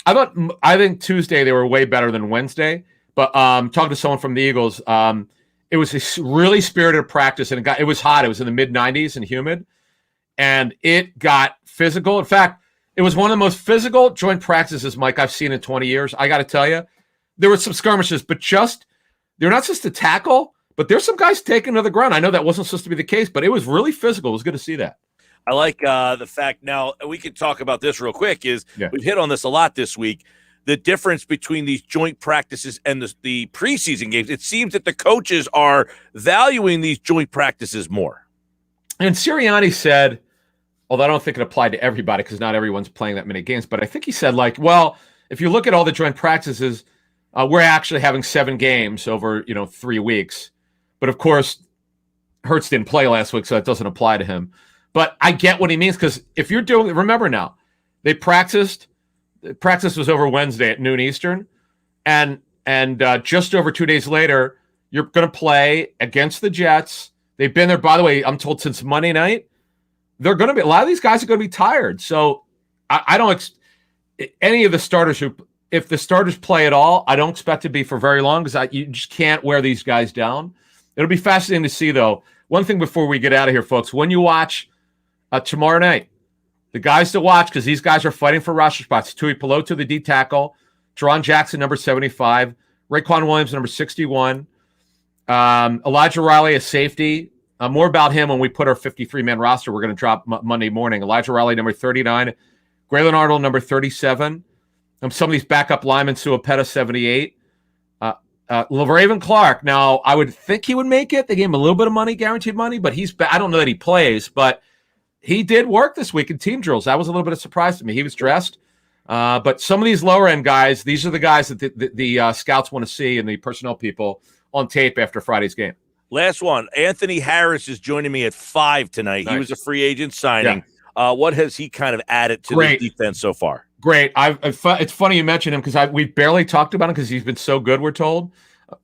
I think Tuesday they were way better than Wednesday. But talking to someone from the Eagles, it was a really spirited practice, and it was hot. It was in the mid-90s and humid, and it got physical. In fact, it was one of the most physical joint practices, Mike, I've seen in 20 years. I got to tell you. There were some skirmishes, but they're not just to tackle, but there's some guys taking to the ground. I know that wasn't supposed to be the case, but it was really physical. It was good to see that. I like the fact now we can talk about this real quick we've hit on this a lot this week, the difference between these joint practices and the preseason games. It seems that the coaches are valuing these joint practices more. And Sirianni said, although I don't think it applied to everybody because not everyone's playing that many games, but I think he said if you look at all the joint practices, we're actually having 7 games over, 3 weeks. But, of course, Hurts didn't play last week, so it doesn't apply to him. But I get what he means because if you're doing – remember now, they practiced – the practice was over Wednesday at noon Eastern. And just over 2 days later, you're going to play against the Jets. They've been there, by the way, I'm told since Monday night. They're going to be – a lot of these guys are going to be tired. So I don't any of the starters who – if the starters play at all, I don't expect it to be for very long because you just can't wear these guys down. It'll be fascinating to see, though. One thing before we get out of here, folks, when you watch tomorrow night, the guys to watch, because these guys are fighting for roster spots. Tui Pelotu, the D tackle, Teron Jackson, number 75, Raekwon Williams, number 61, Elijah Riley, a safety. More about him when we put our 53-man roster. We're going to drop Monday morning. Elijah Riley, number 39, Graylin Arnold, number 37. Some of these backup linemen, Suapeta, 78. LaRaven Clark. Now, I would think he would make it. They gave him a little bit of money, guaranteed money, but I don't know that he plays, but he did work this week in team drills. That was a little bit of a surprise to me. He was dressed. But some of these lower-end guys, these are the guys that the scouts want to see and the personnel people on tape after Friday's game. Last one. Anthony Harris is joining me at 5 tonight. Nice. He was a free agent signing. Yeah. What has he kind of added to the defense so far? Great. It's funny you mentioned him because we've barely talked about him because he's been so good, we're told.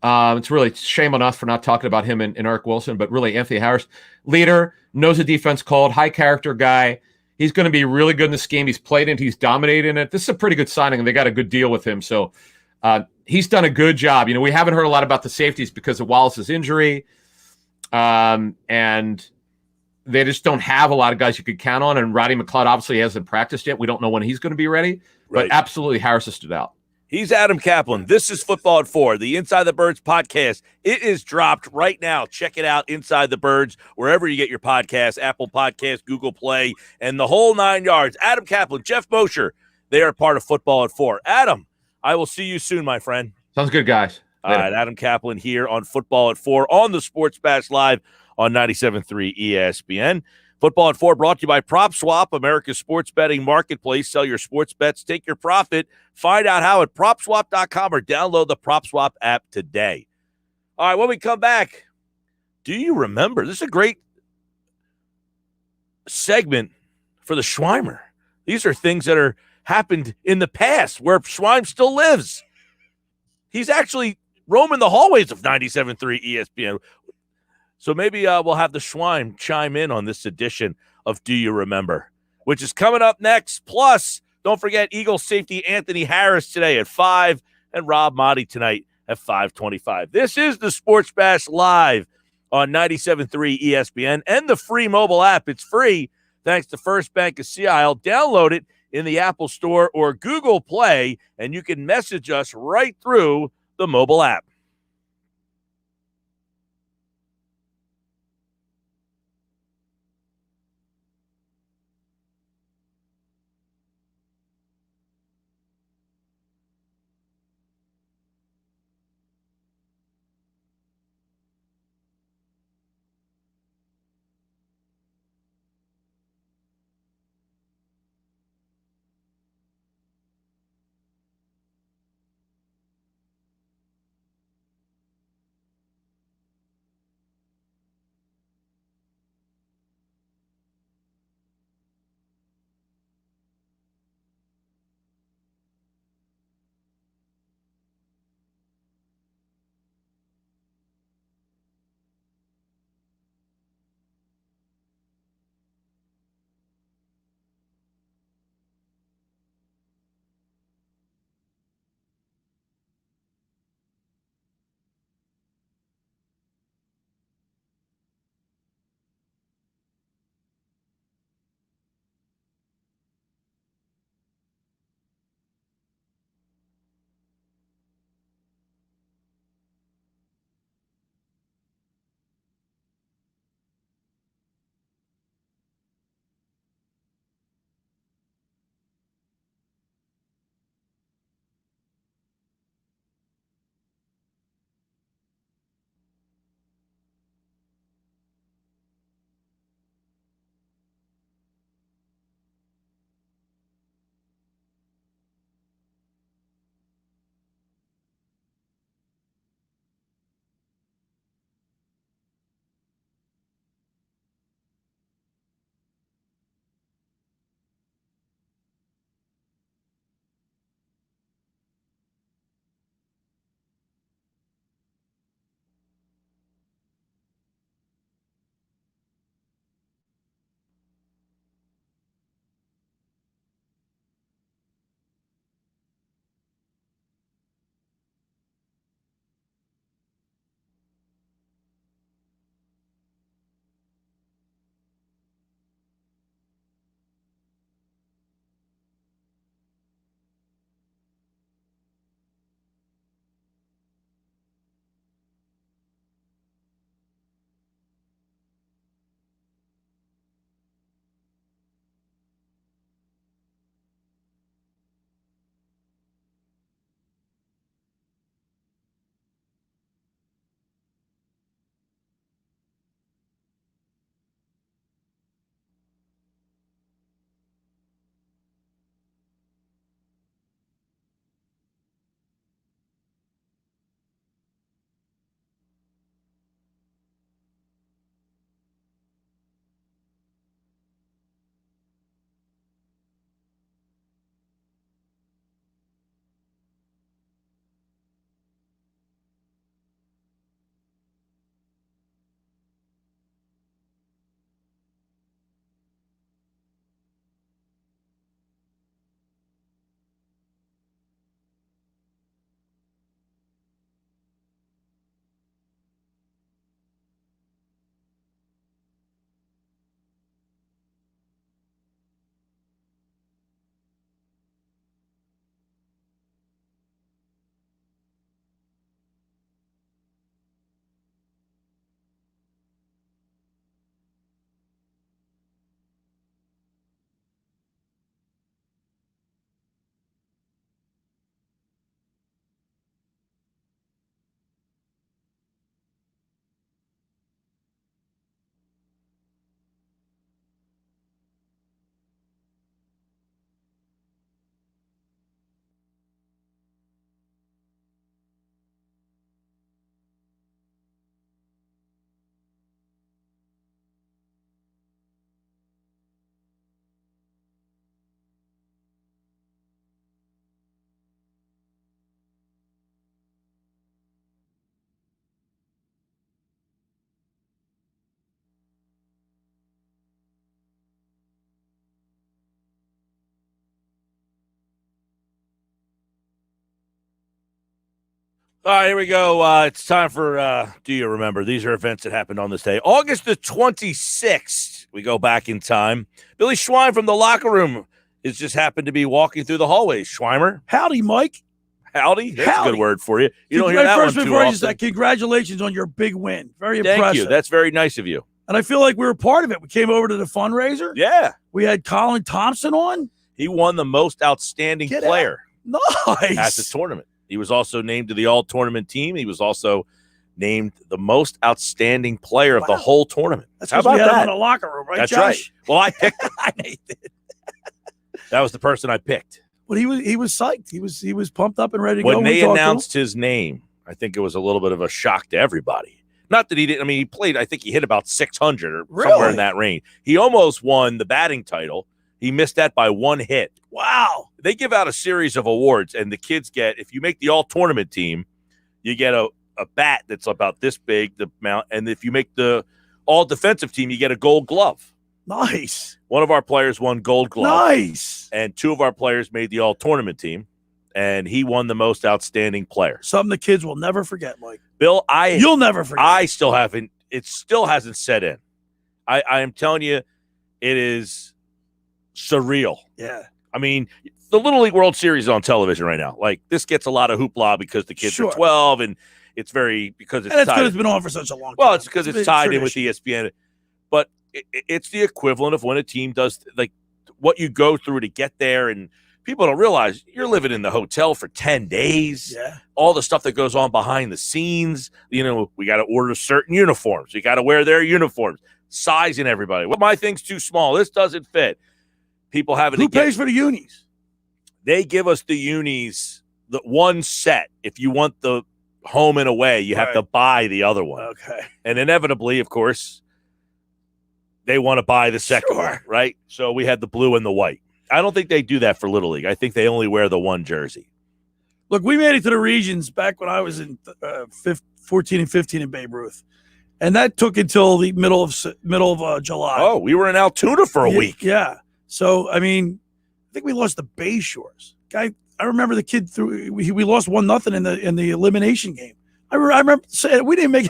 It's really shame on us for not talking about him and Eric Wilson, but really Anthony Harris, leader, knows the defense cold, high character guy. He's going to be really good in this game. He's played it. He's dominated in it. This is a pretty good signing, and they got a good deal with him. So he's done a good job. We haven't heard a lot about the safeties because of Wallace's injury, and they just don't have a lot of guys you could count on. And Roddy McLeod obviously hasn't practiced yet. We don't know when he's going to be ready. But absolutely, Harris has stood out. He's Adam Kaplan. This is Football at 4, the Inside the Birds podcast. It is dropped right now. Check it out, Inside the Birds, wherever you get your podcasts, Apple Podcasts, Google Play, and the whole 9 yards. Adam Kaplan, Jeff Mosher, they are part of Football at 4. Adam, I will see you soon, my friend. Sounds good, guys. All right, Adam Kaplan here on Football at 4 on the Sports Bash Live on 97.3 ESPN. Football at 4 brought to you by PropSwap, America's sports betting marketplace. Sell your sports bets, take your profit. Find out how at PropSwap.com or download the PropSwap app today. All right, when we come back, do you remember? This is a great segment for the Schweimer. These are things that are happened in the past where Schweim still lives. He's actually roaming the hallways of 97.3 ESPN. So maybe we'll have the Schweim chime in on this edition of Do You Remember, which is coming up next. Plus, don't forget Eagles safety Anthony Harris today at 5 and Rob Motti tonight at 5:25. This is the Sports Bash live on 97.3 ESPN and the free mobile app. It's free thanks to First Bank of Sea Isle. Download it in the Apple Store or Google Play, and you can message us right through the mobile app. All right, here we go. It's time for Do You Remember? These are events that happened on this day. August the 26th, we go back in time. Billy Schwein from the locker room is just happened to be walking through the hallways. Schweimer. Howdy, Mike. Howdy. That's Howdy. a good word for you. You don't hear that one too often. Congratulations on your big win. Very Thank impressive. you. That's very nice of you. And I feel like we were part of it. We came over to the fundraiser. Yeah. We had Colin Thompson on. He won the most outstanding player Nice. at the tournament. He was also named to the all-tournament team. He was also named the most outstanding player of the whole tournament. That's How because we about had him that? in the locker room, right, That's Josh? right. Well, I picked him. I know you did. That was the person I picked. But he was psyched. He was pumped up and ready to go. When they We talked to him. announced his name, I think it was a little bit of a shock to everybody. Not that he didn't. I mean, he played. I think he hit about 600 or somewhere in that range. He almost won the batting title. He missed that by one hit. Wow. They give out a series of awards, and the kids get, if you make the all-tournament team, you get a bat that's about this big, the amount, and if you make the all-defensive team, you get a gold glove. Nice. One of our players won gold glove. Nice. And two of our players made the all-tournament team, and he won the most outstanding player. Something the kids will never forget, Mike. Bill, You'll never forget. I still haven't, it still hasn't set in. I am telling you, it is surreal. Yeah. I mean, the Little League World Series is on television right now. Like, this gets a lot of hoopla because the kids are 12, and it's because it's and it's tied. because it's been on for such a long time. Well, it's because it's tied in with tradition. ESPN. But it's the equivalent of when a team does, like, what you go through to get there. And people don't realize you're living in the hotel for 10 days. Yeah. All the stuff that goes on behind the scenes. You know, we got to order certain uniforms. You got to wear their uniforms. Sizing everybody. Well, my thing's too small. This doesn't fit. People having Who pays for the unis? They give us the unis, the one set. If you want the home and away, you have to buy the other one. Okay. And inevitably, of course, they want to buy the second Sure. one, right? So we had the blue and the white. I don't think they do that for Little League. I think they only wear the one jersey. Look, we made it to the regions back when I was in 14 and 15 in Babe Ruth. And that took until the middle of July. Oh, we were in Altoona for a week. Yeah. So, I mean, I think we lost the Bay Shores. I remember the kid we lost 1-0 in the elimination game. I remember saying we didn't make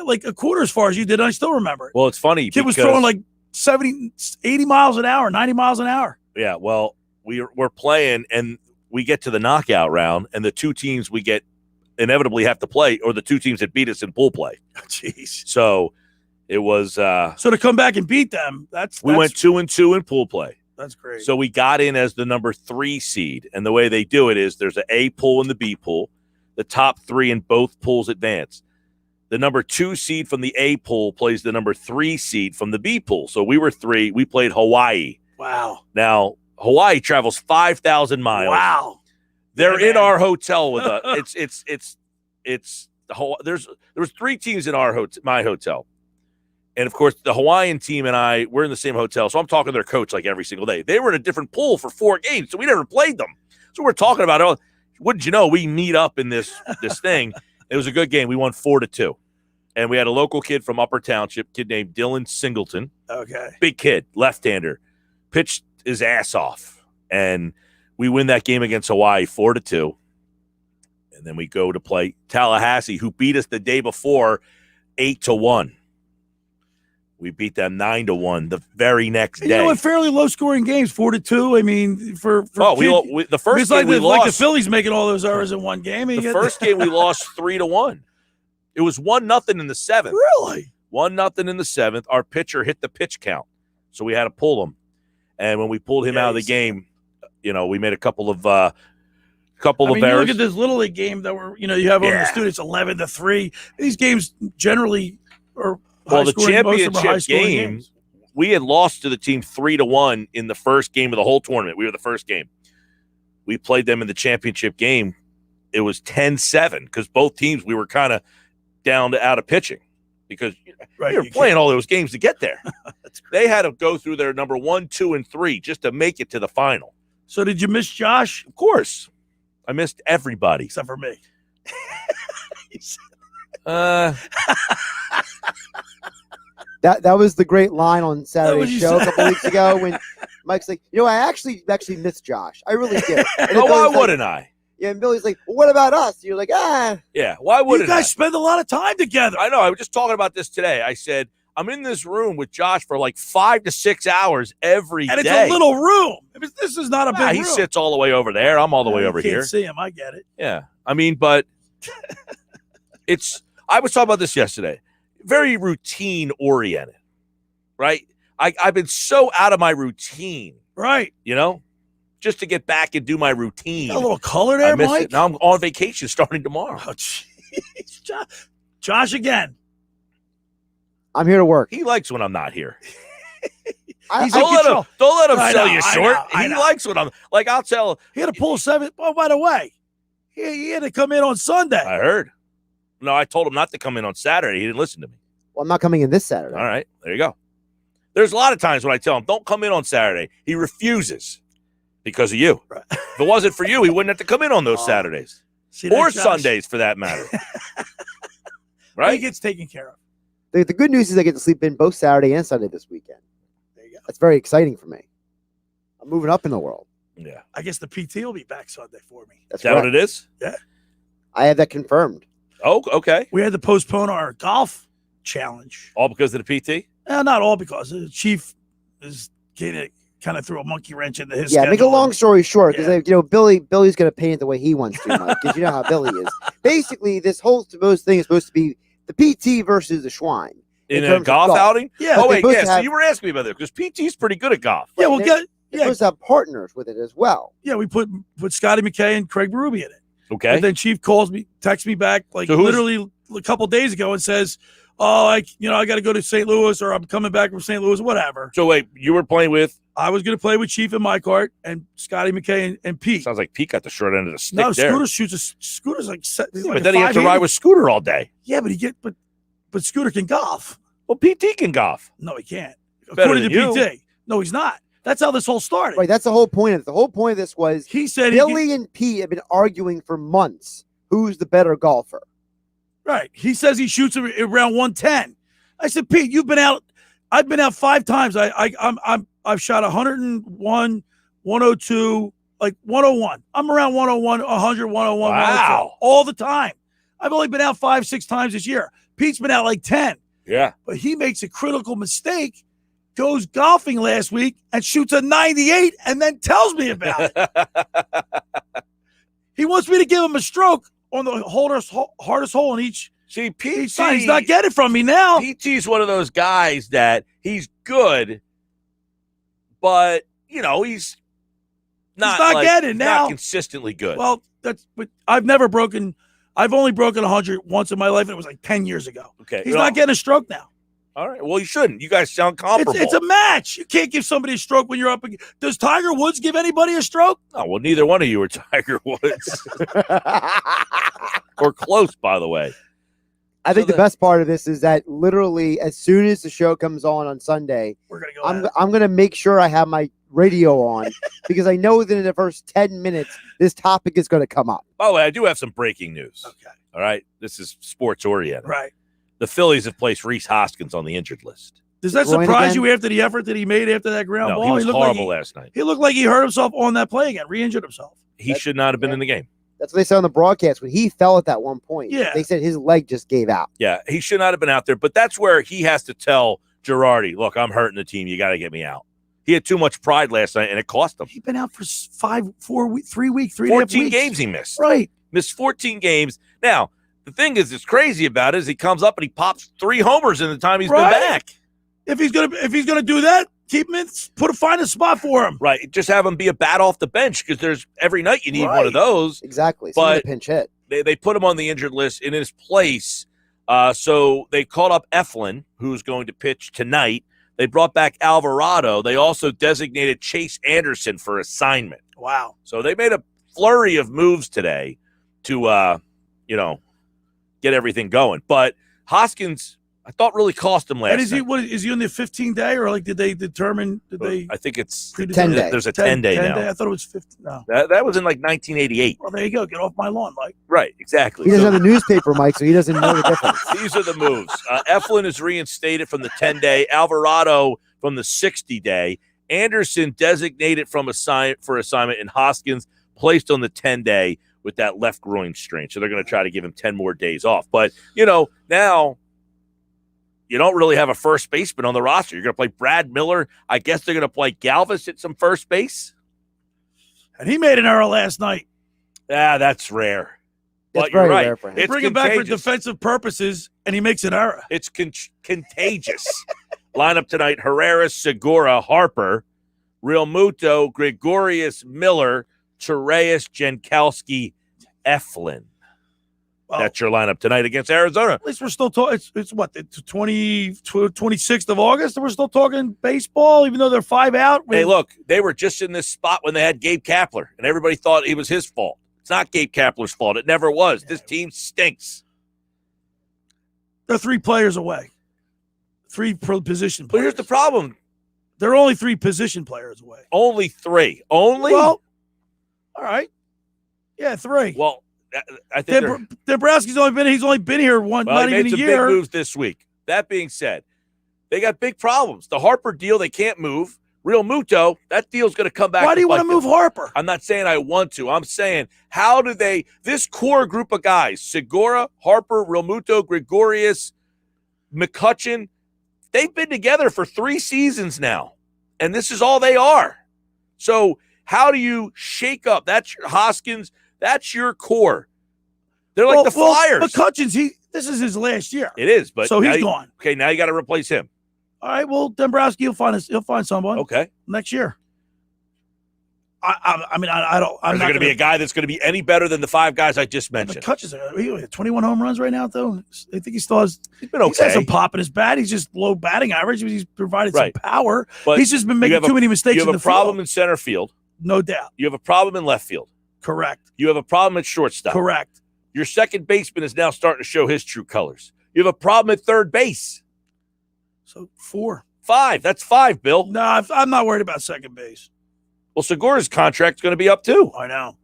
like a quarter as far as you did. And I still remember it. Well, it's funny. Kid was throwing like 70, 80 miles an hour, 90 miles an hour. Yeah, well, we're playing, and we get to the knockout round, and the two teams we get inevitably have to play, or the two teams that beat us in pool play. Jeez. So it was. So to come back and beat them, we went 2-2 in pool play. That's great. So we got in as the number 3 seed, and the way they do it is there's an A pool and the B pool. The top 3 in both pools advance. The number 2 seed from the A pool plays the number 3 seed from the B pool. So we were 3. We played Hawaii. Wow. Now Hawaii travels 5,000 miles. Wow. They're in our hotel with us. There was 3 teams in my hotel. And of course, the Hawaiian team and I, we're in the same hotel. So I'm talking to their coach like every single day. They were in a different pool for 4 games, so we never played them. So we're talking about, oh, wouldn't you know, we meet up in this thing. It was a good game. We won 4-2. And we had a local kid from Upper Township, kid named Dylan Singleton. Okay. Big kid, left-hander, pitched his ass off. And we win that game against Hawaii 4-2. And then we go to play Tallahassee, who beat us the day before 8-1. We beat them 9-1 the very next day. You know, in fairly low-scoring games, 4-2. I mean, the first game we lost. Like the Phillies making all those errors in one game. The first game we lost 3-1. It was 1-0 in the 7th. Really? 1-0 in the 7th. Our pitcher hit the pitch count, so we had to pull him. And when we pulled him out of the game, you know, we made a couple of errors. You look at this Little League game that you have over the students 11-3. These games generally are. Well, the championship game, we had lost to the team 3-1 in the first game of the whole tournament. We were the first game. We played them in the championship game. It was 10-7 because both teams, we were kind of down to out of pitching because we were playing all those games to get there. They had to go through their number 1, 2, and 3 just to make it to the final. So did you miss Josh? Of course. I missed everybody. Except for me. That was the great line on Saturday's show a couple weeks ago when Mike's like, I actually missed Josh. I really did. Why wouldn't I? Yeah, and Billy's like, well, what about us? You're like, Yeah, why You wouldn't guys spend a lot of time together. I know. I was just talking about this today. I said, I'm in this room with Josh for like 5 to 6 hours every day. And it's a little room. This is not a big room. He sits all the way over there. I'm all the way over you here. can't see him. I get it. Yeah. I mean, but I was talking about this yesterday. Very routine oriented, right? I've been so out of my routine. Right. You know? Just to get back and do my routine. Got a little color there, Mike. It. Now I'm on vacation starting tomorrow. Oh, jeez. Josh again. I'm here to work. He likes when I'm not here. Don't let him sell you short. I He know. likes when I'm like, I'll tell. He had to pull 7. Oh, by the way, he had to come in on Sunday. I heard. No, I told him not to come in on Saturday. He didn't listen to me. Well, I'm not coming in this Saturday. All right. There you go. There's a lot of times when I tell him, don't come in on Saturday. He refuses because of you. Right. If it wasn't for you, he wouldn't have to come in on those Saturdays. See that, Or Josh? Sundays, for that matter. Right? He gets taken care of. The good news is I get to sleep in both Saturday and Sunday this weekend. There you go. That's very exciting for me. I'm moving up in the world. Yeah. I guess the PT will be back Sunday for me. That's Is that what correct. it is? Yeah. I have that confirmed. Oh, okay. We had to postpone our golf challenge. All because of the PT? Not all because the chief is kind of threw a monkey wrench into his Yeah, schedule. make a long story short, because Yeah. Billy's going to paint it the way he wants to, Mike, because you know how Billy is. Basically, this whole supposed thing is supposed to be the PT versus the Schwein. In a terms of golf outing? Yeah. Oh, They wait, both yeah. So have- you were asking me about that because PT's pretty good at golf. Yeah, we'll They're- get. They're Yeah, supposed to have partners with it as well. yeah. We put Scotty McKay and Craig Berube in it. Okay. And then Chief calls me, texts me back like So who's- literally a couple days ago and says, "Oh, I got to go to St. Louis, or I'm coming back from St. Louis, whatever." So wait, you were playing with? I was going to play with Chief in my cart and Scotty McKay and Pete. Sounds like Pete got the short end of the stick No, there. Scooter's like, Yeah, but then he has to ride with Scooter all day. Yeah, but Scooter can golf. Well, PT can golf. No, he can't. Better According to than you. PT. No, he's not. That's how this whole started. Right, that's the whole point of it. The whole point of this was He said Billy and Pete have been arguing for months who's the better golfer. Right. He says he shoots around 110. I said, Pete, you've been out. I've been out 5 times. I've shot 101, 102, like 101. I'm around 101, 100, 101, Wow. 102 all the time. I've only been out 5, 6 times this year. Pete's been out like 10. Yeah. But he makes a critical mistake, goes golfing last week and shoots a 98 and then tells me about it. He wants me to give him a stroke on the hardest hole in each. See, He's not getting it from me now. PT's one of those guys that he's good, but he's not getting it now. Not consistently good. Well, but I've only broken 100 once in my life, and it was like 10 years ago. Okay. He's not getting a stroke now. All right. Well, you shouldn't. You guys sound comparable. It's a match. You can't give somebody a stroke when you're up. Does Tiger Woods give anybody a stroke? Oh, well, neither one of you are Tiger Woods. Or close, by the way. I think the best part of this is that literally as soon as the show comes on Sunday, We're going to go at it. I'm going to make sure I have my radio on because I know that in the first 10 minutes, this topic is going to come up. By the way, I do have some breaking news. Okay. All right. This is sports oriented. Right. The Phillies have placed Rhys Hoskins on the injured list. Does that Groin surprise again? you after the effort that he made after that ground No, ball? he was looked horrible like last night. he looked like he hurt himself on that play again, re-injured himself. He should not have been in the game. That's what they said on the broadcast. When he fell at that one point, Yeah. they said his leg just gave out. Yeah, he should not have been out there. But that's where he has to tell Girardi, look, I'm hurting the team. You got to get me out. He had too much pride last night, and it cost him. He's been out for 3 weeks, 3.5 weeks. 14 games he missed. Right. Missed 14 games. Now, the thing that's crazy about it is he comes up and he pops 3 homers in the time he's Right. been back. If he's gonna do that, keep him in. Find a spot for him. Right. Just have him be a bat off the bench because there's every night you need one of those. Exactly. But- Pinch hit. They put him on the injured list in his place. So they called up Eflin, who's going to pitch tonight. They brought back Alvarado. They also designated Chase Anderson for assignment. Wow. So they made a flurry of moves today to, get everything going. But Hoskins, I thought, really cost him last And is he night. what is he on the 15 day or like did they determine? Did they? I think it's 10 day. There's a 10 day now. I thought it was 15. No. That was in like 1988. Well, there you go. Get off my lawn, Mike. Right, exactly. He doesn't So have the newspaper, Mike, so he doesn't know the difference. these are the moves. Eflin is reinstated from the 10 day. Alvarado from the 60 day. Anderson designated for assignment, and Hoskins placed on the 10 day. with that left groin strain. So they're going to try to give him 10 more days off. But, now you don't really have a first baseman on the roster. You're going to play Brad Miller. I guess they're going to play Galvis at some first base. And he made an error last night. Yeah, that's rare. It's But you're very right. rare for him. It's Bring him back for contagious. defensive purposes, and he makes an error. It's contagious. Lineup tonight, Herrera, Segura, Harper, Real Muto, Gregorius, Miller, Torreyes, Jankowski, Eflin. Well, That's your lineup tonight against Arizona. At least we're still talking. It's what, the 26th of August, and we're still talking baseball, even though they're 5 out. Hey, look, they were just in this spot when they had Gabe Kapler, and everybody thought it was his fault. It's not Gabe Kapler's fault. It never was. This team stinks. They're 3 players away. 3 position But players. here's the problem. They're only 3 position players away. Only 3. Only? Well, all right. Yeah, 3. Well, I think Dombrowski's only been here well, not he even made a some year. big moves this week. That being said, they got big problems. The Harper deal, they can't move. Real Muto, that deal's going to come back. Why do you want to bite move them. Harper? I'm not saying I want to. I'm saying, how do they, this core group of guys, Segura, Harper, Real Muto, Gregorius, McCutcheon, they've been together for 3 seasons now, and this is all they are. So how do you shake up? That's your Hoskins. That's your core. They're like the Flyers. McCutcheon's, this is his last year. It is, but so now he's gone. Okay, now you got to replace him. All right, well, Dombrowski, he'll find someone. Okay. Next year. I mean, I don't. I'm Is not there going to be a guy that's going to be any better than the 5 guys I just mentioned? McCutcheon's he had 21 home runs right now, though. I think he still has. He's been He's had okay. some pop in his bat. He's just low batting average. He's provided Right. some power. But He's just been making too many mistakes You in have the a problem field. in center field. No doubt. You have a problem in left field. Correct. You have a problem at shortstop. Correct. Your second baseman is now starting to show his true colors. You have a problem at third base. So 4. 5. That's 5, Bill. No, I'm not worried about second base. Well, Segura's contract's going to be up too. I know.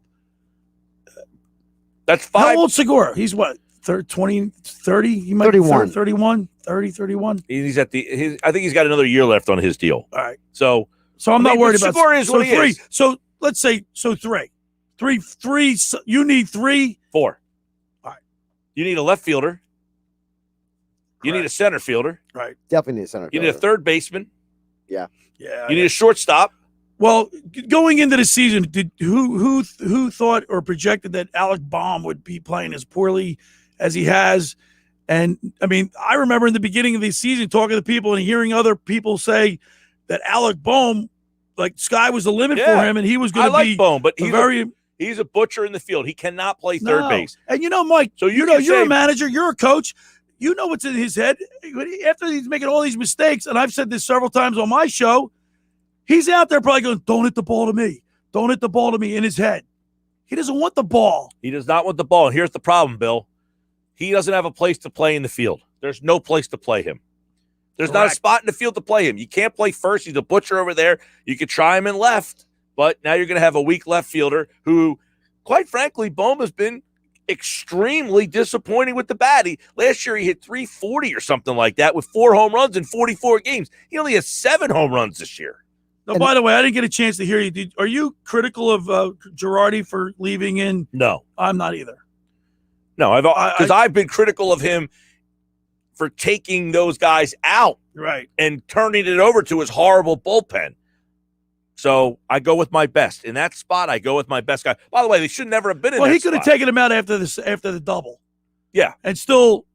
That's 5. How old's Segura? He's what? 20, 30? He might 31. be 31, 30, 31. He's at the. I think he's got another year left on his deal. All right. So I'm not worried about Segura is so what he 3. is. So let's say 3. 3. You need 3. 4. All right. You need a left fielder. You need a center fielder. Right. Definitely need a center You need a fielder. third baseman. Yeah. You need a shortstop. Well, going into the season, who thought or projected that Alec Baum would be playing as poorly as he has? And I mean, I remember in the beginning of the season talking to people and hearing other people say that Alec Baum, like sky was the limit for him, and he was going I to like be Bohm, but he's a butcher in the field. He cannot play third base. And Mike, So you're a manager, you're a coach. You know what's in his head. After he's making all these mistakes, and I've said this several times on my show, he's out there probably going, don't hit the ball to me. Don't hit the ball to me in his head. He doesn't want the ball. He does not want the ball. And here's the problem, Bill. He doesn't have a place to play in the field. There's no place to play him. There's not a spot in the field to play him. You can't play first. He's a butcher over there. You could try him in left, but now you're going to have a weak left fielder who, quite frankly, Bohm has been extremely disappointing with the bat. Last year he hit 340 or something like that with 4 home runs in 44 games. He only has 7 home runs this year. Now, by the way, I didn't get a chance to hear you. Are you critical of Girardi for leaving in? No. I'm not either. No, because I've been critical of him for taking those guys out and turning it over to his horrible bullpen. So I go with my best. In that spot, I go with my best guy. By the way, they should never have been in that spot. Well, he could have taken him out after the double. Yeah. And still,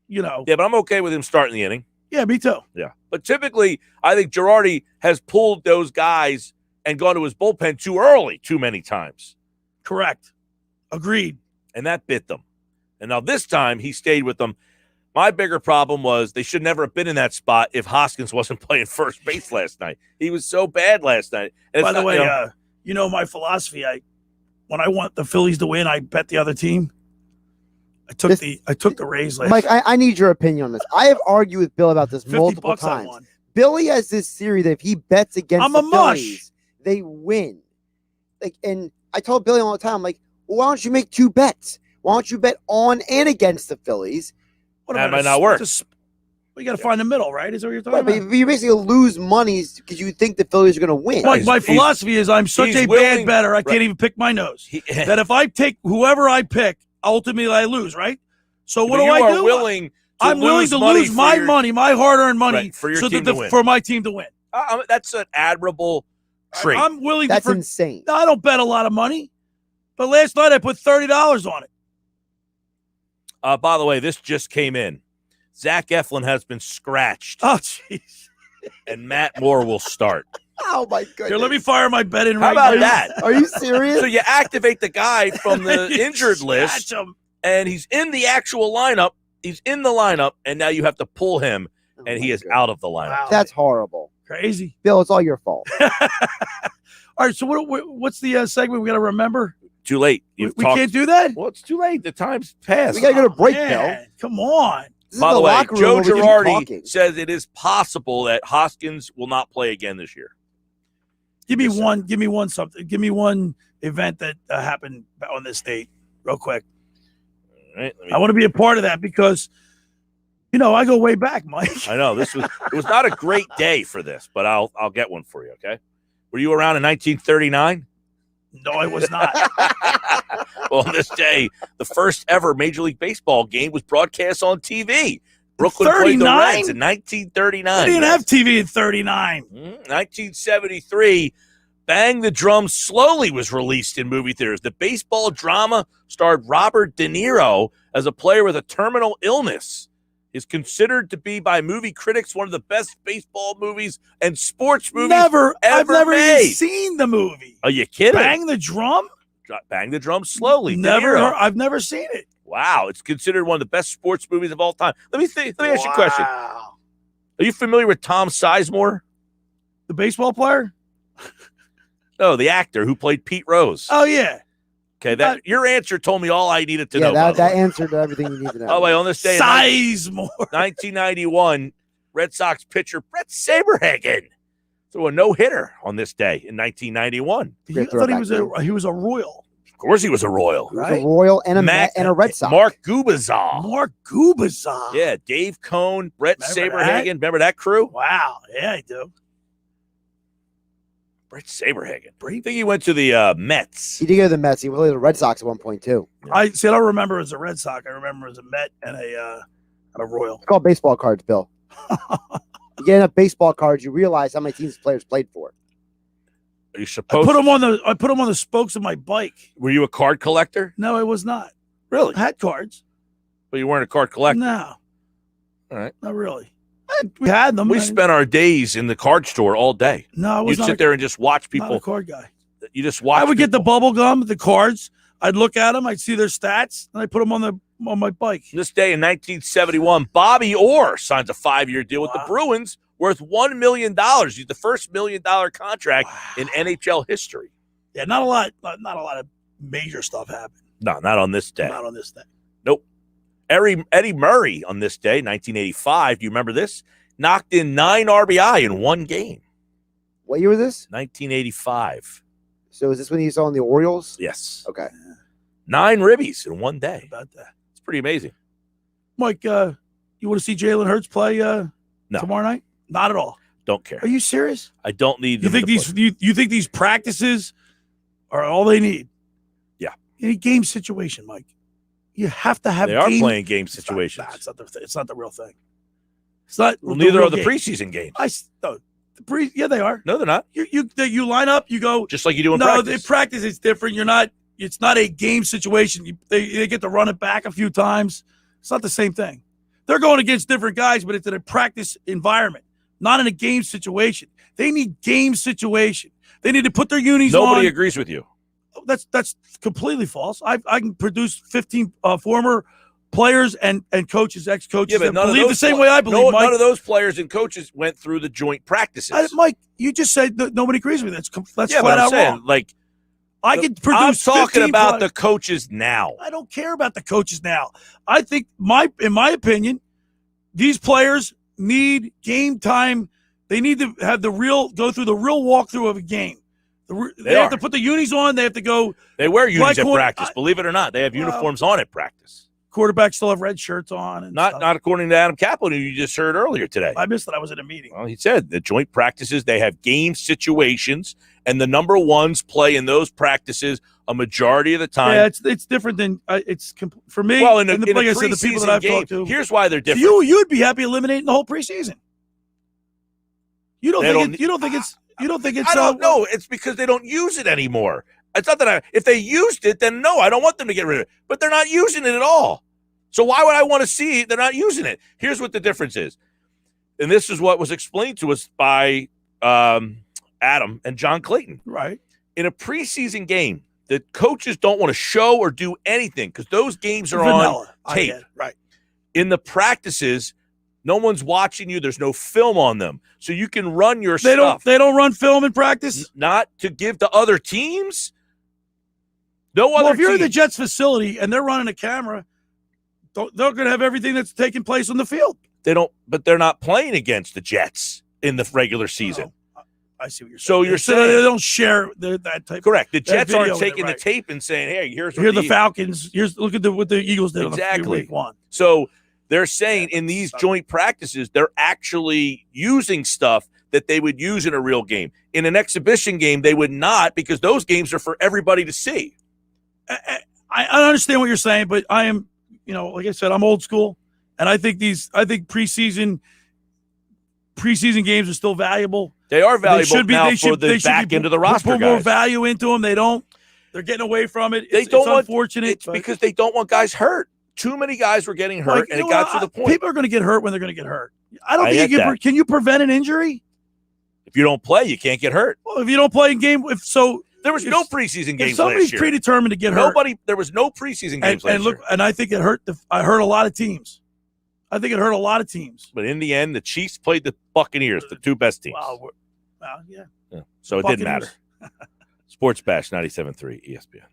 Yeah, but I'm okay with him starting the inning. Yeah, me too. Yeah. But typically, I think Girardi has pulled those guys and gone to his bullpen too early too many times. Correct. Agreed. And that bit them. And now this time, he stayed with them. My bigger problem was they should never have been in that spot if Hoskins wasn't playing first base last night. He was so bad last night. And By the way, my philosophy. When I want the Phillies to win, I bet the other team. I took the Rays last. Mike, I need your opinion on this. I have argued with Bill about this multiple $50 I times. won. Billy has this theory that if he bets against I'm the a mush. Phillies, they win. And I told Billy all the time, well, why don't you make 2 bets? Why don't you bet on and against the Phillies? That might not work. you got to find the middle, right? Is that what you're talking Right, about? but you basically lose money because you think the Phillies are going to win. Mike, my philosophy is I'm such a bad bettor, I can't even pick my nose. That if I take whoever I pick, ultimately I lose, right? So what do I do? I'm willing to lose my money, my hard-earned money, for your team to win. For my team to win. That's an admirable trait. I'm willing That's insane. I don't bet a lot of money, but last night I put $30 on it. By the way, this just came in. Zach Eflin has been scratched. Oh, jeez. And Matt Moore will start. Oh, my goodness. Here, let me fire my bet in How right now. about that? Are you serious? So you activate the guy from the injured list, and he's in the actual lineup. He's in the lineup, and now you have to pull him, and he is out of the lineup. Wow. That's horrible. Crazy. Bill, it's all your fault. All right, so what's the segment we got to remember? Too late. We can't do that? Well, it's too late. The time's passed. We got to go to break, Man, Bill. come on. By the way, locker room Joe where we keep Girardi talking. says it is possible that Hoskins will not play again this year. Give me one something. Give me one event that happened on this date real quick. All right, I want to be a part of that because, I go way back, Mike. I know it was not a great day for this, but I'll get one for you. Okay, were you around in 1939? No, I was not. Well, on this day, the first ever Major League Baseball game was broadcast on TV. Brooklyn played the Reds in 1939. I didn't have TV in 39. 1973, Bang the Drum Slowly was released in movie theaters. The baseball drama starred Robert De Niro as a player with a terminal illness. Is considered to be by movie critics one of the best baseball movies and sports movies I've ever never made. even seen the movie. Are you kidding? Bang the Drum? Bang the Drum Slowly. I've never seen it. Wow, it's considered one of the best sports movies of all time. Let me ask you a question. Wow. Are you familiar with Tom Sizemore? The baseball player? No, the actor who played Pete Rose. Oh, yeah. Okay, your answer told me all I needed to know. Yeah, that answered everything you need to know. Oh, wait, on this day, Sizemore. 1991, Red Sox pitcher Brett Saberhagen threw a no-hitter on this day in 1991. I thought he was a Royal. Of course he was a Royal. He was a Royal and a Red Sox. Mark Gubazov. Mark Gubazov. Yeah, Dave Cohn, Brett Saberhagen. Remember that crew? Wow. Yeah, I do. Brett Saberhagen. I think he went to the Mets. He did go to the Mets. He played the Red Sox at one point, too. I don't remember as a Red Sox. I remember as a Met and a Royal. It's called baseball cards, Bill. You get enough baseball cards, you realize how many teams players played for. Are you supposed I put them on the spokes of my bike. Were you a card collector? No, I was not. Really? I had cards. But you weren't a card collector? No. All right. Not really. We had them. We spent our days in the card store all day. No, I was You'd sit there and just watch people. Not a card guy. You just watch. I would get the bubble gum, the cards. I'd look at them. I'd see their stats, and I'd put them on my bike. This day in 1971, Bobby Orr signs a 5-year deal with the Bruins worth $1 million. He's the first $1 million contract in NHL history. Yeah, not a lot of major stuff happened. No, not on this day. Not on this day. Nope. Eddie Murray on this day, 1985. Do you remember this? Knocked in 9 RBI in one game. What year was this? 1985. So is this when you saw in the Orioles? Yes. Okay. 9 ribbies in one day. About that. It's pretty amazing. Mike, you want to see Jalen Hurts play tomorrow night? Not at all. Don't care. Are you serious? I don't need. You think these practices are all they need? Yeah. Any game situation, Mike. You have to have. They are playing game situations. It's not the real thing. It's not. Well, neither are the preseason games. Yeah, they are. No, they're not. You line up. You go just like you do in practice. practice. In practice, it's different. You're not. It's not a game situation. They get to run it back a few times. It's not the same thing. They're going against different guys, but it's in a practice environment, not in a game situation. They need game situation. They need to put their unis on. Nobody agrees with you. That's completely false. I can produce 15 former players and coaches, ex-coaches that believe the same way I believe, Mike. None of those players and coaches went through the joint practices. Mike, you just said that nobody agrees with me. That's yeah, flat but I'm out saying, wrong. like, I can produce. I'm talking about players. the coaches now. I don't care about the coaches now. I think, in my opinion, these players need game time. They need to have go through the real walkthrough of a game. They have to put the unis on. They have to go. They wear unis at practice. Believe it or not, they have uniforms on at practice. quarterbacks still have red shirts on. And Not stuff. not according to Adam Kaplan, who you just heard earlier today. I missed that. I was in a meeting. Well, he said the joint practices, they have game situations, and the number ones play in those practices a majority of the time. Yeah, it's different than for me. Well, in a like I said, the people that I've game, talked to. here's why they're So different. you'd be happy eliminating the whole preseason. You don't think it's. I don't know. It's because they don't use it anymore. It's not that if they used it, then no, I don't want them to get rid of it. But they're not using it at all. So why would I want to see they're not using it? Here's what the difference is. And this is what was explained to us by Adam and John Clayton. Right. In a preseason game, the coaches don't want to show or do anything because those games are Vanilla. on tape. Right. In the practices, no one's watching you. There's no film on them. So you can run your stuff. They don't run film in practice? Not to give to other teams. No other Well, if you're in team. the Jets facility and they're running a camera, they're going to have everything that's taking place on the field. They don't, but they're not playing against the Jets in the regular season. Oh, I see what you're saying. So you're saying they don't share that type. Correct. The that Jets aren't video taking right. the tape and saying, "Hey, here's what Here the Falcons. Look at what the Eagles did exactly on week one." So they're saying in these joint practices, they're actually using stuff that they would use in a real game. In an exhibition game, they would not because those games are for everybody to see. I understand what you're saying, but I am, like I said, I'm old school, and I think preseason games are still valuable. They are valuable They should be, now they should, for the they should back be, end of the roster, put more guys. value into them. They don't. They're getting away from it. They It's don't want, unfortunate. It's because they don't want guys hurt. Too many guys were getting hurt, and it got to the point. People are going to get hurt when they're going to get hurt. I don't I think get that. can you prevent an injury? If you don't play, you can't get hurt. Well, if you don't play in game, There was no preseason games if somebody's last year. predetermined to get hurt, There was no preseason games last year. And I think it hurt. I hurt a lot of teams. I think it hurt a lot of teams. But in the end, the Chiefs played the Buccaneers, the two best teams. Wow, yeah. So it didn't matter. Sports Bash 97.3 ESPN.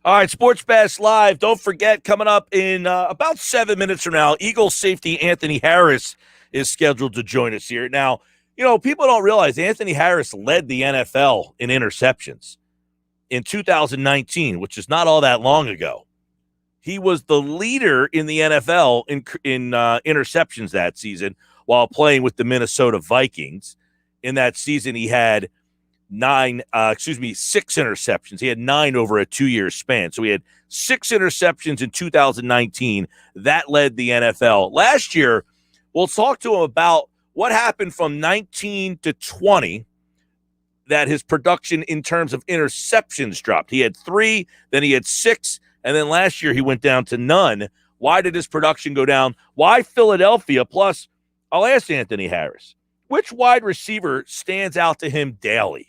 All right, Sports Bash Live. Don't forget, coming up in about 7 minutes from now, Eagles safety Anthony Harris is scheduled to join us here. Now, people don't realize Anthony Harris led the NFL in interceptions in 2019, which is not all that long ago. He was the leader in the NFL in interceptions that season while playing with the Minnesota Vikings. In that season, he had 6 interceptions. He had 9 over a 2-year span. So he had 6 interceptions in 2019. That led the NFL. Last year, we'll talk to him about what happened from 19 to 20 that his production in terms of interceptions dropped. He had 3, then he had 6, and then last year he went down to none. Why did his production go down? Why Philadelphia? Plus, I'll ask Anthony Harris, which wide receiver stands out to him daily?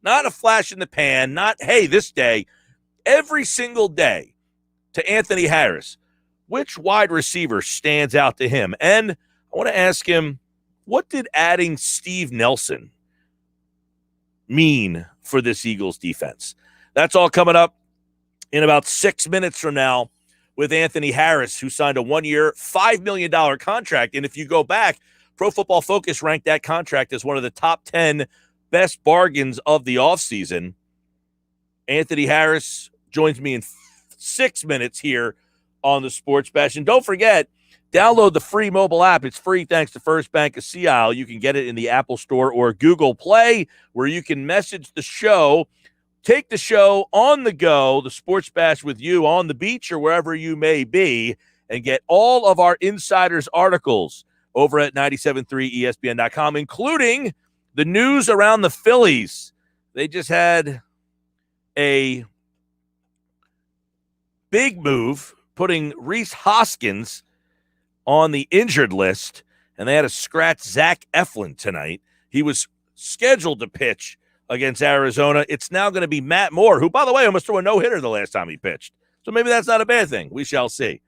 Not a flash in the pan, not, hey, this day, every single day to Anthony Harris. Which wide receiver stands out to him? And I want to ask him, what did adding Steve Nelson mean for this Eagles defense? That's all coming up in about 6 minutes from now with Anthony Harris, who signed a 1-year, $5 million contract. And if you go back, Pro Football Focus ranked that contract as one of the top 10 best bargains of the offseason. Anthony Harris joins me in 6 minutes here on the Sports Bash. And don't forget, download the free mobile app. It's free thanks to First Bank of Sea Isle. You can get it in the Apple Store or Google Play, where you can message the show, take the show on the go, the Sports Bash with you on the beach or wherever you may be, and get all of our insiders' articles over at 973ESPN.com, including the news around the Phillies. They just had a big move, putting Reese Hoskins on the injured list, and they had to scratch Zach Eflin tonight. He was scheduled to pitch against Arizona. It's now going to be Matt Moore, who, by the way, almost threw a no-hitter the last time he pitched. So maybe that's not a bad thing. We shall see.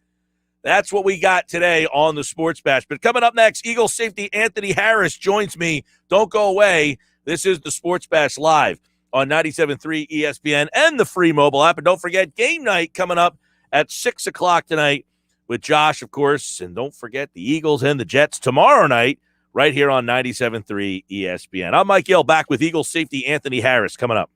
That's what we got today on the Sports Bash. But coming up next, Eagles safety Anthony Harris joins me. Don't go away. This is the Sports Bash Live on 97.3 ESPN and the free mobile app. And don't forget, game night coming up at 6 o'clock tonight with Josh, of course. And don't forget the Eagles and the Jets tomorrow night right here on 97.3 ESPN. I'm Mike Gill, back with Eagles safety Anthony Harris coming up.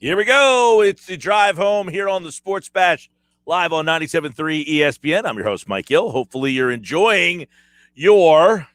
Here we go. It's the drive home here on the Sports Bash, live on 97.3 ESPN. I'm your host, Mike Gill. Hopefully you're enjoying your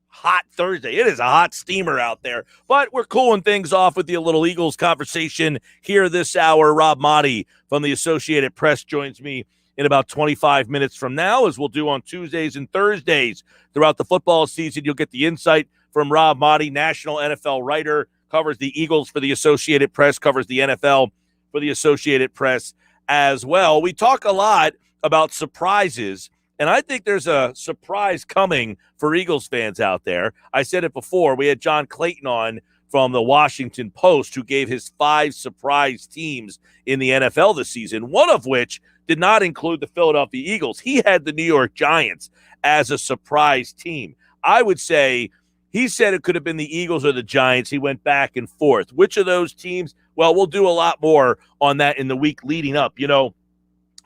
hot Thursday. It is a hot steamer out there, but we're cooling things off with the Little Eagles conversation here this hour. Rob Motti from the Associated Press joins me in about 25 minutes from now, as we'll do on Tuesdays and Thursdays throughout the football season. You'll get the insight from Rob Motti, national NFL writer, covers the Eagles for the Associated Press, covers the NFL for the Associated Press as well. We talk a lot about surprises, and I think there's a surprise coming for Eagles fans out there. I said it before. We had John Clayton on from the Washington Post, who gave his 5 surprise teams in the NFL this season, one of which did not include the Philadelphia Eagles. He had the New York Giants as a surprise team. I would say he said it could have been the Eagles or the Giants. He went back and forth. Which of those teams? Well, we'll do a lot more on that in the week leading up. You know,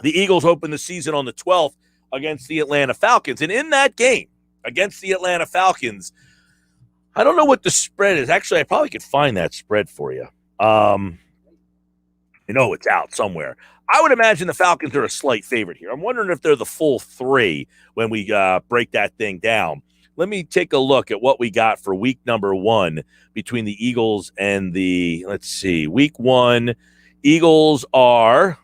the Eagles opened the season on the 12th against the Atlanta Falcons. And in that game against the Atlanta Falcons, I don't know what the spread is. Actually, I probably could find that spread for you. It's out somewhere. I would imagine the Falcons are a slight favorite here. I'm wondering if they're the full 3 when we break that thing down. Let me take a look at what we got for week number 1 between the Eagles and week 1. Eagles are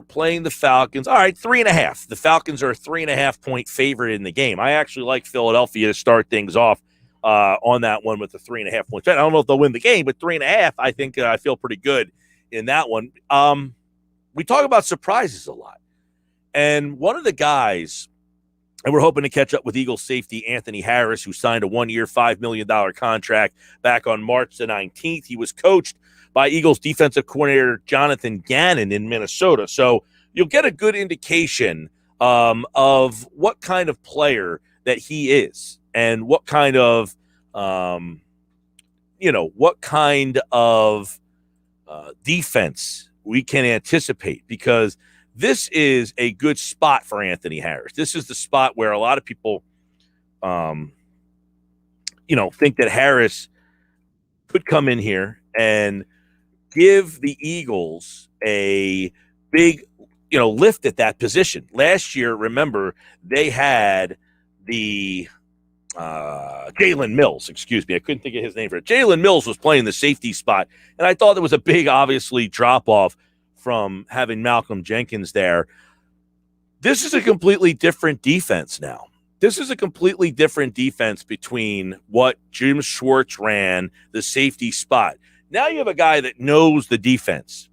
playing the Falcons. All right, 3.5. The Falcons are a 3.5-point favorite in the game. I actually like Philadelphia to start things off on that one with the 3.5 points. I don't know if they'll win the game, but 3.5, I think I feel pretty good in that one. We talk about surprises a lot. And one of the guys, and we're hoping to catch up with Eagles safety Anthony Harris, who signed a 1-year, $5 million contract back on March the 19th. He was coached by Eagles defensive coordinator Jonathan Gannon in Minnesota. So you'll get a good indication of what kind of player that he is and what kind of, defense we can anticipate, because this is a good spot for Anthony Harris. This is the spot where a lot of people, think that Harris could come in here and give the Eagles a big, lift at that position. Last year, remember, they had the Jalen Mills, excuse me. I couldn't think of his name for it. Jalen Mills was playing the safety spot, and I thought there was a big, obviously, drop-off from having Malcolm Jenkins there. This is a completely different defense now. This is a completely different defense between what Jim Schwartz ran, the safety spot. Now you have a guy that knows the defense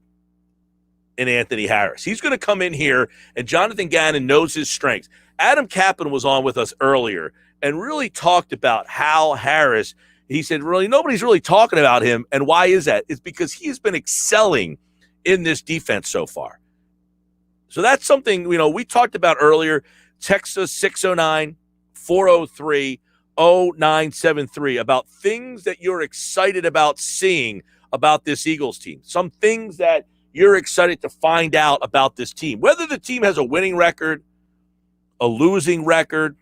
in Anthony Harris. He's going to come in here, and Jonathan Gannon knows his strengths. Adam Kaplan was on with us earlier and really talked about how Harris, he said, really, nobody's really talking about him. And why is that? It's because he has been excelling in this defense so far. So that's something, we talked about earlier. Text us 609-403-0973 about things that you're excited about seeing about this Eagles team. Some things that you're excited to find out about this team. Whether the team has a winning record, a losing record,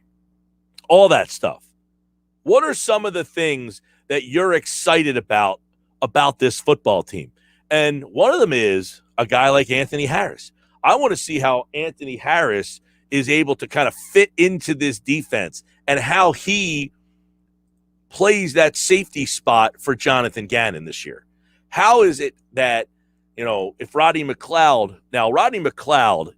all that stuff. What are some of the things that you're excited about this football team? And one of them is a guy like Anthony Harris. I want to see how Anthony Harris is able to kind of fit into this defense and how he plays that safety spot for Jonathan Gannon this year. How is it that, if Rodney McLeod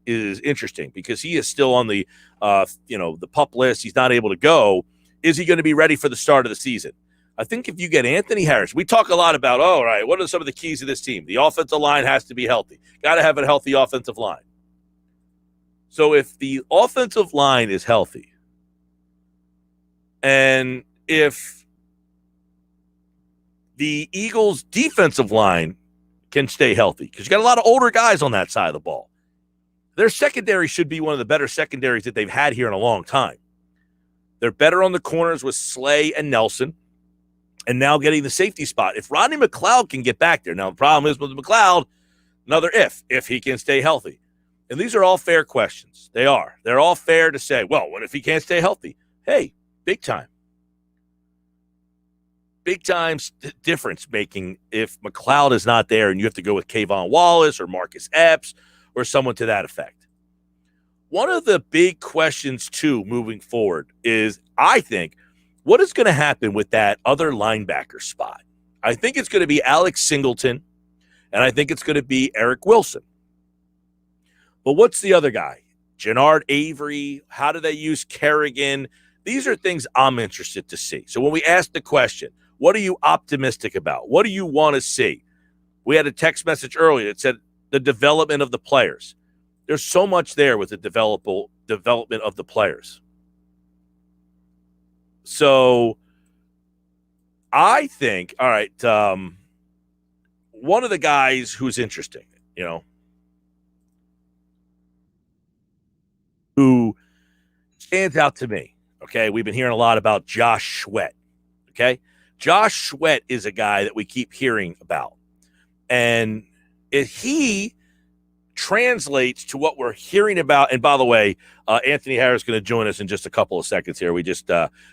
is interesting because he is still on the, the PUP list. He's not able to go. Is he going to be ready for the start of the season? I think if you get Anthony Harris, we talk a lot about, all right, what are some of the keys of this team? The offensive line has to be healthy. Got to have a healthy offensive line. So if the offensive line is healthy, and if the Eagles' defensive line can stay healthy, because you got a lot of older guys on that side of the ball, their secondary should be one of the better secondaries that they've had here in a long time. They're better on the corners with Slay and Nelson, and now getting the safety spot. If Rodney McLeod can get back there. Now, the problem is with McLeod, another if he can stay healthy. And these are all fair questions. They are. They're all fair to say, well, what if he can't stay healthy? Hey, big time. big time difference making if McLeod is not there and you have to go with Kayvon Wallace or Marcus Epps or someone to that effect. One of the big questions, too, moving forward is, I think, what is going to happen with that other linebacker spot? I think it's going to be Alex Singleton, and I think it's going to be Eric Wilson. But what's the other guy? Jannard Avery? How do they use Kerrigan? These are things I'm interested to see. So when we ask the question, what are you optimistic about? What do you want to see? We had a text message earlier that said the development of the players. There's so much there with the development of the players. So I think, all right, one of the guys who's interesting, who stands out to me, okay, we've been hearing a lot about Josh Sweat, okay? Josh Sweat is a guy that we keep hearing about. And if he translates to what we're hearing about, and by the way, Anthony Harris is going to join us in just a couple of seconds here. We just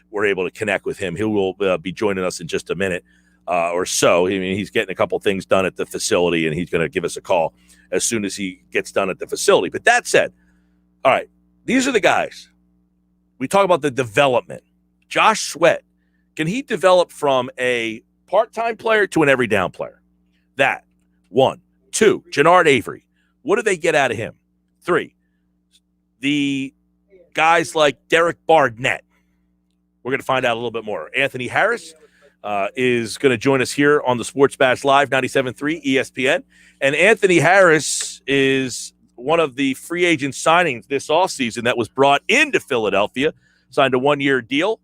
were able to connect with him. He will be joining us in just a minute or so. I mean, he's getting a couple things done at the facility, and he's going to give us a call as soon as he gets done at the facility. But that said, all right, these are the guys. We talk about the development. Josh Sweat, can he develop from a part-time player to an every down player? That, 1. 2, Jannard Avery. What do they get out of him? 3, the guys like Derek Barnett. We're going to find out a little bit more. Anthony Harris is going to join us here on the Sports Bash Live, 97.3 ESPN. And Anthony Harris is one of the free agent signings this offseason that was brought into Philadelphia, signed a 1-year deal.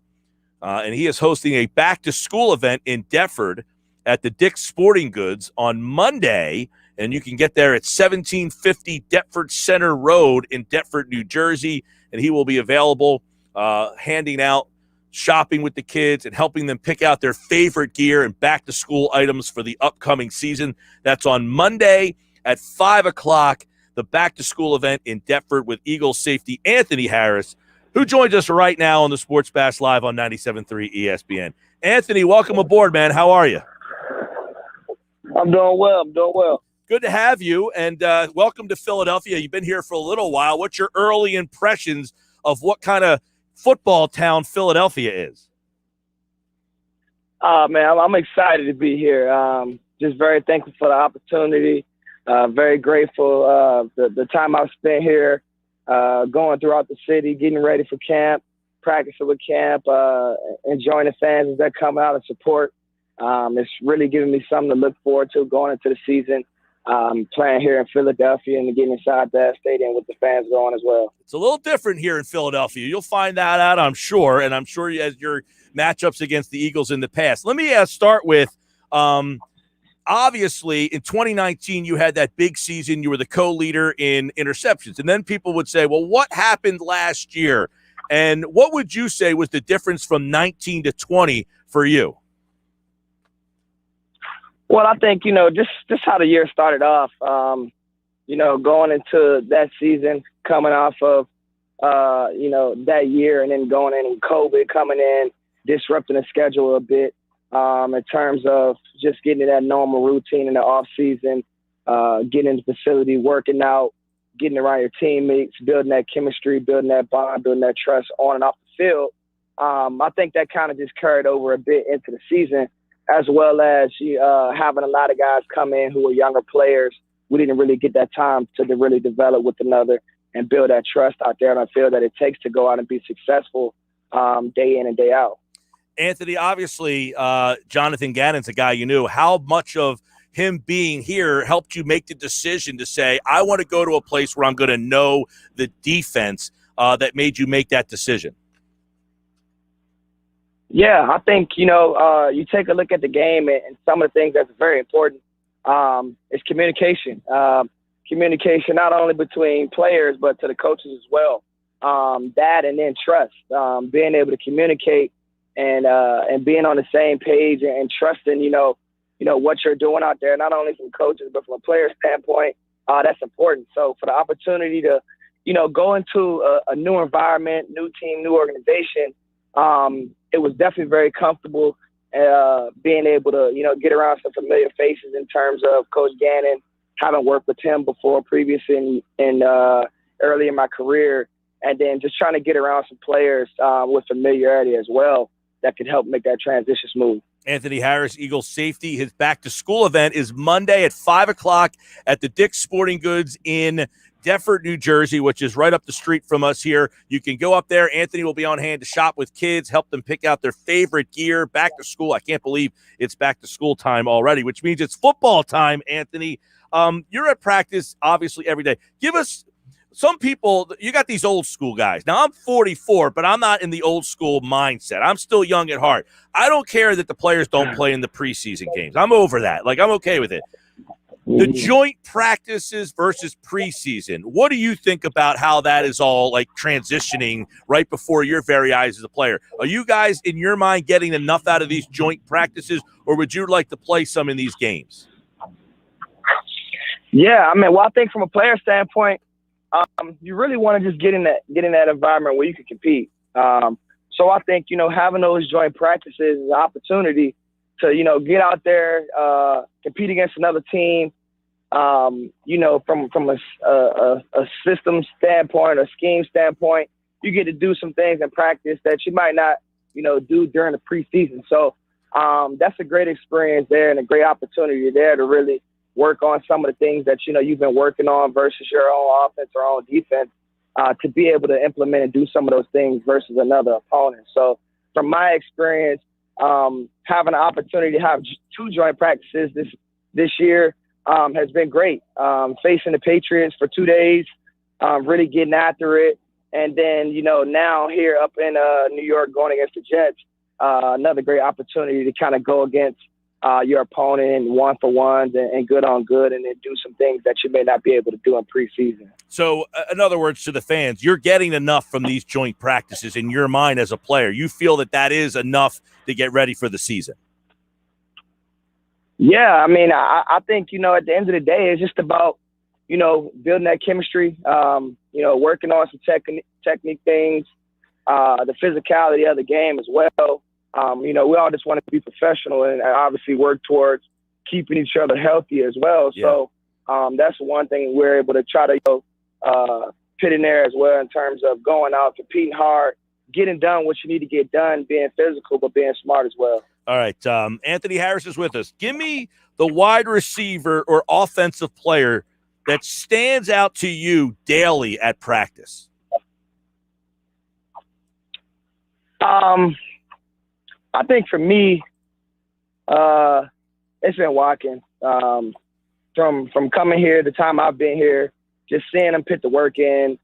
And he is hosting a back-to-school event in Deptford at the Dick's Sporting Goods on Monday. And you can get there at 1750 Deptford Center Road in Deptford, New Jersey. And he will be available handing out, shopping with the kids, and helping them pick out their favorite gear and back-to-school items for the upcoming season. That's on Monday at 5 o'clock, the back-to-school event in Deptford with Eagles safety Anthony Harris, who joins us right now on the Sports Bash Live on 97.3 ESPN. Anthony, welcome aboard, man. How are you? I'm doing well. Good to have you, and welcome to Philadelphia. You've been here for a little while. What's your early impressions of what kind of football town Philadelphia is? Man, I'm excited to be here. Just very thankful for the opportunity. Very grateful the time I've spent here, going throughout the city, getting ready for camp, practicing with camp, enjoying the fans as they come out and support. It's really giving me something to look forward to going into the season, playing here in Philadelphia and getting inside that stadium with the fans going as well. It's a little different here in Philadelphia. You'll find that out, I'm sure, and I'm sure as your matchups against the Eagles in the past. Let me start with obviously, in 2019, you had that big season. You were the co-leader in interceptions. And then people would say, well, what happened last year? And what would you say was the difference from 19 to 20 for you? Well, I think, just how the year started off, going into that season, coming off of, that year, and then going in COVID, coming in, disrupting the schedule a bit. In terms of just getting to that normal routine in the off season, getting in the facility, working out, getting around your teammates, building that chemistry, building that bond, building that trust on and off the field. I think that kind of just carried over a bit into the season, as well as having a lot of guys come in who are younger players. We didn't really get that time to really develop with another and build that trust out there on the field that it takes to go out and be successful day in and day out. Anthony, obviously, Jonathan Gannon's a guy you knew. How much of him being here helped you make the decision to say, I want to go to a place where I'm going to know the defense that made you make that decision? Yeah, I think, you take a look at the game and some of the things that's very important is communication. Communication not only between players, but to the coaches as well. That and then trust, being able to communicate and being on the same page and trusting, what you're doing out there, not only from coaches, but from a player standpoint, that's important. So for the opportunity to, go into a new environment, new team, new organization, it was definitely very comfortable being able to, get around some familiar faces in terms of Coach Gannon, having worked with him before previously early in my career, and then just trying to get around some players with familiarity as well that could help make that transition smooth. Anthony Harris, Eagles safety. His back-to-school event is Monday at 5 o'clock at the Dick's Sporting Goods in Deptford, New Jersey, which is right up the street from us here. You can go up there. Anthony will be on hand to shop with kids, help them pick out their favorite gear. Back to school. I can't believe it's back to school time already, which means it's football time, Anthony. You're at practice, obviously, every day. Give us some people, you got these old school guys. Now, I'm 44, but I'm not in the old school mindset. I'm still young at heart. I don't care that the players don't play in the preseason games. I'm over that. Like, I'm okay with it. The joint practices versus preseason, what do you think about how that is all like transitioning right before your very eyes as a player? Are you guys, in your mind, getting enough out of these joint practices, or would you like to play some in these games? Yeah, I think from a player standpoint, you really want to just get in that environment where you can compete. So I think, having those joint practices is an opportunity to, get out there, compete against another team, from a system standpoint or scheme standpoint. You get to do some things in practice that you might not, do during the preseason. So that's a great experience there and a great opportunity there to really work on some of the things that, you've been working on versus your own offense or own defense, to be able to implement and do some of those things versus another opponent. So from my experience, having an opportunity to have 2 joint practices this year has been great. Facing the Patriots for 2 days, really getting after it. And then, now here up in New York going against the Jets, another great opportunity to kind of go against your opponent in 1-for-1s and good on good, and then do some things that you may not be able to do in preseason. So, in other words, to the fans, you're getting enough from these joint practices in your mind as a player. You feel that is enough to get ready for the season. Yeah, I think, at the end of the day, it's just about, building that chemistry, working on some technique things, the physicality of the game as well. We all just want to be professional and obviously work towards keeping each other healthy as well. Yeah. So that's one thing we're able to try to put in there as well in terms of going out, competing hard, getting done what you need to get done, being physical, but being smart as well. All right. Anthony Harris is with us. Give me the wide receiver or offensive player that stands out to you daily at practice. I think for me, it's been Watkins. From coming here, the time I've been here, just seeing him put the work in.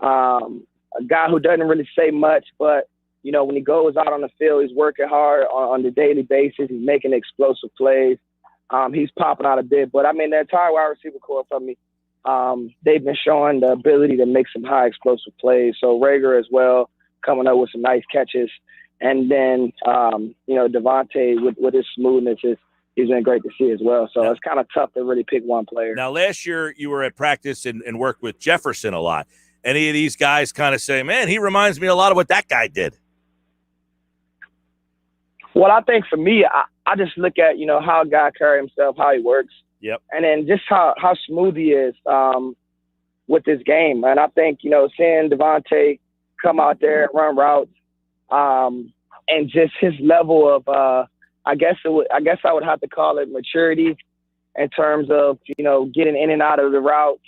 A guy who doesn't really say much, but when he goes out on the field, he's working hard on the daily basis. He's making explosive plays. He's popping out a bit, but the entire wide receiver corps for me, they've been showing the ability to make some high explosive plays. So Rager as well, coming up with some nice catches. And then, Devontae with his smoothness, he's been great to see as well. So it's kind of tough to really pick one player. Now, last year you were at practice and worked with Jefferson a lot. Any of these guys kind of say, man, he reminds me a lot of what that guy did? Well, I think for me, I just look at, how a guy carries himself, how he works. Yep. And then just how smooth he is with this game. And I think, seeing Devontae come out there and run routes, and just his level of, I guess I would have to call it maturity in terms of, getting in and out of the routes,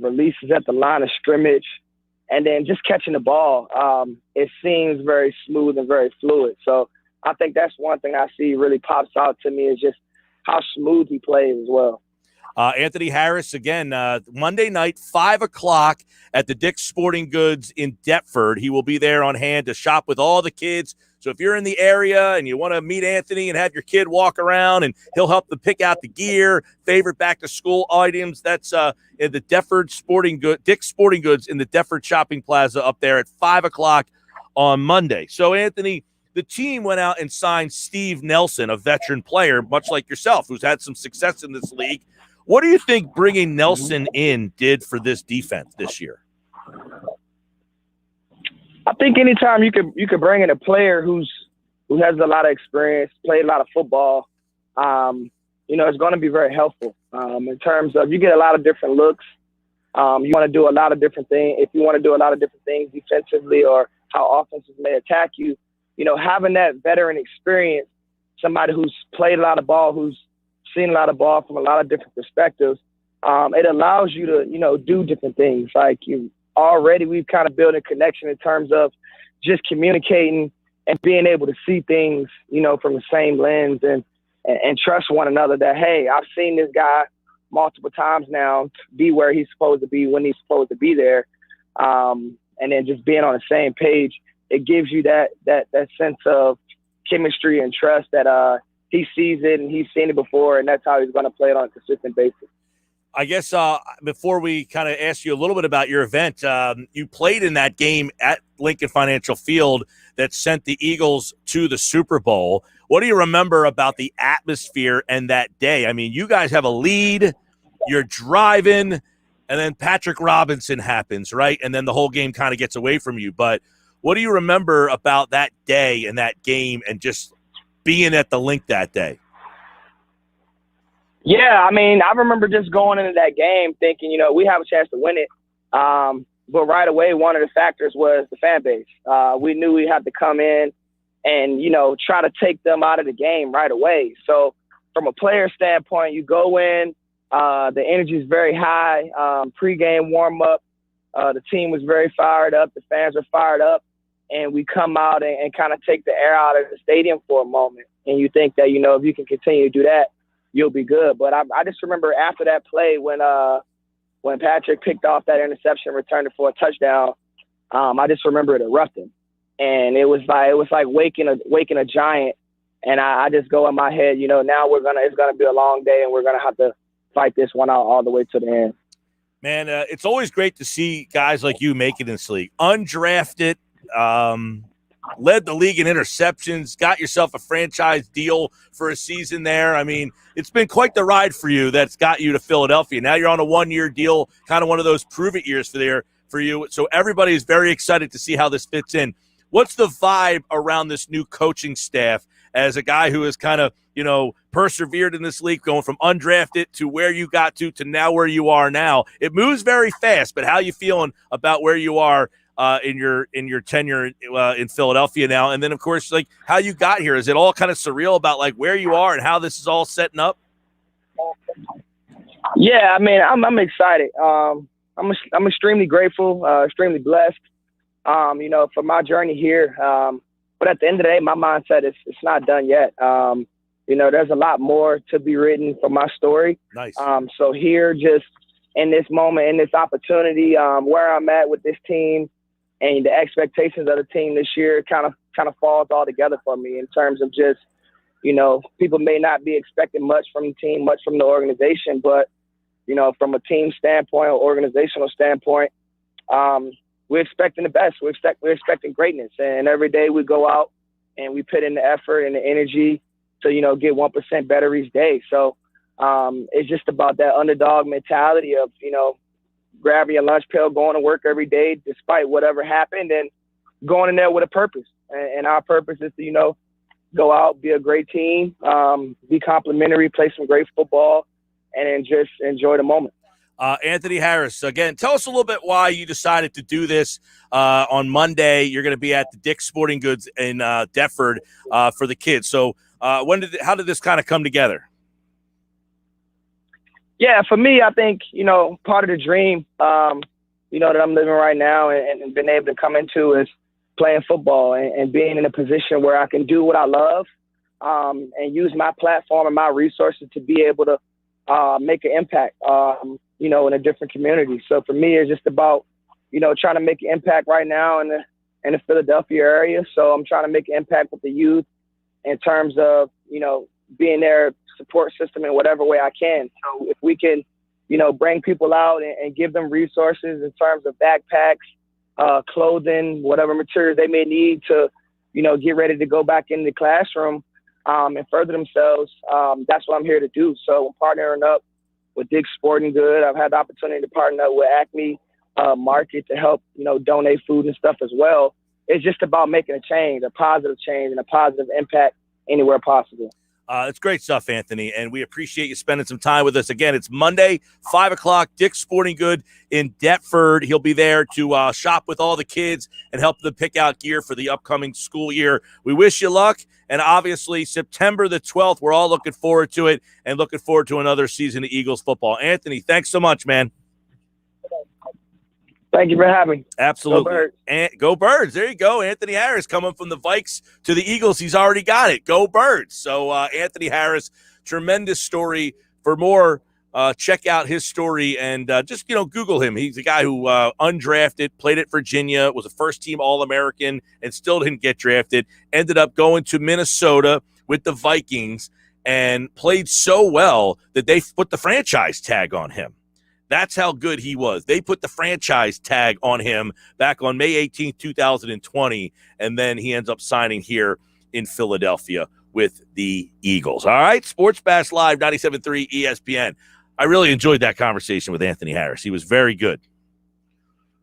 releases at the line of scrimmage, and then just catching the ball. It seems very smooth and very fluid. So I think that's one thing I see really pops out to me is just how smooth he plays as well. Anthony Harris, again, Monday night, 5 o'clock at the Dick's Sporting Goods in Deptford. He will be there on hand to shop with all the kids. So if you're in the area and you want to meet Anthony and have your kid walk around, and he'll help them pick out the gear, favorite back-to-school items, that's in the Deptford Dick's Sporting Goods in the Deptford Shopping Plaza up there at 5 o'clock on Monday. So, Anthony, the team went out and signed Steve Nelson, a veteran player, much like yourself, who's had some success in this league. What do you think bringing Nelson in did for this defense this year? I think anytime you could bring in a player who's who has a lot of experience, played a lot of football, it's going to be very helpful in terms of you get a lot of different looks. You want to do a lot of different things. If you want to do a lot of different things defensively or how offenses may attack you, having that veteran experience, somebody who's played a lot of ball, who's seen a lot of ball from a lot of different perspectives, it allows you to, do different things. Like we've kind of built a connection in terms of just communicating and being able to see things, from the same lens and trust one another that, hey, I've seen this guy multiple times now be where he's supposed to be when he's supposed to be there. And then just being on the same page, it gives you that sense of chemistry and trust that he sees it and he's seen it before, and that's how he's going to play it on a consistent basis. I guess before we kind of ask you a little bit about your event, you played in that game at Lincoln Financial Field that sent the Eagles to the Super Bowl. What do you remember about the atmosphere and that day? I mean, you guys have a lead, you're driving, and then Patrick Robinson happens, right? And then the whole game kind of gets away from you. But what do you remember about that day and that game and just being at the Link that day? Yeah, I mean, I remember just going into that game thinking, we have a chance to win it. But right away, one of the factors was the fan base. We knew we had to come in and, try to take them out of the game right away. So from a player standpoint, you go in, the energy is very high, pregame warm-up. The team was very fired up. The fans are fired up. And we come out and kind of take the air out of the stadium for a moment. And you think that, if you can continue to do that, you'll be good. But I just remember after that play when Patrick picked off that interception, returned it for a touchdown, I just remember it erupting. And it was like waking a giant. And I just go in my head, now it's gonna be a long day and we're gonna have to fight this one out all the way to the end. Man, it's always great to see guys like you make it in this league. Undrafted, led the league in interceptions, got yourself a franchise deal for a season there. I mean, it's been quite the ride for you that's got you to Philadelphia. Now you're on a one-year deal, kind of one of those prove-it years for you. So everybody is very excited to see how this fits in. What's the vibe around this new coaching staff as a guy who has kind of, persevered in this league, going from undrafted to where you got to now where you are now? It moves very fast, but how you feeling about where you are in your tenure in Philadelphia now? And then, of course, like how you got here. Is it all kind of surreal about like where you are and how this is all setting up? Yeah, I mean, I'm excited. I'm extremely grateful, extremely blessed, for my journey here. But at the end of the day, my mindset is it's not done yet. There's a lot more to be written for my story. Nice. So here, just in this moment, in this opportunity, where I'm at with this team and the expectations of the team this year kind of falls all together for me in terms of just, people may not be expecting much from the team, much from the organization, but, from a team standpoint or organizational standpoint, we're expecting the best. We're expecting greatness. And every day we go out and we put in the effort and the energy to, get 1% better each day. So it's just about that underdog mentality of, grabbing your lunch pail, going to work every day despite whatever happened, and going in there with a purpose. And our purpose is to, go out, be a great team, be complimentary, play some great football, and then just enjoy the moment. Anthony Harris, again, tell us a little bit why you decided to do this on Monday. You're going to be at the Dick's Sporting Goods in Deptford for the kids. So how did this kind of come together? Yeah, for me, I think, part of the dream, that I'm living right now and been able to come into is playing football and being in a position where I can do what I love and use my platform and my resources to be able to make an impact, in a different community. So for me, it's just about, trying to make an impact right now in the Philadelphia area. So I'm trying to make an impact with the youth in terms of, being their support system in whatever way I can. So if we can, bring people out and give them resources in terms of backpacks, clothing, whatever materials they may need to, get ready to go back in the classroom and further themselves, that's what I'm here to do. So I'm partnering up with Dick's Sporting Good. I've had the opportunity to partner up with Acme Market to help, donate food and stuff as well. it's just about making a change, a positive change, and a positive impact anywhere possible. It's great stuff, Anthony, and we appreciate you spending some time with us. Again, it's Monday, 5 o'clock, Dick's Sporting Good in Deptford. He'll be there to shop with all the kids and help them pick out gear for the upcoming school year. We wish you luck, and obviously September the 12th, we're all looking forward to it and looking forward to another season of Eagles football. Anthony, thanks so much, man. Thank you for having me. Absolutely. Go Birds. And go Birds. There you go. Anthony Harris coming from the Vikes to the Eagles. He's already got it. Go Birds. So Anthony Harris, tremendous story. For more, check out his story and just, Google him. He's a guy who undrafted, played at Virginia, was a first-team All-American, and still didn't get drafted. Ended up going to Minnesota with the Vikings and played so well that they put the franchise tag on him. That's how good he was. They put the franchise tag on him back on May 18th, 2020, and then he ends up signing here in Philadelphia with the Eagles. All right, Sports Bash Live, 97.3 ESPN. I really enjoyed that conversation with Anthony Harris. He was very good.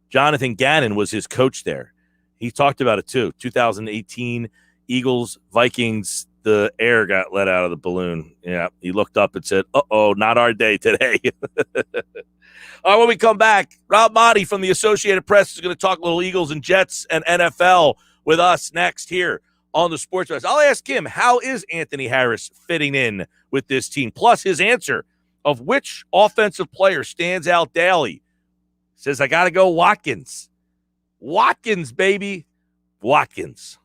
Jonathan Gannon was his coach there. He talked about it too. 2018 Eagles, Vikings, the air got let out of the balloon. Yeah, he looked up and said, uh-oh, not our day today. All right, when we come back, Rob Motti from the Associated Press is going to talk a little Eagles and Jets and NFL with us next here on the Sports Desk. I'll ask him, how is Anthony Harris fitting in with this team? Plus his answer of which offensive player stands out daily. Says, I got to go Watkins. Watkins, baby. Watkins.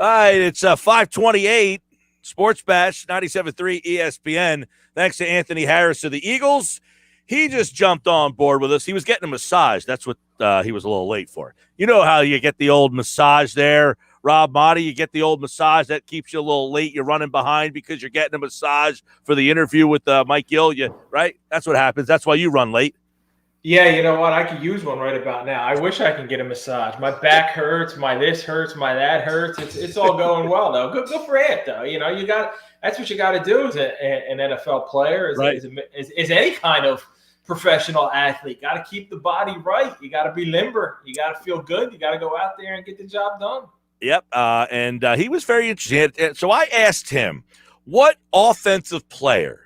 All right, it's 5:28. Sports Bash, 97.3 ESPN. Thanks to Anthony Harris of the Eagles. He just jumped on board with us. He was getting a massage. That's what he was a little late for. You know how you get the old massage there, Rob Motti? You get the old massage that keeps you a little late. You're running behind because you're getting a massage for the interview with Mike Gill, right? That's what happens. That's why you run late. Yeah, you know what? I could use one right about now. I wish I could get a massage. My back hurts, my this hurts, my that hurts. It's all going well though. Good for Ant though. You know, that's what you got to do as an NFL player, is any kind of professional athlete. Got to keep the body right. You got to be limber. You got to feel good. You got to go out there and get the job done. Yep, and he was very interesting. So I asked him, what offensive player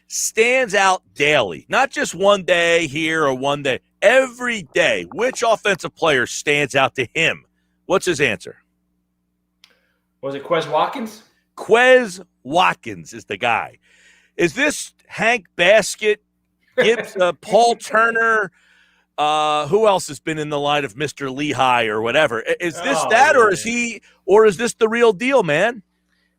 stands out daily, not just one day here or one day, every day? Which offensive player stands out to him? What's his answer? Was it Quez Watkins? Quez Watkins is the guy. Is this Hank Baskett, Gibbs, Paul Turner? Who else has been in the line of Mr. Lehigh or whatever? Is this or is this the real deal, man?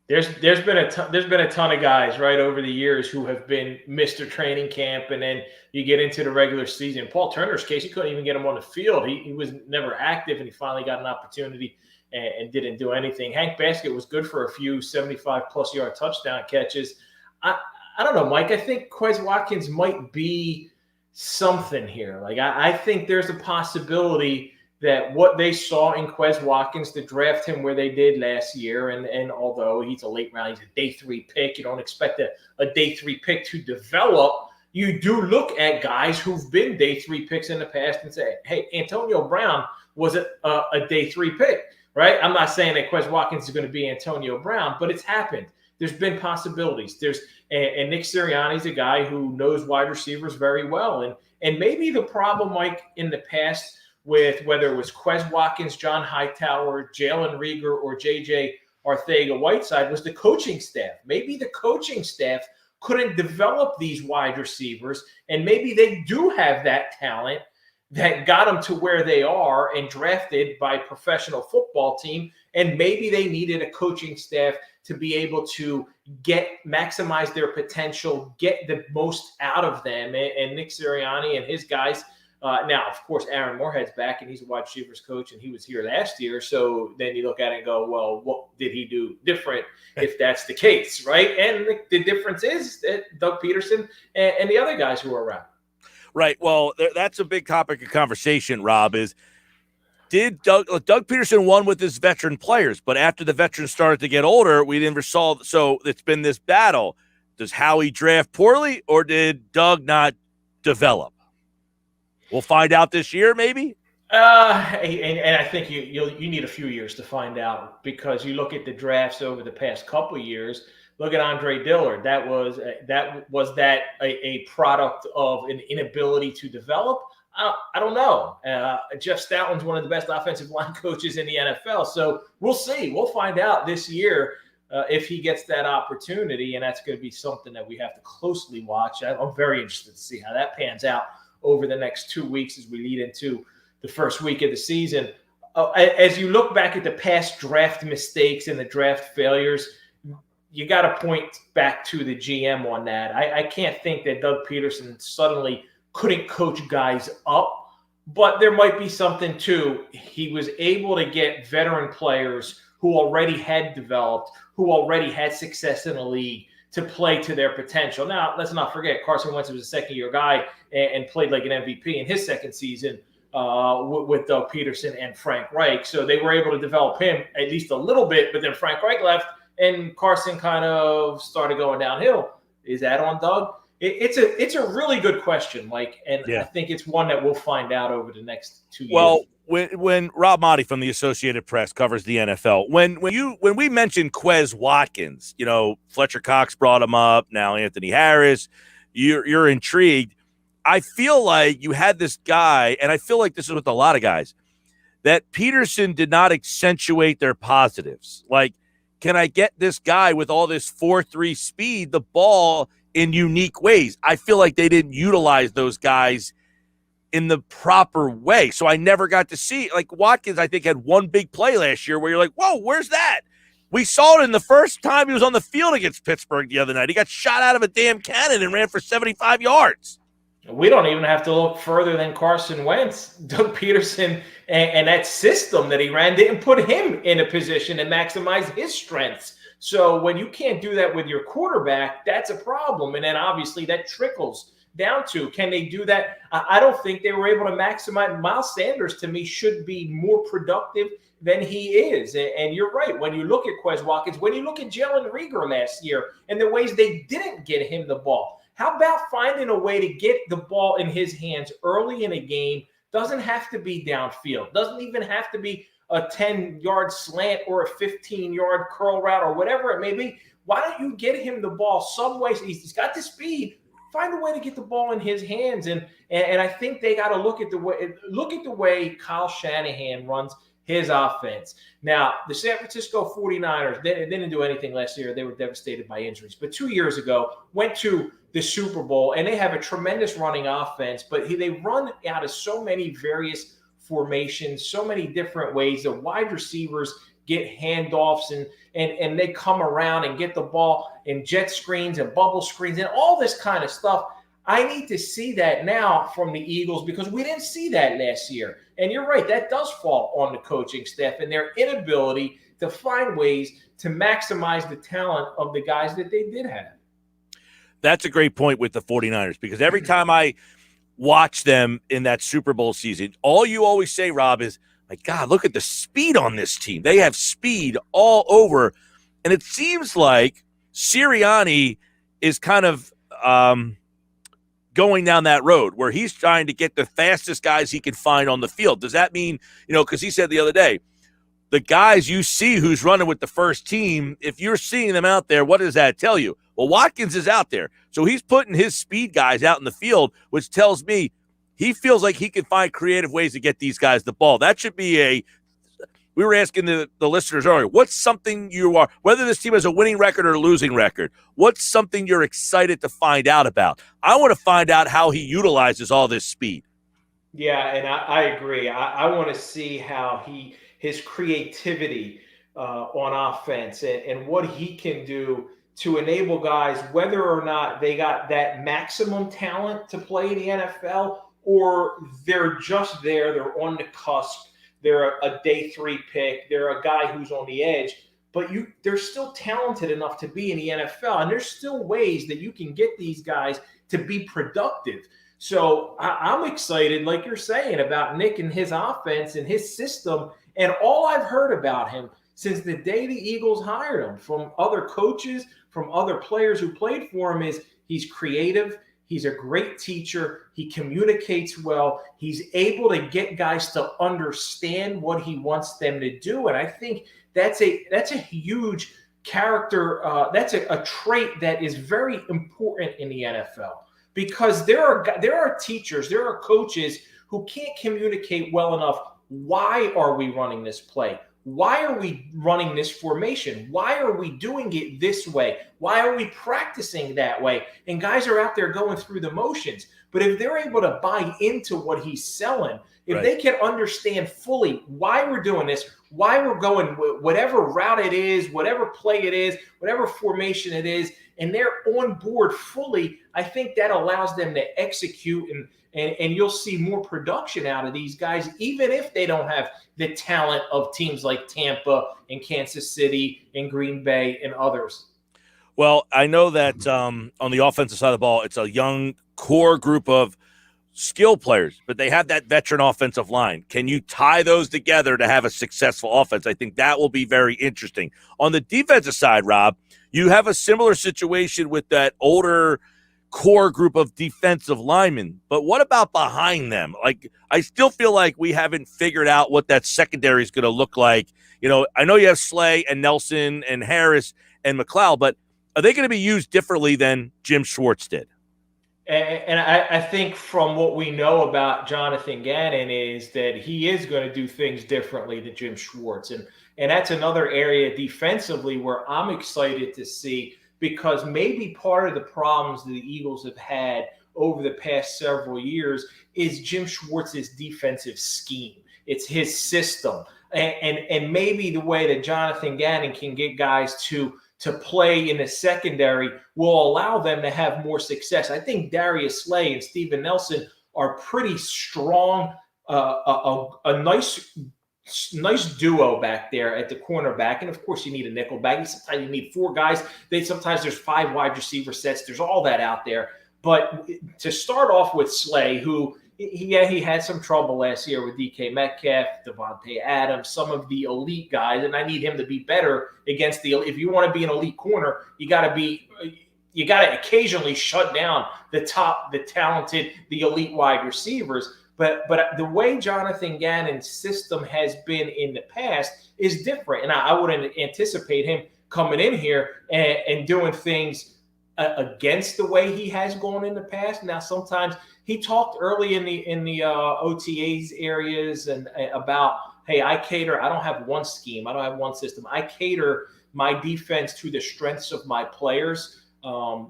There's been a ton of guys right over the years who have been Mr. Training Camp, and then you get into the regular season. Paul Turner's case, you couldn't even get him on the field. He was never active, and he finally got an opportunity and didn't do anything. Hank Baskett was good for a few 75-plus yard touchdown catches. I don't know, Mike. I think Quez Watkins might be something here. Like I think there's a possibility that what they saw in Quez Watkins to draft him where they did last year, and although he's a late round, he's a day 3 pick, you don't expect a day 3 pick to develop. You do look at guys who've been day 3 picks in the past and say, hey, Antonio Brown was a day 3 pick, right? I'm not saying that Quez Watkins is going to be Antonio Brown, but it's happened. There's been possibilities. And Nick Sirianni's a guy who knows wide receivers very well. And maybe the problem, Mike, in the past with whether it was Quez Watkins, John Hightower, Jalen Reagor, or J.J. Arcega-Whiteside was the coaching staff. Maybe the coaching staff couldn't develop these wide receivers, and maybe they do have that talent that got them to where they are and drafted by a professional football team, and maybe they needed a coaching staff to be able to maximize their potential, get the most out of them. And Nick Sirianni and his guys, now, of course, Aaron Moorhead's back, and he's a wide receivers coach, and he was here last year. So then you look at it and go, well, what did he do different if that's the case, right? And the difference is that Doug Peterson and the other guys who are around. Right. Well, that's a big topic of conversation, Rob, is did Doug Peterson won with his veteran players, but after the veterans started to get older, we never saw. So it's been this battle. Does Howie draft poorly, or did Doug not develop? We'll find out this year, maybe. And I think you need a few years to find out, because you look at the drafts over the past couple of years. Look at Andre Dillard. That was a product of an inability to develop? I don't know. Jeff Stoutland's one of the best offensive line coaches in the NFL. So we'll see. We'll find out this year if he gets that opportunity, and that's going to be something that we have to closely watch. I'm very interested to see how that pans out over the next 2 weeks as we lead into the first week of the season. As you look back at the past draft mistakes and the draft failures, you got to point back to the GM on that. I can't think that Doug Peterson suddenly couldn't coach guys up, but there might be something too. He was able to get veteran players who already had developed, who already had success in the league, to play to their potential. Now, let's not forget, Carson Wentz was a second-year guy and played like an MVP in his second season with Doug Peterson and Frank Reich. So they were able to develop him at least a little bit, but then Frank Reich left, and Carson kind of started going downhill. Is that on Doug? It's a really good question, Mike, and I think it's one that we'll find out over the next 2 years. Well, when Rob Motti from the Associated Press covers the NFL, when we mentioned Quez Watkins, Fletcher Cox brought him up. Now Anthony Harris, you're intrigued. I feel like you had this guy, and I feel like this is with a lot of guys, that Peterson did not accentuate their positives. Like, can I get this guy with all this 4.3 speed, the ball in unique ways? I feel like they didn't utilize those guys in the proper way. So I never got to see, like Watkins, I think, had one big play last year where you're like, whoa, where's that? We saw it in the first time he was on the field against Pittsburgh the other night. He got shot out of a damn cannon and ran for 75 yards. We don't even have to look further than Carson Wentz. Doug Peterson and that system that he ran didn't put him in a position to maximize his strengths. So when you can't do that with your quarterback, that's a problem. And then obviously that trickles down to, can they do that? I don't think they were able to maximize. Miles Sanders, to me, should be more productive than he is. And you're right. When you look at Quez Watkins, when you look at Jalen Reagor last year and the ways they didn't get him the ball, how about finding a way to get the ball in his hands early in a game? Doesn't have to be downfield. Doesn't even have to be a 10-yard slant or a 15-yard curl route or whatever it may be. Why don't you get him the ball some way? He's got the speed. Find a way to get the ball in his hands. And I think they got to look at the way Kyle Shanahan runs his offense. Now, the San Francisco 49ers, they didn't do anything last year. They were devastated by injuries. But 2 years ago, went to the Super Bowl, and they have a tremendous running offense, but they run out of so many various formations, so many different ways. The wide receivers get handoffs and they come around and get the ball in jet screens and bubble screens and all this kind of stuff. I need to see that now from the Eagles because we didn't see that last year. And you're right, that does fall on the coaching staff and their inability to find ways to maximize the talent of the guys that they did have. That's a great point with the 49ers because every time I watch them in that Super Bowl season, all you always say, Rob, is, my God, look at the speed on this team. They have speed all over. And it seems like Sirianni is kind of going down that road where he's trying to get the fastest guys he can find on the field. Does that mean, because he said the other day, the guys you see who's running with the first team, if you're seeing them out there, what does that tell you? Well, Watkins is out there. So he's putting his speed guys out in the field, which tells me he feels like he can find creative ways to get these guys the ball. That should be we were asking the listeners earlier, what's something you are, whether this team has a winning record or a losing record, what's something you're excited to find out about? I want to find out how he utilizes all this speed. Yeah, and I agree. I want to see how his creativity on offense and what he can do to enable guys, whether or not they got that maximum talent to play in the NFL or they're just there, they're on the cusp, they're a day 3 pick, they're a guy who's on the edge, but they're still talented enough to be in the NFL, and there's still ways that you can get these guys to be productive. So I'm excited, like you're saying, about Nick and his offense and his system, and all I've heard about him since the day the Eagles hired him from other coaches, from other players who played for him is he's creative. He's a great teacher. He communicates well. He's able to get guys to understand what he wants them to do. And I think that's a huge character. That's a trait that is very important in the NFL because there are teachers, there are coaches who can't communicate well enough. Why are we running this play? Why are we running this formation? Why are we doing it this way? Why are we practicing that way? And guys are out there going through the motions. But if they're able to buy into what he's selling, if they can understand fully why we're doing this, why we're going whatever route it is, whatever play it is, whatever formation it is, and they're on board fully, I think that allows them to execute and you'll see more production out of these guys, even if they don't have the talent of teams like Tampa and Kansas City and Green Bay and others. Well, I know that on the offensive side of the ball, it's a young core group of skill players, but they have that veteran offensive line. Can you tie those together to have a successful offense? I think that will be very interesting. On the defensive side, Rob, you have a similar situation with that older core group of defensive linemen, but what about behind them? Like, I still feel like we haven't figured out what that secondary is going to look like. I know you have Slay and Nelson and Harris and McLeod, but are they going to be used differently than Jim Schwartz did? And I think from what we know about Jonathan Gannon is that he is going to do things differently than Jim Schwartz. And that's another area defensively where I'm excited to see, because maybe part of the problems that the Eagles have had over the past several years is Jim Schwartz's defensive scheme. It's his system. and maybe the way that Jonathan Gannon can get guys to play in the secondary will allow them to have more success. I think Darius Slay and Steven Nelson are pretty strong, a nice duo back there at the cornerback. And of course you need a nickel back. Sometimes you need 4 guys. Sometimes there's 5 wide receiver sets. There's all that out there. But to start off with Slay, who he had some trouble last year with DK Metcalf, Devontae Adams, some of the elite guys, and I need him to be better against if you want to be an elite corner, you got to occasionally shut down the talented, the elite wide receivers. But the way Jonathan Gannon's system has been in the past is different, and I wouldn't anticipate him coming in here and doing things against the way he has gone in the past. Now, sometimes he talked early in the OTAs areas and about, hey, I don't have one scheme. I don't have one system. I cater my defense to the strengths of my players.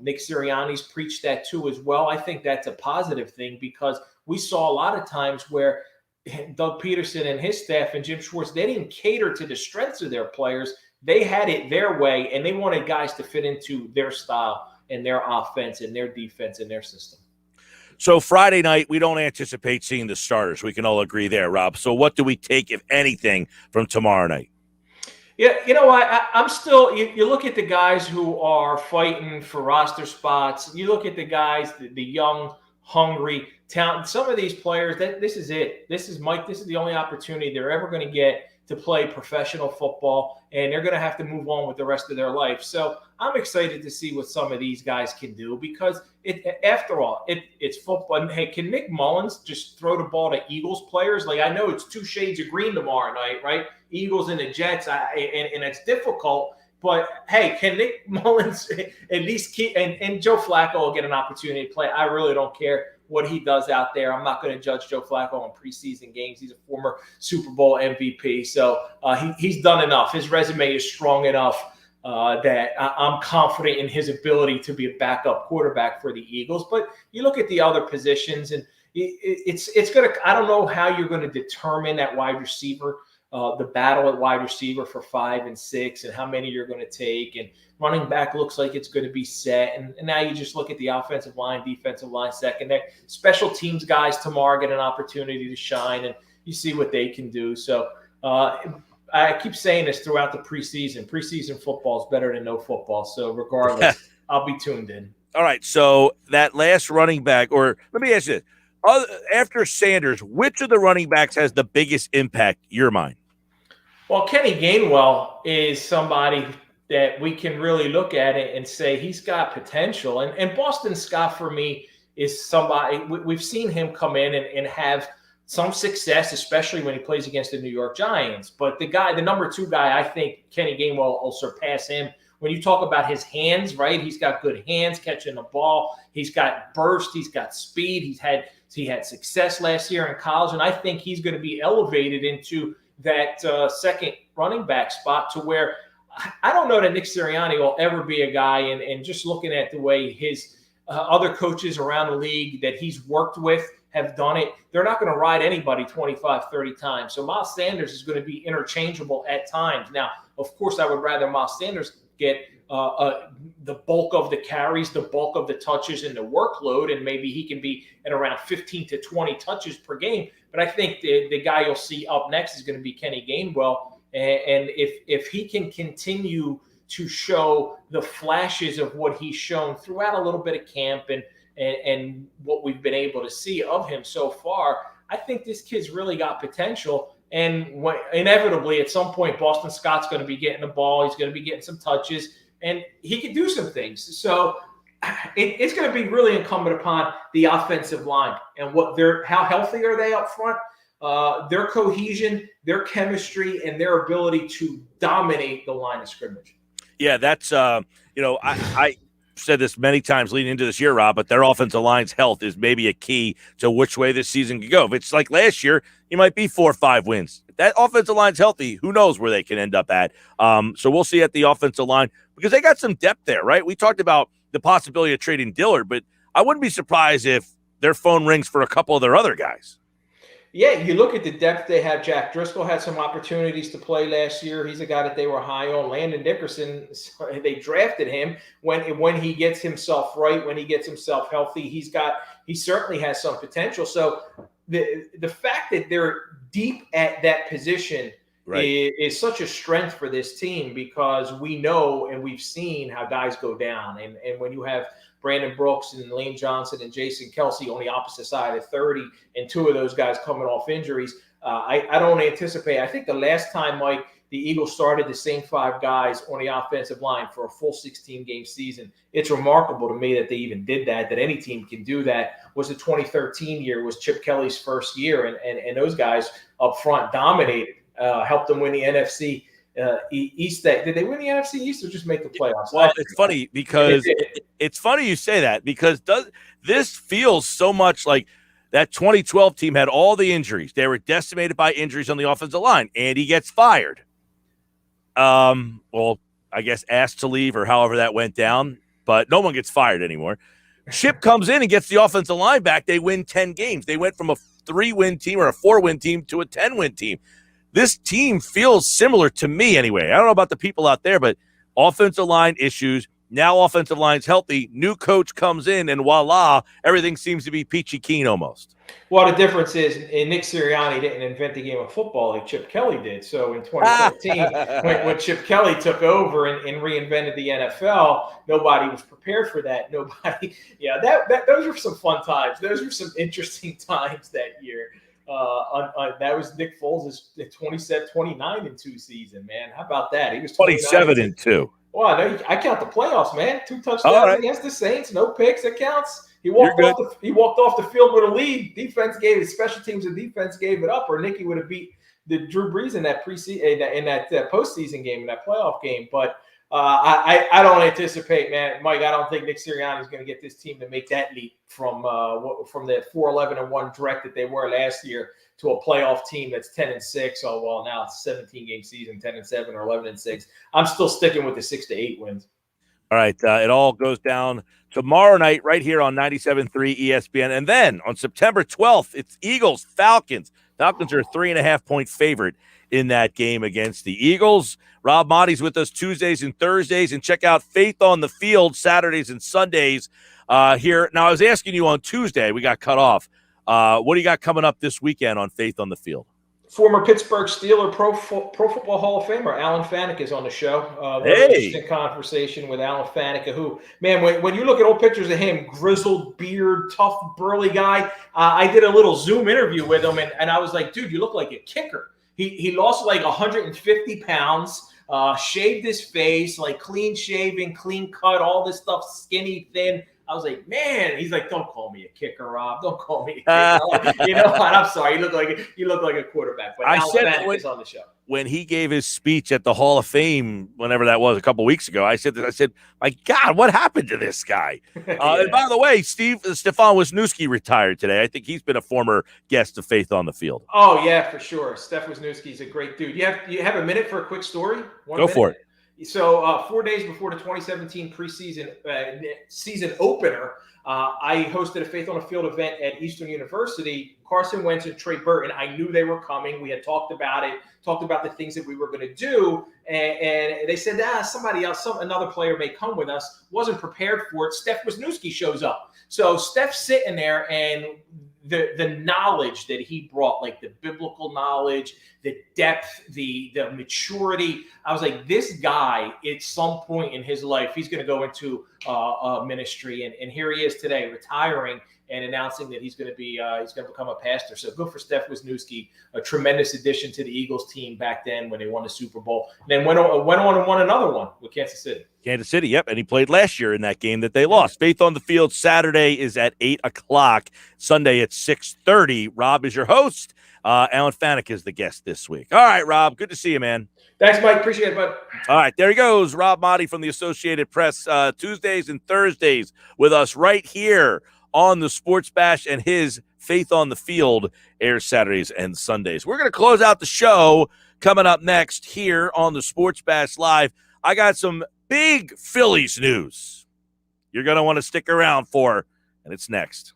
Nick Sirianni's preached that too as well. I think that's a positive thing because we saw a lot of times where Doug Peterson and his staff and Jim Schwartz, they didn't cater to the strengths of their players. They had it their way, and they wanted guys to fit into their style and their offense and their defense and their system. So Friday night, we don't anticipate seeing the starters. We can all agree there, Rob. So what do we take, if anything, from tomorrow night? Yeah, I'm still – you look at the guys who are fighting for roster spots. You look at the guys, the young, hungry, talented. Some of these players, this is it. This is the only opportunity they're ever going to get to play professional football, and they're going to have to move on with the rest of their life. So I'm excited to see what some of these guys can do because, after all, it's football. And, hey, can Nick Mullins just throw the ball to Eagles players? Like, I know it's 2 shades of green tomorrow night, right? Eagles and the Jets, and it's difficult. But, hey, can Nick Mullins at least keep – and Joe Flacco will get an opportunity to play. I really don't care what he does out there. I'm not going to judge Joe Flacco in preseason games. He's a former Super Bowl MVP. So he's done enough. His resume is strong enough that I'm confident in his ability to be a backup quarterback for the Eagles. But you look at the other positions, and it's going to – I don't know how you're going to determine that wide receiver, the battle at wide receiver for 5 and 6 and how many you're going to take. And running back looks like it's going to be set. And now you just look at the offensive line, defensive line, secondary. Special teams guys tomorrow get an opportunity to shine, and you see what they can do. So I keep saying this throughout the preseason. Preseason football is better than no football. So regardless, I'll be tuned in. All right, so that last running back, or let me ask you this. After Sanders, which of the running backs has the biggest impact, your mind? Well, Kenny Gainwell is somebody that we can really look at it and say he's got potential. And Boston Scott, for me, is somebody we've seen him come in and have some success, especially when he plays against the New York Giants. But the number 2 guy, I think Kenny Gainwell will surpass him. When you talk about his hands, right? He's got good hands catching the ball. He's got burst. He's got speed. He had success last year in college, and I think he's going to be elevated into that second running back spot to where I don't know that Nick Sirianni will ever be a guy, and just looking at the way his other coaches around the league that he's worked with have done it, they're not going to ride anybody 25, 30 times. So Miles Sanders is going to be interchangeable at times. Now, of course, I would rather Miles Sanders get the bulk of the carries, the bulk of the touches, and the workload, and maybe he can be at around 15 to 20 touches per game. But I think the guy you'll see up next is going to be Kenny Gainwell. And if he can continue to show the flashes of what he's shown throughout a little bit of camp and what we've been able to see of him so far, I think this kid's really got potential. And inevitably, at some point, Boston Scott's going to be getting the ball. He's going to be getting some touches, and he can do some things. So it's going to be really incumbent upon the offensive line and how healthy are they up front, their cohesion, their chemistry, and their ability to dominate the line of scrimmage. Yeah, that's I said this many times leading into this year, Rob, but their offensive line's health is maybe a key to which way this season can go. If it's like last year, you might be 4 or 5 wins. If that offensive line's healthy, who knows where they can end up at. So we'll see at the offensive line because they got some depth there, right? We talked about the possibility of trading Dillard, but I wouldn't be surprised if their phone rings for a couple of their other guys. yeah, you look at the depth they have. Jack Driscoll had some opportunities to play last year. He's a guy that they were high on. Landon Dickerson, they drafted him when he gets himself right, when he gets himself healthy. He certainly has some potential. So the fact that they're deep at that position is such a strength for this team, because we know and we've seen how guys go down. And when you have Brandon Brooks and Lane Johnson and Jason Kelsey on the opposite side of 30, and two of those guys coming off injuries, I don't anticipate. I think the last time, Mike, the Eagles started the same 5 guys on the offensive line for a full 16-game season. It's remarkable to me that they even did that any team can do that. Was the 2013 year, was Chip Kelly's first year, and those guys up front dominated, helped them win the NFC East. Did they win the NFC East or just make the playoffs? Well, it's funny because it's funny you say that, because this feels so much like that 2012 team had all the injuries. They were decimated by injuries on the offensive line, and he gets fired. Well, I guess asked to leave or however that went down, but no one gets fired anymore. Chip comes in and gets the offensive line back. They win 10 games. They went from a 3-win team or a 4-win team to a 10-win team. This team feels similar to me anyway. I don't know about the people out there, but offensive line issues. Now offensive line's healthy. New coach comes in, and voila, everything seems to be peachy keen almost. Well, the difference is Nick Sirianni didn't invent the game of football like Chip Kelly did. So in 2015, when Chip Kelly took over and reinvented the NFL, nobody was prepared for that. Nobody, those were some fun times. Those were some interesting times that year. That was Nick Foles' 27-29-2 season, man. How about that? He was 27-2. Well, I count the playoffs, man. 2 touchdowns against the Saints, no picks. That counts. He walked off the field with a lead. Defense gave his special teams and defense gave it up, or Nicky would have beat the Drew Brees in that postseason game, in that playoff game. But I don't anticipate, man, Mike. I don't think Nick Sirianni is going to get this team to make that leap from the 4-11-1 direct that they were last year to a playoff team that's 10-6. Oh well, now it's a 17-game season, 10-7 or 11-6. I'm still sticking with the 6-8 wins. All right, it all goes down tomorrow night right here on 97.3 ESPN, and then on September 12th, it's Eagles Falcons. Falcons are a 3.5-point favorite in that game against the Eagles. Rob Motti's with us Tuesdays and Thursdays, and check out Faith on the Field Saturdays and Sundays here. Now, I was asking you on Tuesday, we got cut off. What do you got coming up this weekend on Faith on the Field? Former Pittsburgh Steeler Pro Football Hall of Famer Alan Faneca is on the show. Interesting conversation with Alan Faneca, who, man, when you look at old pictures of him, grizzled beard, tough, burly guy, I did a little Zoom interview with him, and I was like, dude, you look like a kicker. He lost like 150 pounds, shaved his face, like clean shaven, clean cut, all this stuff, skinny, thin. I was like, man, he's like, don't call me a kicker, Rob. Don't call me a kicker. You know what? I'm sorry. You look like a quarterback. But I said is on the show. When he gave his speech at the Hall of Fame, whenever that was, a couple weeks ago, I said, my God, what happened to this guy? And by the way, Stefan Wisniewski retired today. I think he's been a former guest of Faith on the Field. Oh yeah, for sure. Steph Wisniewski's a great dude. You have a minute for a quick story? Go for it. So 4 days before the 2017 preseason season opener, I hosted a Faith on the Field event at Eastern University. Carson Wentz and Trey Burton, I knew they were coming. We had talked about it, talked about the things that we were going to do. And they said, somebody else, another player may come with us. Wasn't prepared for it. Steph Wisniewski shows up. So Steph's sitting there, and the knowledge that he brought, like the biblical knowledge, the depth, the maturity. I was like, this guy, at some point in his life, he's going to go into ministry. And here he is today, retiring and announcing that he's going to become a pastor. So good for Steph Wisniewski, a tremendous addition to the Eagles team back then when they won the Super Bowl. And then went on and won another one with Kansas City. Kansas City, yep, and he played last year in that game that they lost. Faith on the Field Saturday is at 8 o'clock. Sunday at 6:30. Rob is your host. Alan Faneca is the guest this week. All right, Rob, good to see you, man. Thanks, Mike. Appreciate it, bud. All right, there he goes, Rob Motti from the Associated Press, Tuesdays and Thursdays with us right here on the Sports Bash, and his Faith on the Field airs Saturdays and Sundays. We're going to close out the show coming up next here on the Sports Bash Live. I got some big Phillies news you're going to want to stick around for, and it's next.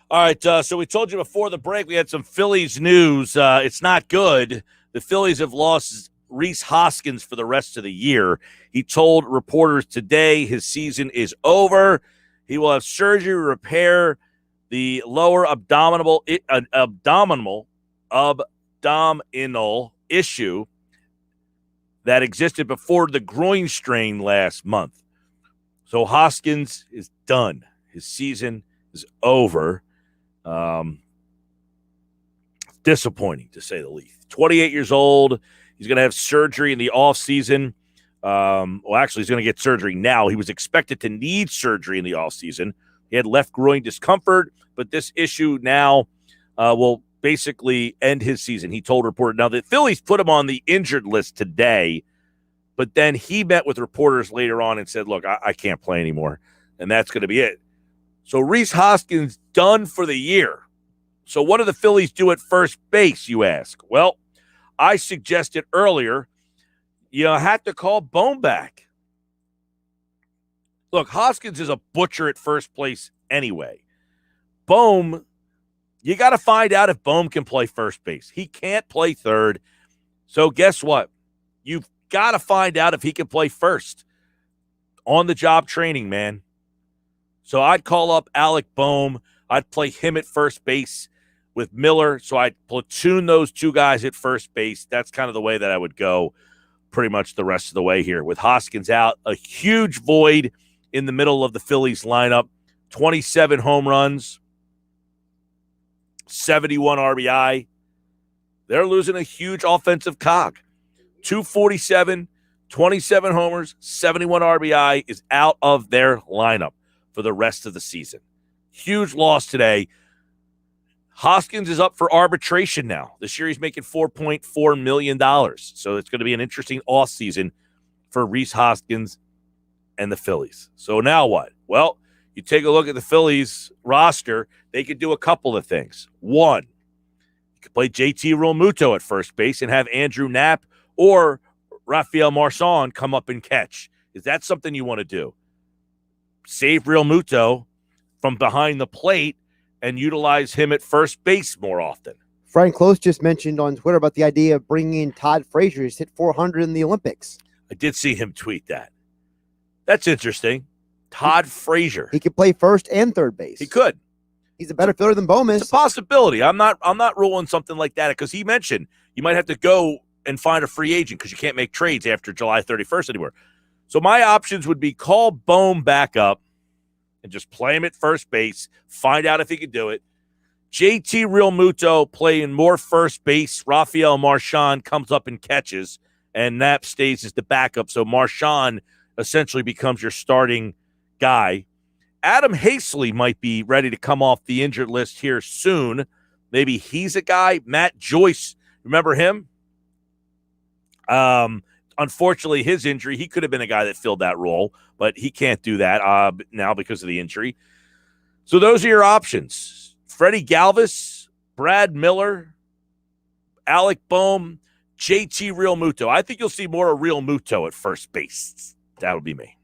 All right, so we told you before the break we had some Phillies news. It's not good. The Phillies have lost Rhys Hoskins for the rest of the year. He told reporters today his season is over. He will have surgery to repair the lower abdominal issue that existed before the groin strain last month. So Hoskins is done. His season is over. Disappointing, to say the least. 28 years old. He's going to have surgery in the offseason. Actually, he's going to get surgery now. He was expected to need surgery in the offseason. He had left groin discomfort, but this issue now will basically end his season. He told reporters. Now, the Phillies put him on the injured list today, but then he met with reporters later on and said, look, I can't play anymore, and that's going to be it. So Rhys Hoskins done for the year. So what do the Phillies do at first base, you ask? Well, I suggested earlier you had to call Bohm back. Look, Hoskins is a butcher at first place anyway. Bohm, you got to find out if Bohm can play first base. He can't play third. So guess what? You've got to find out if he can play first. On-the-job training, man. So I'd call up Alec Bohm. I'd play him at first base with Miller. So I'd platoon those two guys at first base. That's kind of the way that I would go pretty much the rest of the way here. With Hoskins out, a huge void in the middle of the Phillies lineup. 27 home runs, 71 RBI. They're losing a huge offensive cog. 247, 27 homers, 71 RBI is out of their lineup for the rest of the season. Huge loss today. Hoskins is up for arbitration now. This year he's making $4.4 million. So it's going to be an interesting offseason for Rhys Hoskins and the Phillies. So now what? Well, you take a look at the Phillies roster, they could do a couple of things. One, you could play JT Realmuto at first base and have Andrew Knapp or Rafael Marchand come up and catch. Is that something you want to do? Save Realmuto from behind the plate and utilize him at first base more often. Frank Close just mentioned on Twitter about the idea of bringing in Todd Frazier. He's hit 400 in the Olympics. I did see him tweet that. That's interesting. Todd Frazier. He could play first and third base. He could. He's a better fielder than Bohm is. It's a possibility. I'm not ruling something like that because he mentioned you might have to go and find a free agent because you can't make trades after July 31st anymore. So my options would be call Bohm back up and just play him at first base, find out if he can do it. JT Realmuto playing more first base. Rafael Marchand comes up and catches, and Knapp stays as the backup. So Marchand essentially becomes your starting guy. Adam Haseley might be ready to come off the injured list here soon. Maybe he's a guy. Matt Joyce, remember him? Unfortunately, his injury, he could have been a guy that filled that role, but he can't do that now because of the injury. So those are your options. Freddie Galvis, Brad Miller, Alec Bohm, JT Realmuto. I think you'll see more of Realmuto at first base. That'll be me.